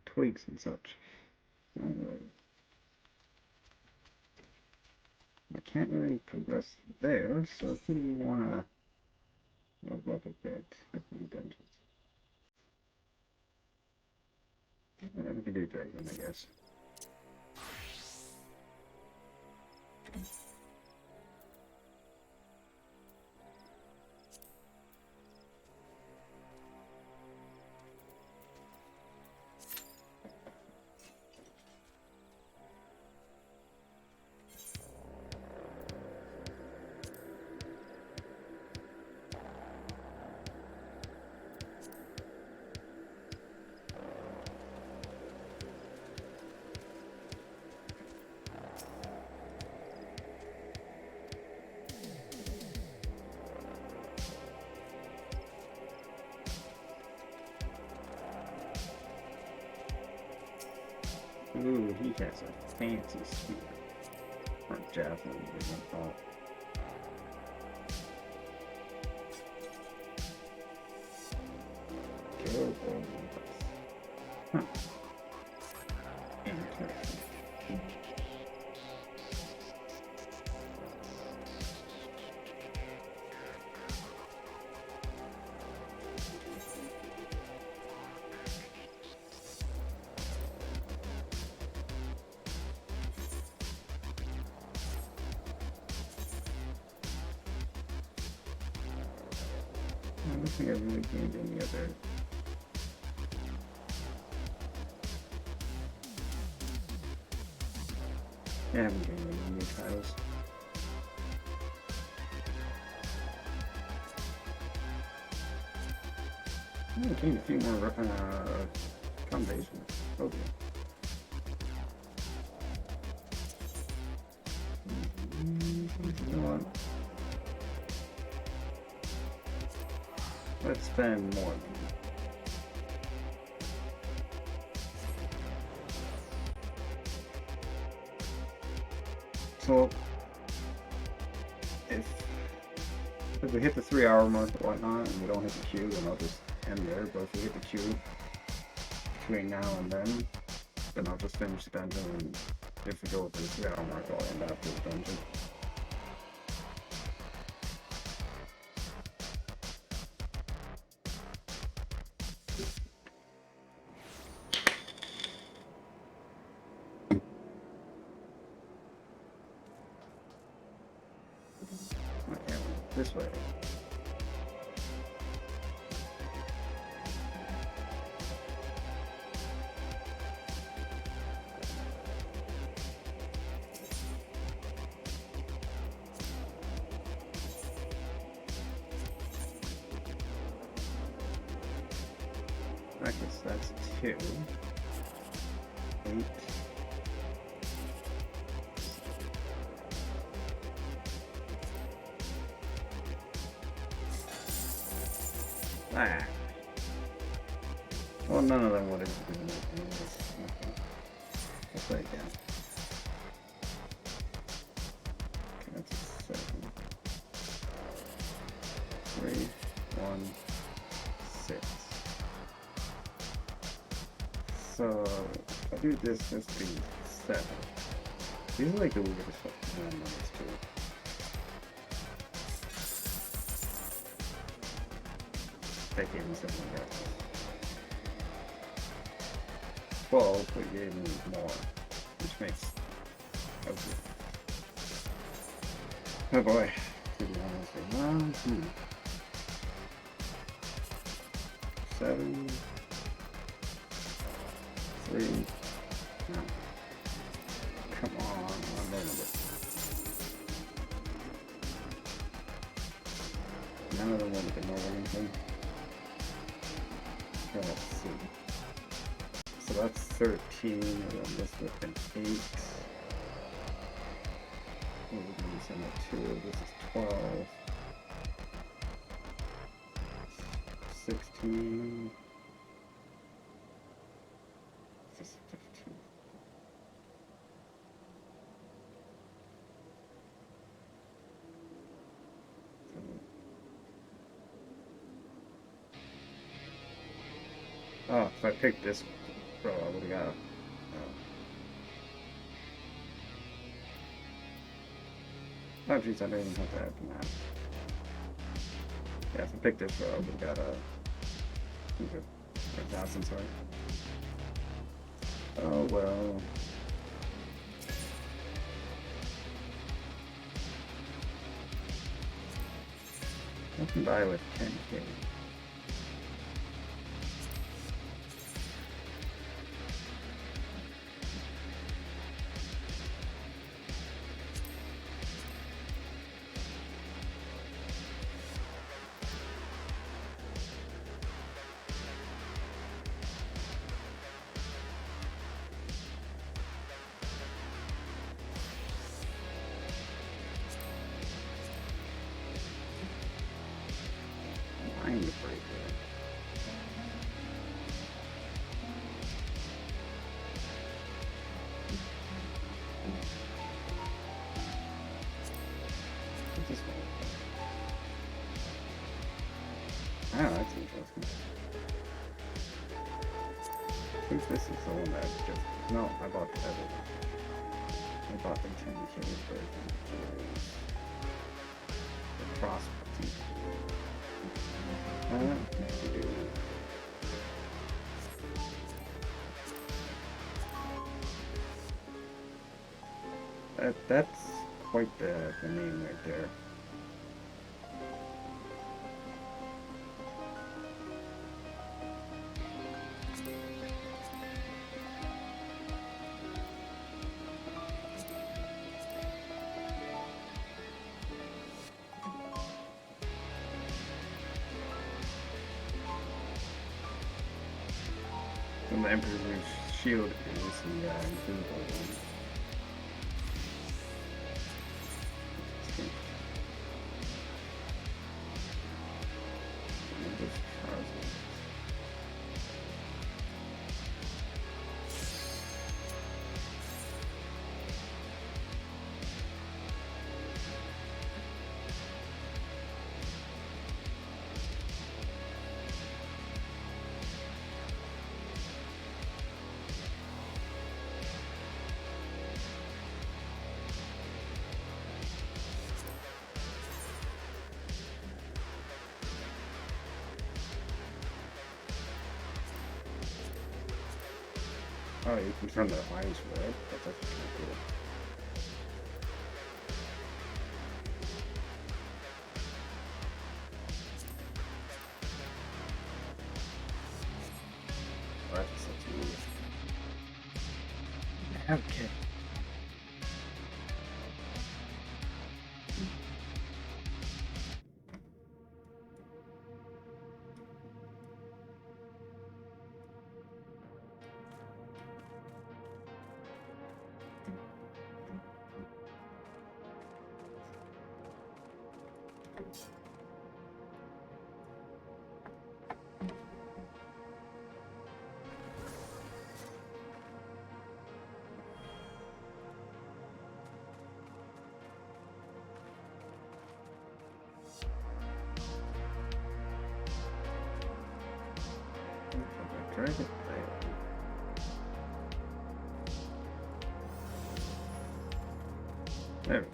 Twigs and such. Alright. I can't really progress there, so if we wanna move up a bit, different dungeons. Yeah, we can do dragon, I guess. Ooh, he has a fancy spear. Or javelin, as I thought. Go, huh. Interesting. I don't think I really gained any other. Yeah, I haven't gained any new tiles. I gained a few more foundations. Okay. You know what? Let's spend more. So, if we hit the 3 hour mark or whatnot, and we don't hit the queue, then I'll just end there. But if we hit the queue between now and then I'll just finish the dungeon. And if we go over the 3 hour mark, I'll end after the dungeon. Okay, this way. I guess that's 2. 8. Ah. Well, none of them would have been this. Okay. Let's play again. Okay, that's a 7. 3, 1, 6. So, if I do this, this be 7. These are like the weirdest fucking numbers too. That gave me something else. 12, but gave me more, which makes okay. Oh boy, to be honest, 7, 3. No. Come on, I'm rolling it. None of them would have been over anything. Let's see. So that's 13, and then this would have been 8. We're going to send a 2. This is 12. 16. This is 15. Oh, if I picked this, bro, I would have got. Oh jeez, I didn't even have to add the map. Yeah, so pick this row. We got a. Assassin, sorry. Oh well. I can buy with 10k. Mind breaker. What's this one? Oh, that's interesting. I think this is the one that just. No, I bought the other one. I bought the 10k version, which is the cross button. We do. That's quite the name right there. And the Emperor's shield is the invisible one. And this Charizard. Oh, you can turn the eyes red. That's actually kind of cool. Oh, that's such a move. Okay. Dragon Tail. There we go.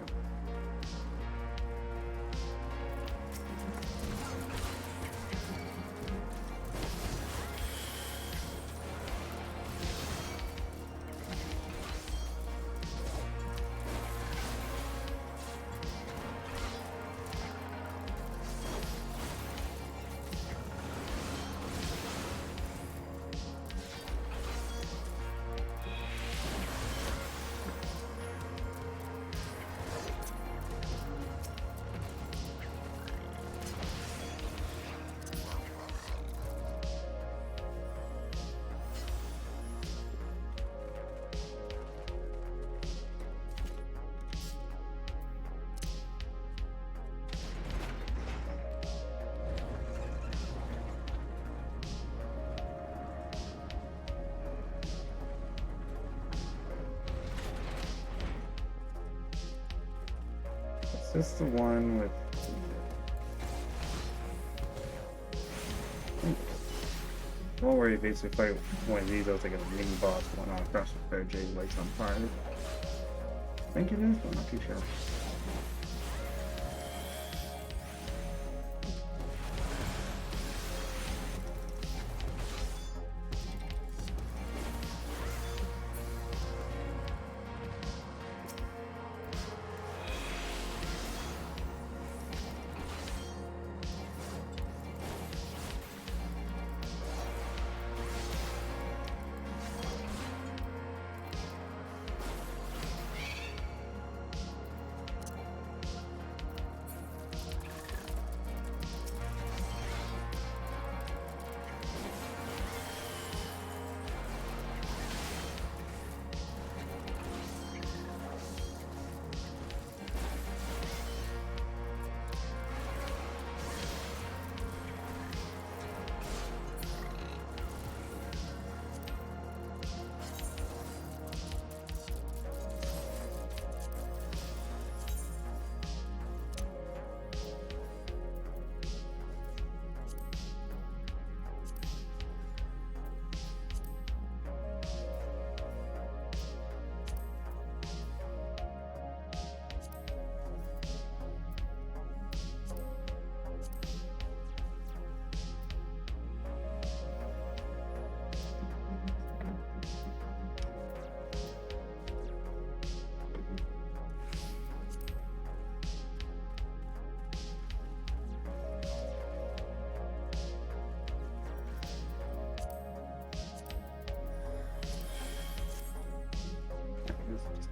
Is this the one with... Well, where you basically fight one of these, I was like a mini boss going on across the fair J lights on fire. I think it is, but I'm not too sure.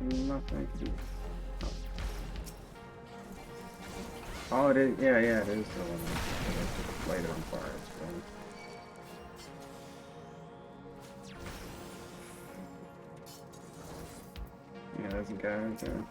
Nothing to do. Oh, it is. Yeah, yeah, it is the one that light it on fire. So. Yeah, there's a guy right there.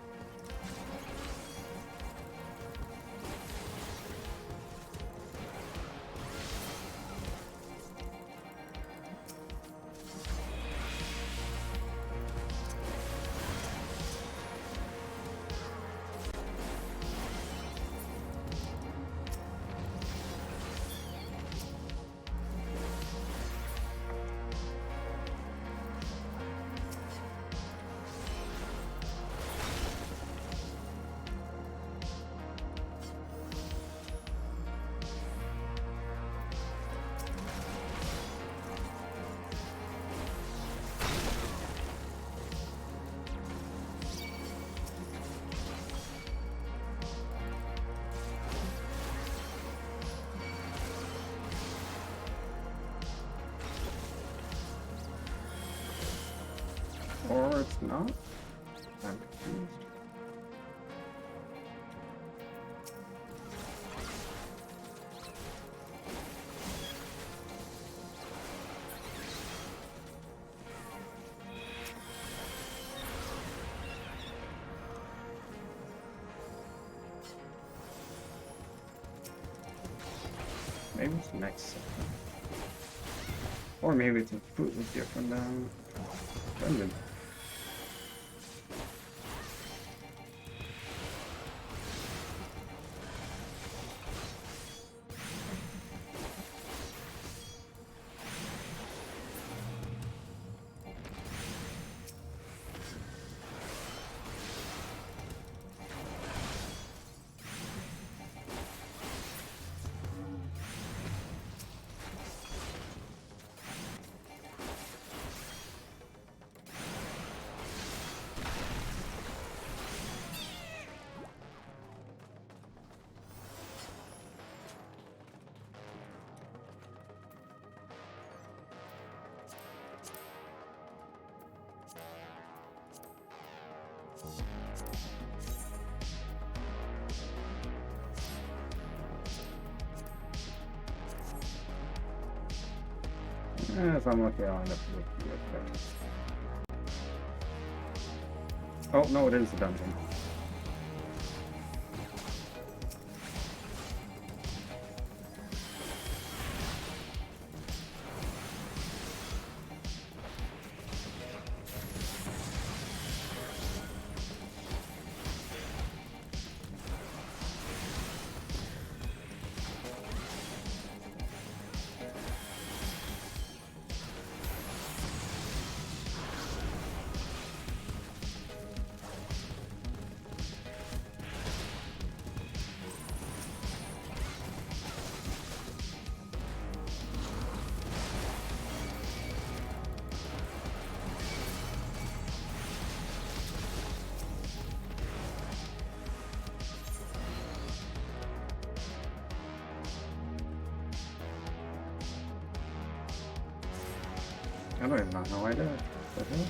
Or it's not? I'm confused. Maybe it's next second. Or maybe it's completely different now. If I'm lucky, I'll end up with the Oh, no, it is a dungeon. I don't even know how I did it. What the hell?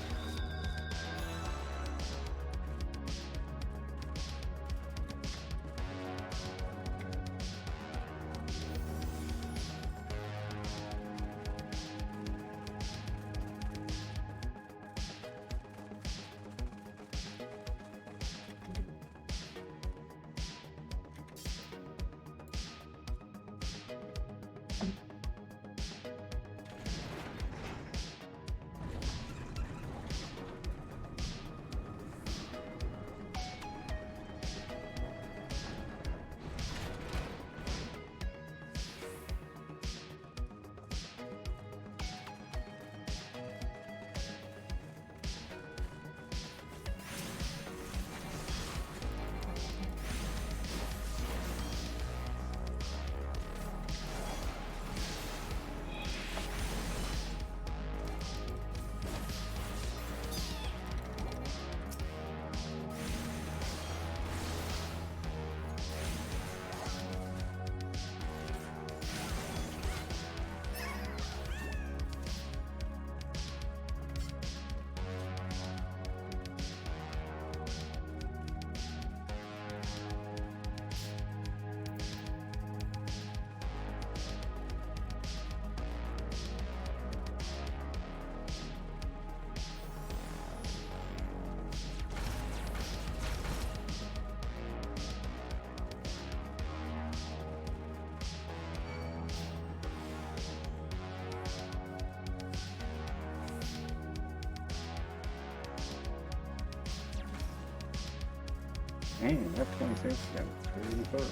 And that's 26. That's pretty close.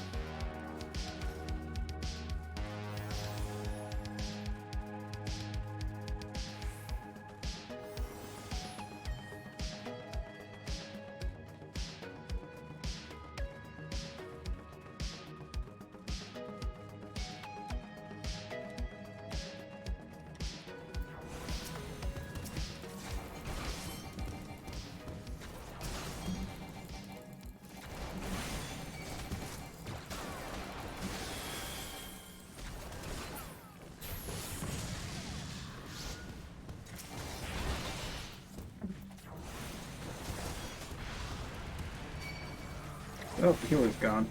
Oh, the healer's gone.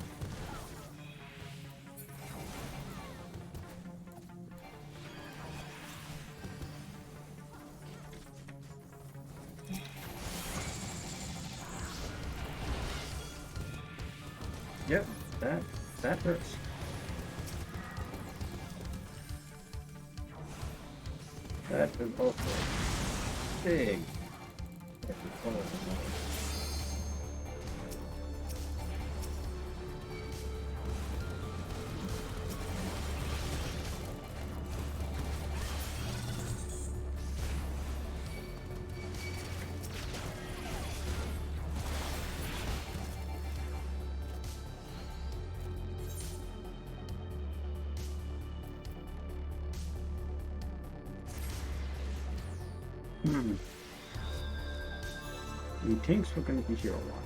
Yep, that hurts. That is also big. Hmm. The tanks were going to be here a while.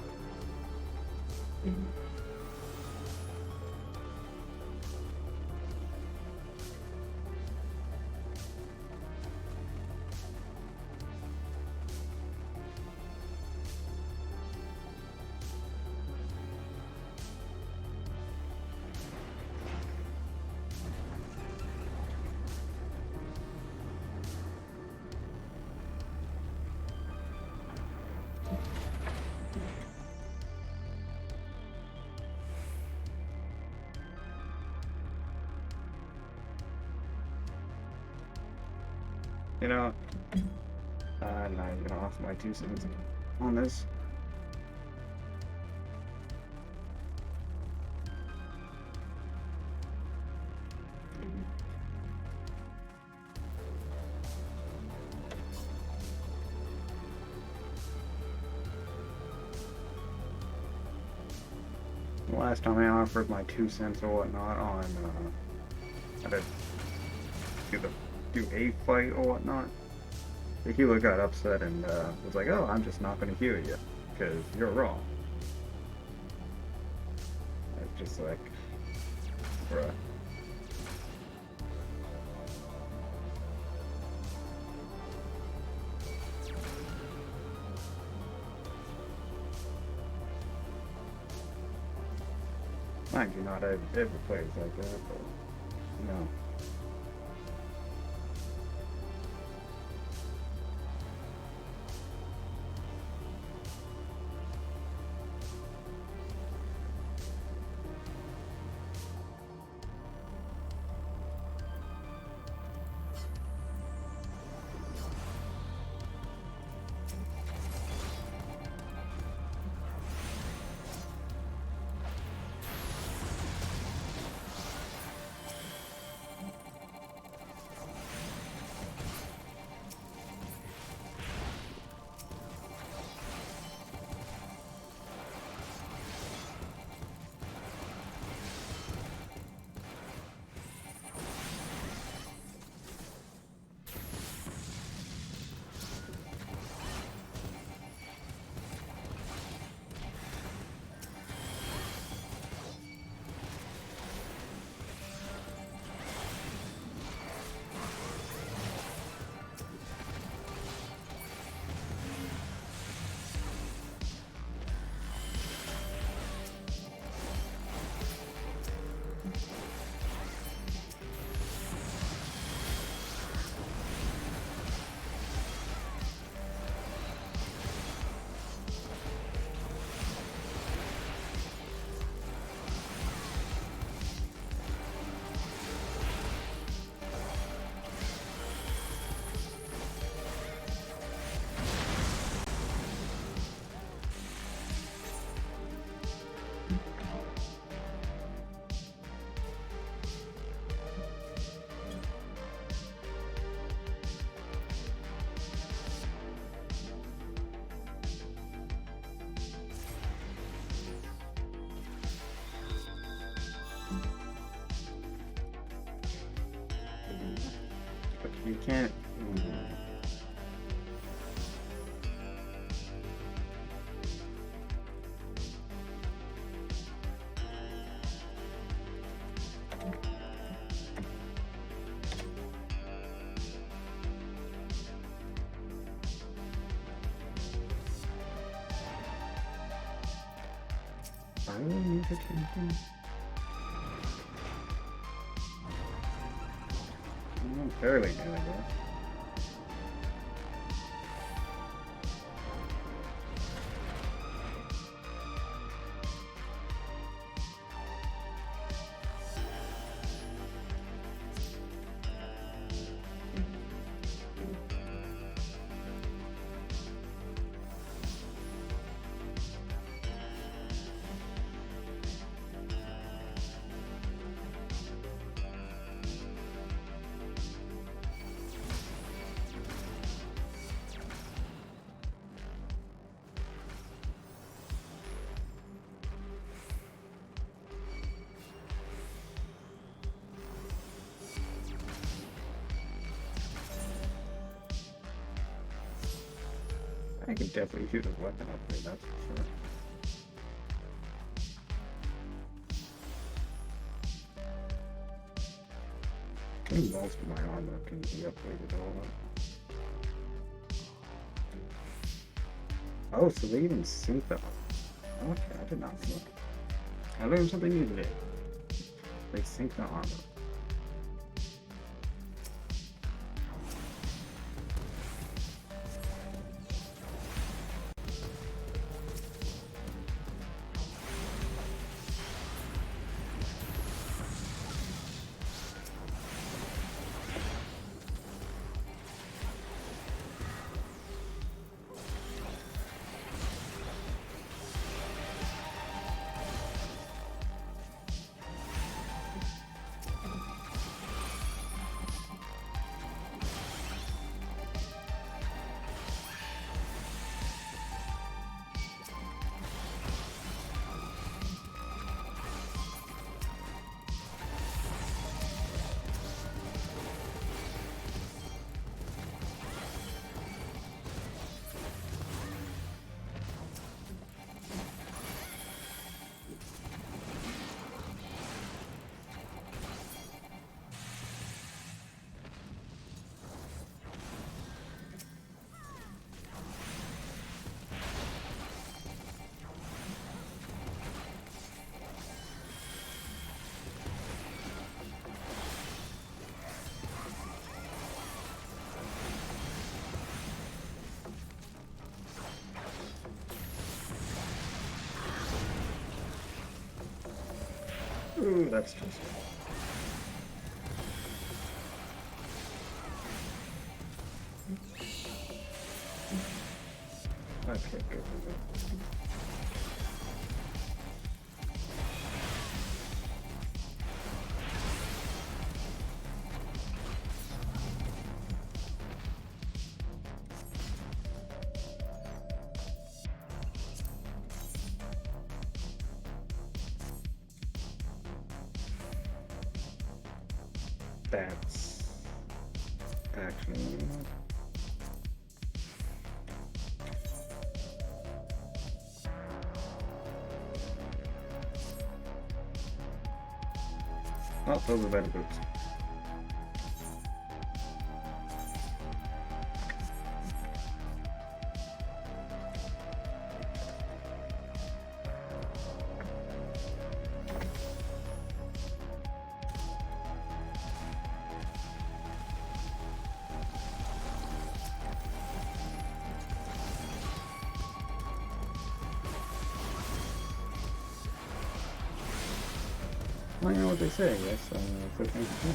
You know, I'm not even off my 2 cents on this. The last time I offered my 2 cents or whatnot on how to do a fight or whatnot, the healer got upset and was like, "Oh, I'm just not going to heal you because you're wrong." It's just like, bruh. Mind you, not every plays like that, but you know. You can't. Mm. I really need to change. I'm fairly new, I guess. I could definitely use a weapon upgrade, that's for sure. I think most of my armor can be upgraded all up. Oh, so they even sync that. Okay, I did not know. I learned something new today. They sync the armor. Ooh, that's just. Okay, good. That's actually. Oh, those are better boots. Well, you know what they say, yes? Quick things to do.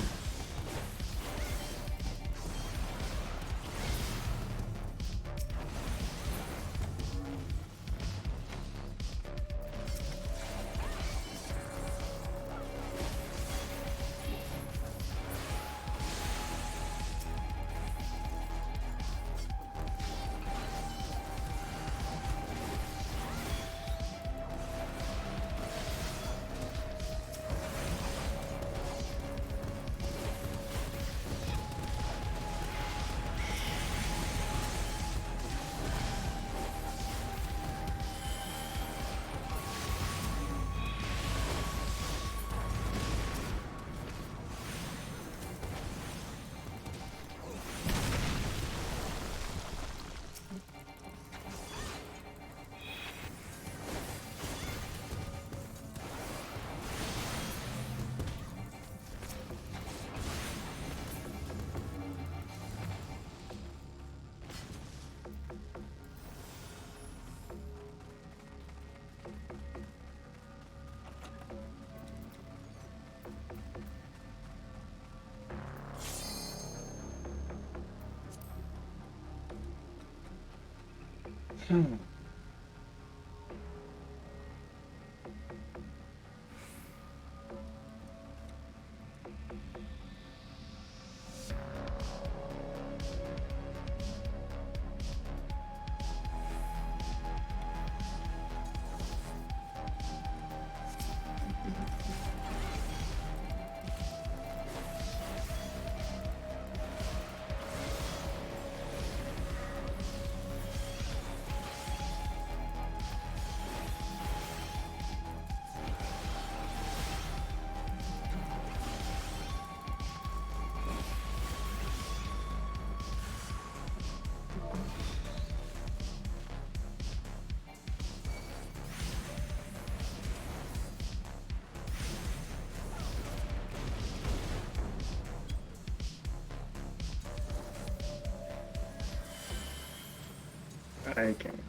I can't.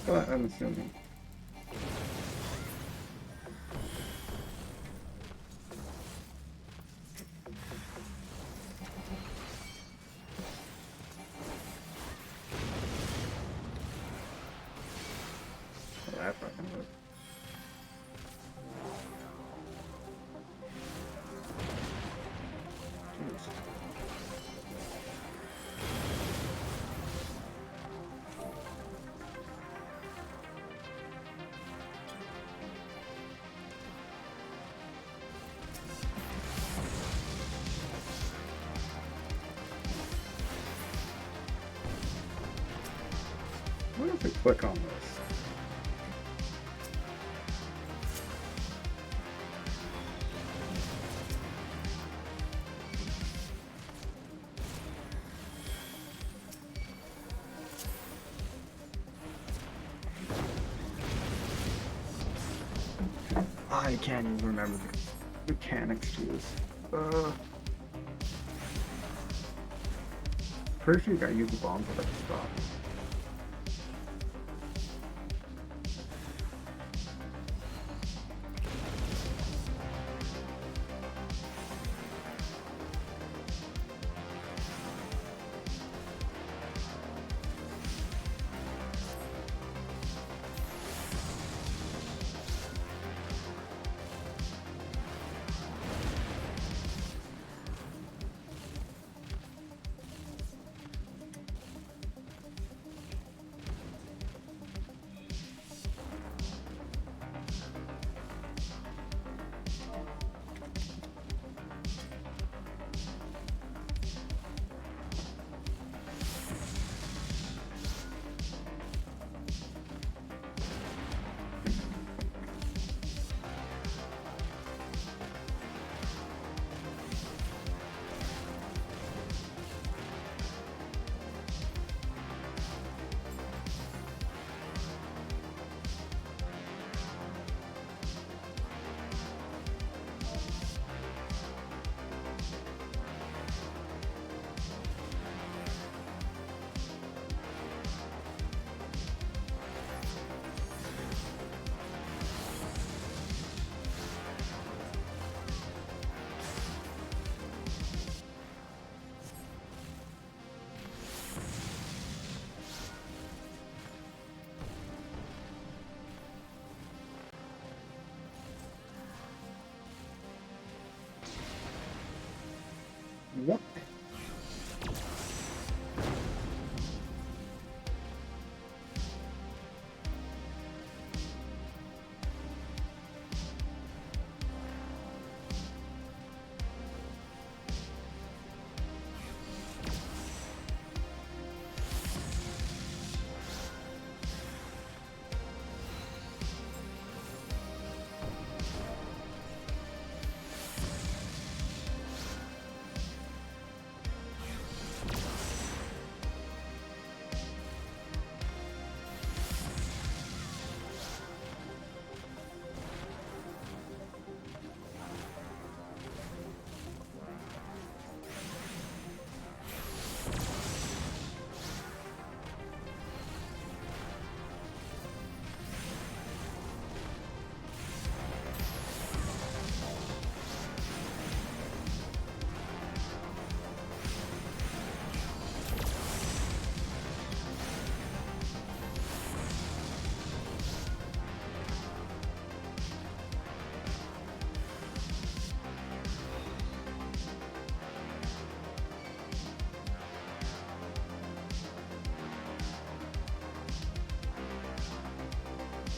But I'm assuming. Well, that fucking worked. Jeez. What if I click on this? I can't even remember the mechanics to this. Pretty sure you gotta use the bombs at the stop. What?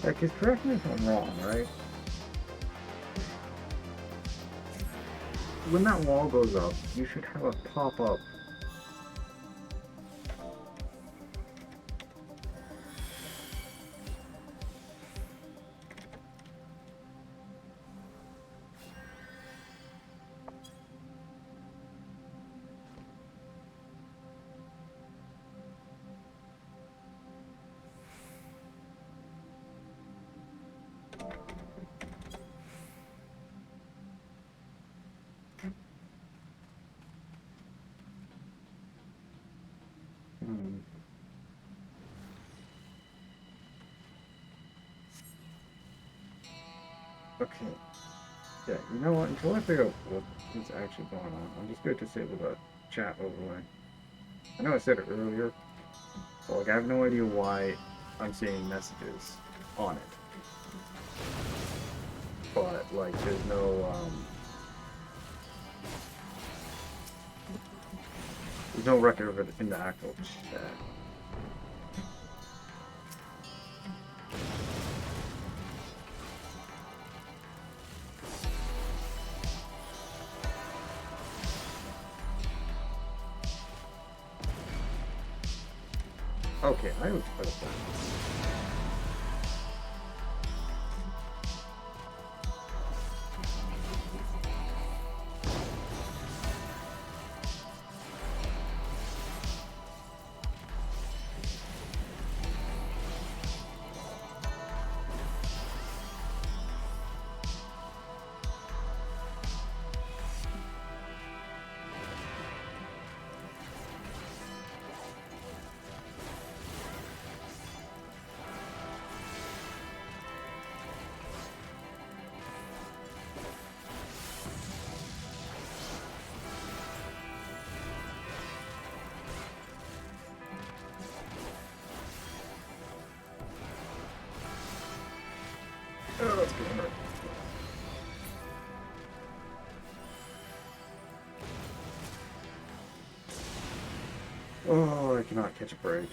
Like, 'cause correct me if I'm wrong, right? When that wall goes up, you should have a pop-up. Hmm. Okay. Yeah, you know what? Until I figure out what is actually going on, I'm just going to disable the chat overlay. I know I said it earlier, but like I have no idea why I'm seeing messages on it. But like there's no record of it in the actual chat. Okay, I was put up that. Oh, that's gonna hurt. Oh, I cannot catch a break.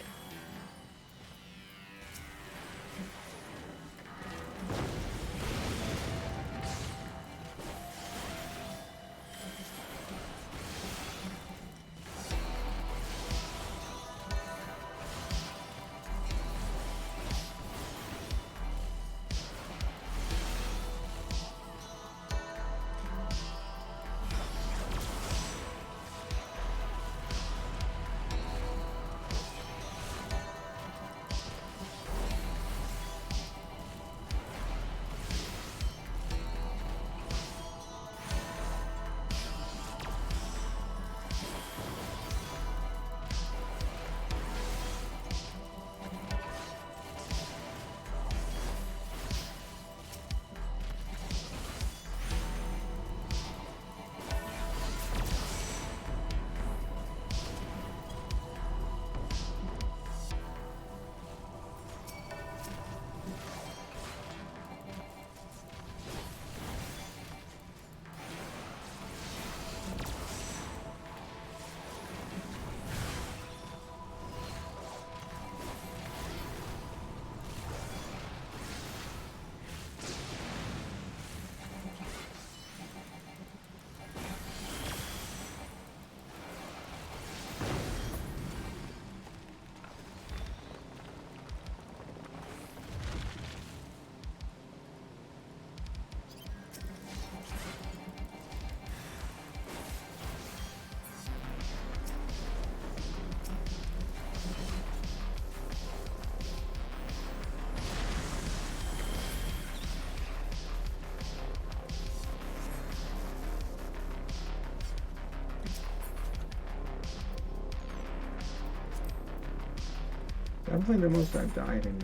Definitely the most I've died in.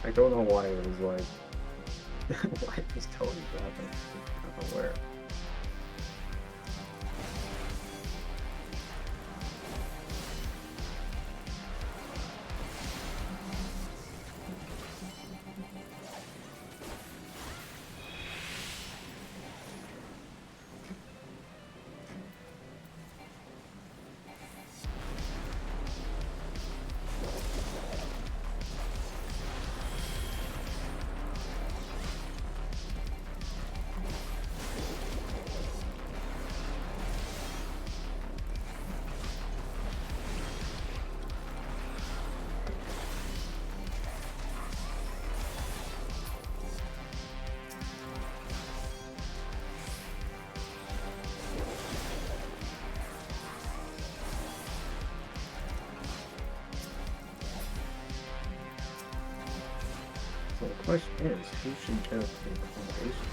I don't know why it was like. Why it was telling me that. I'm not aware. Well, the question is, who should build the accommodation?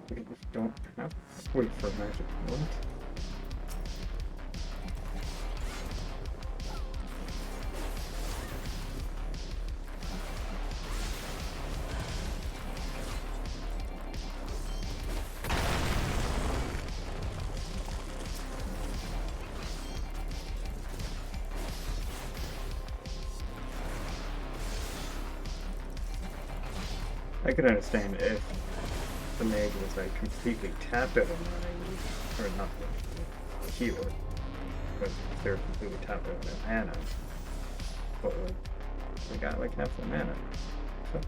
We just don't have to wait for a magic wand. I could understand if the mage was like completely tapped out on mana, or not the healer, because they're completely tapped out on their mana. But like, they got like half the mana. So.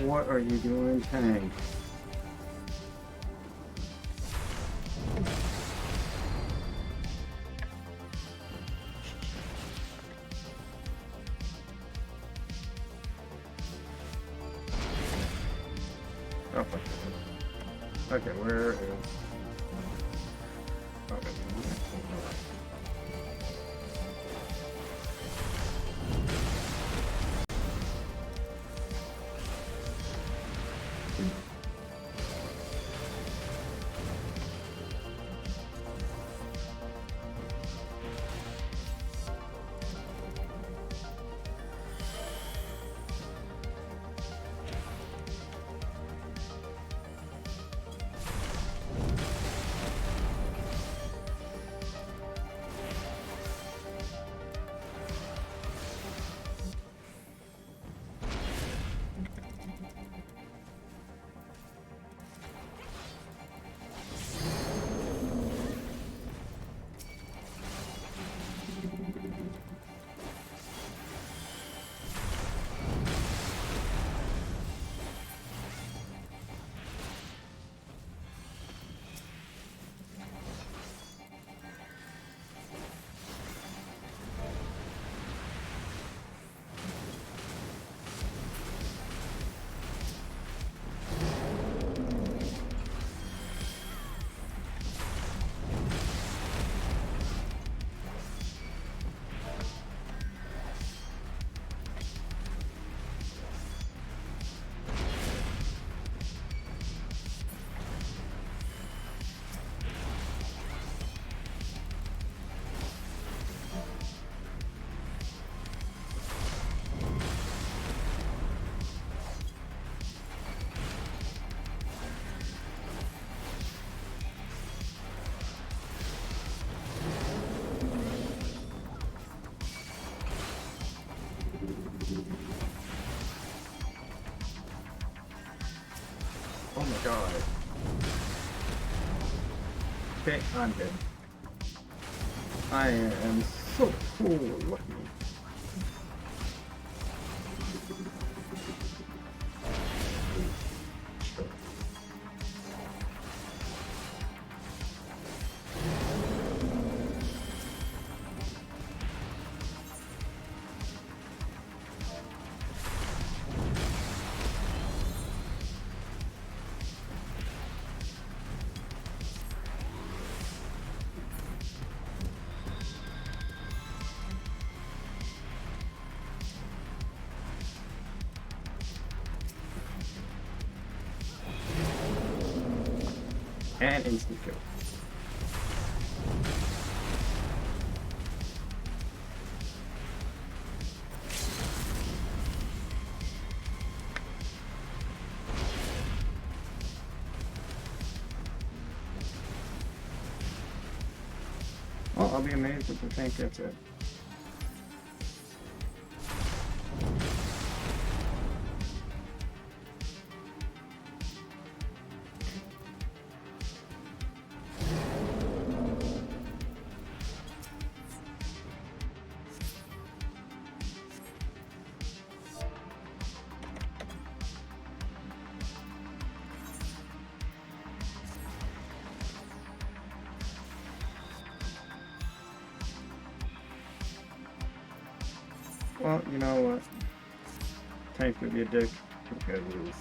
What are you doing, Tank? Oh, fuck. Okay, where is... Okay. my god. Okay, I'm dead. I am so lucky. And instant kill. Well, I'll be amazed if the tank gets it. Well, you know what? Tank could be a dick because it's...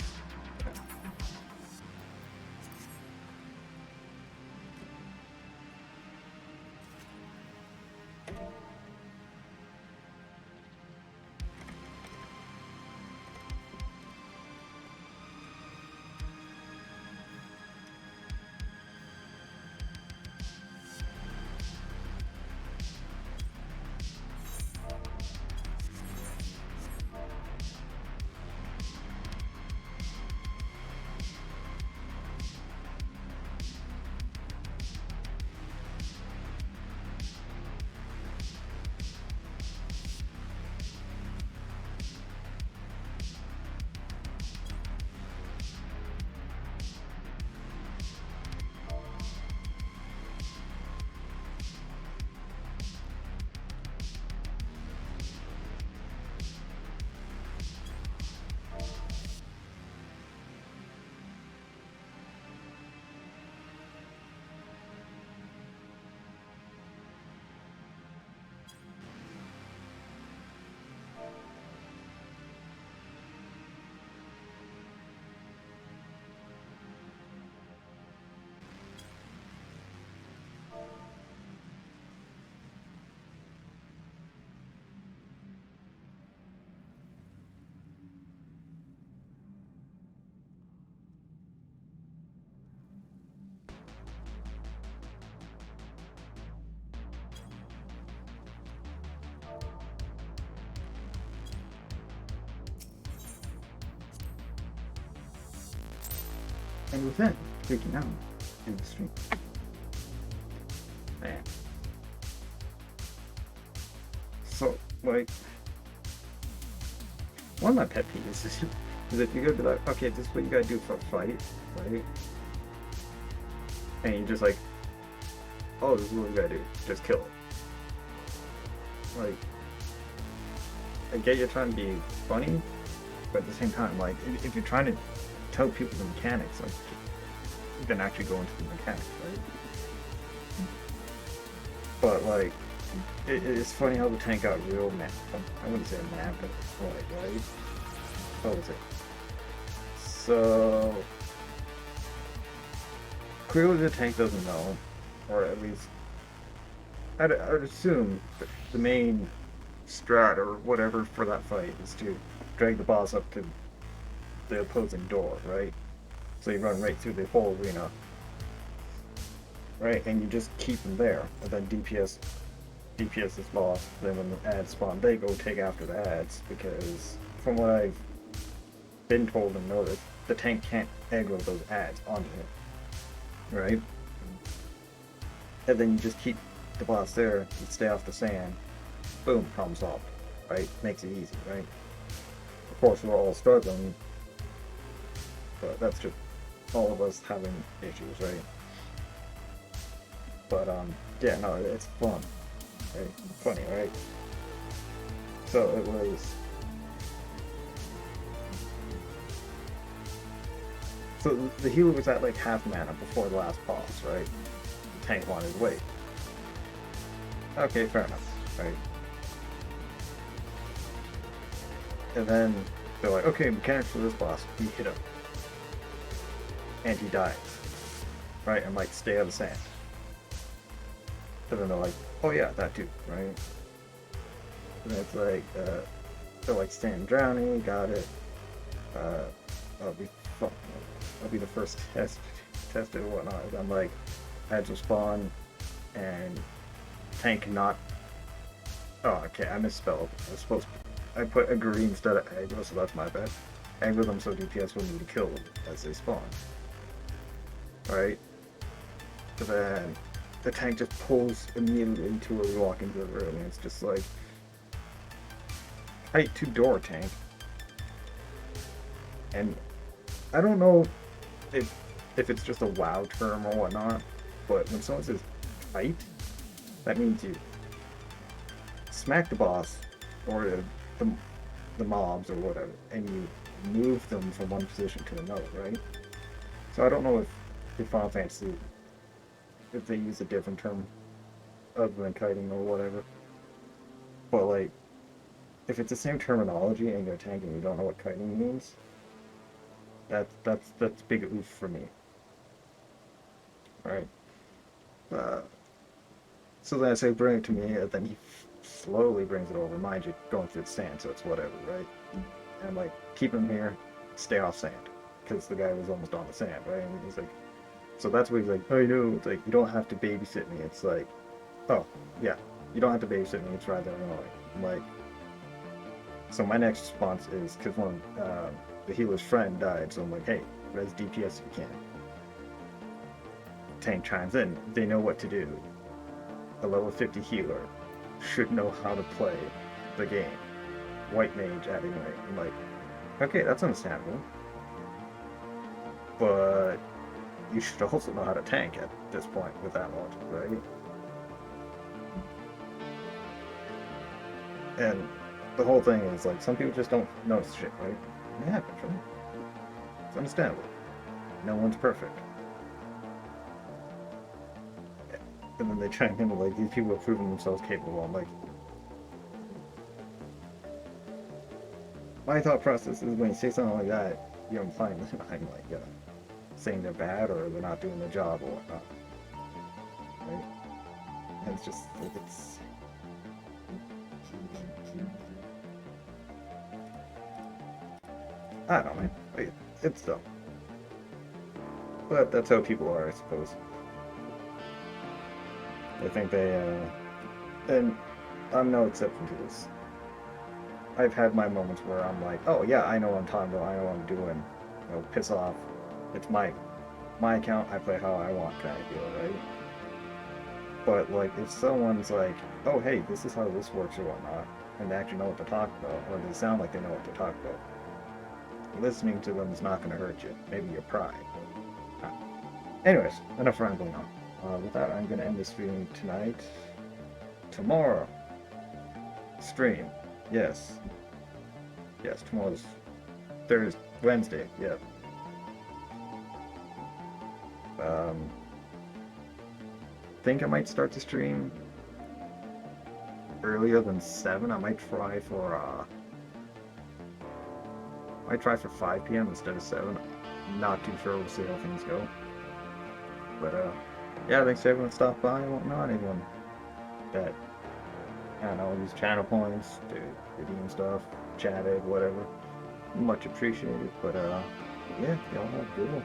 And with that, freaking out in the stream. Man. So, like, one of my pet peeves is if you go to be like, okay, this is what you gotta do for a fight, right? And you just like, oh, this is what we gotta do, just kill it. Like, I get you're trying to be funny, but at the same time, like, if you're trying to tell people the mechanics, like, then actually go into the mechanics, right? But like, it's funny how the tank got real mad. I wouldn't say mad, but like, right? What was it? So clearly the tank doesn't know, or at least I'd assume that the main strat or whatever for that fight is to drag the boss up to the opposing door, right? So you run right through the whole arena, right? And you just keep them there, and then DPS is lost. Then when the ads spawn, they go take after the ads, because from what I've been told and noticed, the tank can't aggro those ads onto him, right? And then you just keep the boss there, you stay off the sand, boom, problem solved, right? Makes it easy, right? Of course, we're all struggling, but that's just all of us having issues, right? But yeah, no, it's fun, right? Funny, right? So it was. So the healer was at like half mana before the last boss, right? The tank wanted to wait. Okay, fair enough, right? And then they're like, okay, mechanics for this boss. We hit him, and he dies, right? And like, stay out of the sand. And then they're like, oh yeah, that too, right? And it's like, they're like, stand drowning, got it. Uh, I'll be, I'll be the first tested and whatnot. And I'm like, I had to spawn and tank not. Oh, okay, I misspelled. I was supposed to. I put agree instead of aggro, so that's my bad. Aggro them so DPS will need to kill them as they spawn. Right? But then the tank just pulls immediately to where we walk into the room, and it's just like, height to door tank. And I don't know if it's just a WoW term or whatnot, but when someone says height, that means you smack the boss or the mobs or whatever, and you move them from one position to another, right? So I don't know if Final Fantasy, if they use a different term other than kiting or whatever, but like, if it's the same terminology and you're tanking and you don't know what kiting means, that's big oof for me, right? Uh, so then I say bring it to me, and then he slowly brings it over. Mind you, going through the sand, so it's whatever, right? And I'm like, keep him here, stay off sand, because the guy was almost on the sand, right? And he's like, so that's what he's like, oh, you know, it's like, you don't have to babysit me. It's like, oh, yeah, you don't have to babysit me. It's rather annoying. I'm like, so my next response is, because one, the healer's friend died, so I'm like, hey, res DPS if you can. Tank chimes in, they know what to do. A level 50 healer should know how to play the game. White mage adding rate. I'm like, okay, that's understandable. But you should also know how to tank at this point with that logic, right? And the whole thing is like, some people just don't notice shit, right? It happens, right? It's understandable. No one's perfect. And then they chime in with like, these people have proven themselves capable. I'm like, my thought process is when you say something like that, you're implying that I'm like saying they're bad or they're not doing their job or whatnot, right? And it's just like, it's I don't know, man. Like, it's dumb, but that's how people are, I suppose. I think and I'm no exception to this. I've had my moments where I'm like, oh yeah, I know what I'm talking about, I know what I'm doing. You know, piss off. It's my account, I play how I want kind of deal, right? But like, if someone's like, oh hey, this is how this works or whatnot, and they actually know what they're talking about, or they sound like they know what they're talking about, listening to them is not going to hurt you. Maybe your pride. But, anyways, enough rambling on. With that, I'm going to end the stream tonight. Tomorrow, stream. Yes. Yes, tomorrow's Thursday, Wednesday. Yep. Think I might start the stream earlier than 7. I might try for 5 p.m. instead of 7. Not too sure. We'll see how things go. But yeah, thanks to everyone stopped by and whatnot. Anyone that, I don't know, used channel points to redeem stuff, chatted, whatever. Much appreciated. But yeah, y'all have a good one.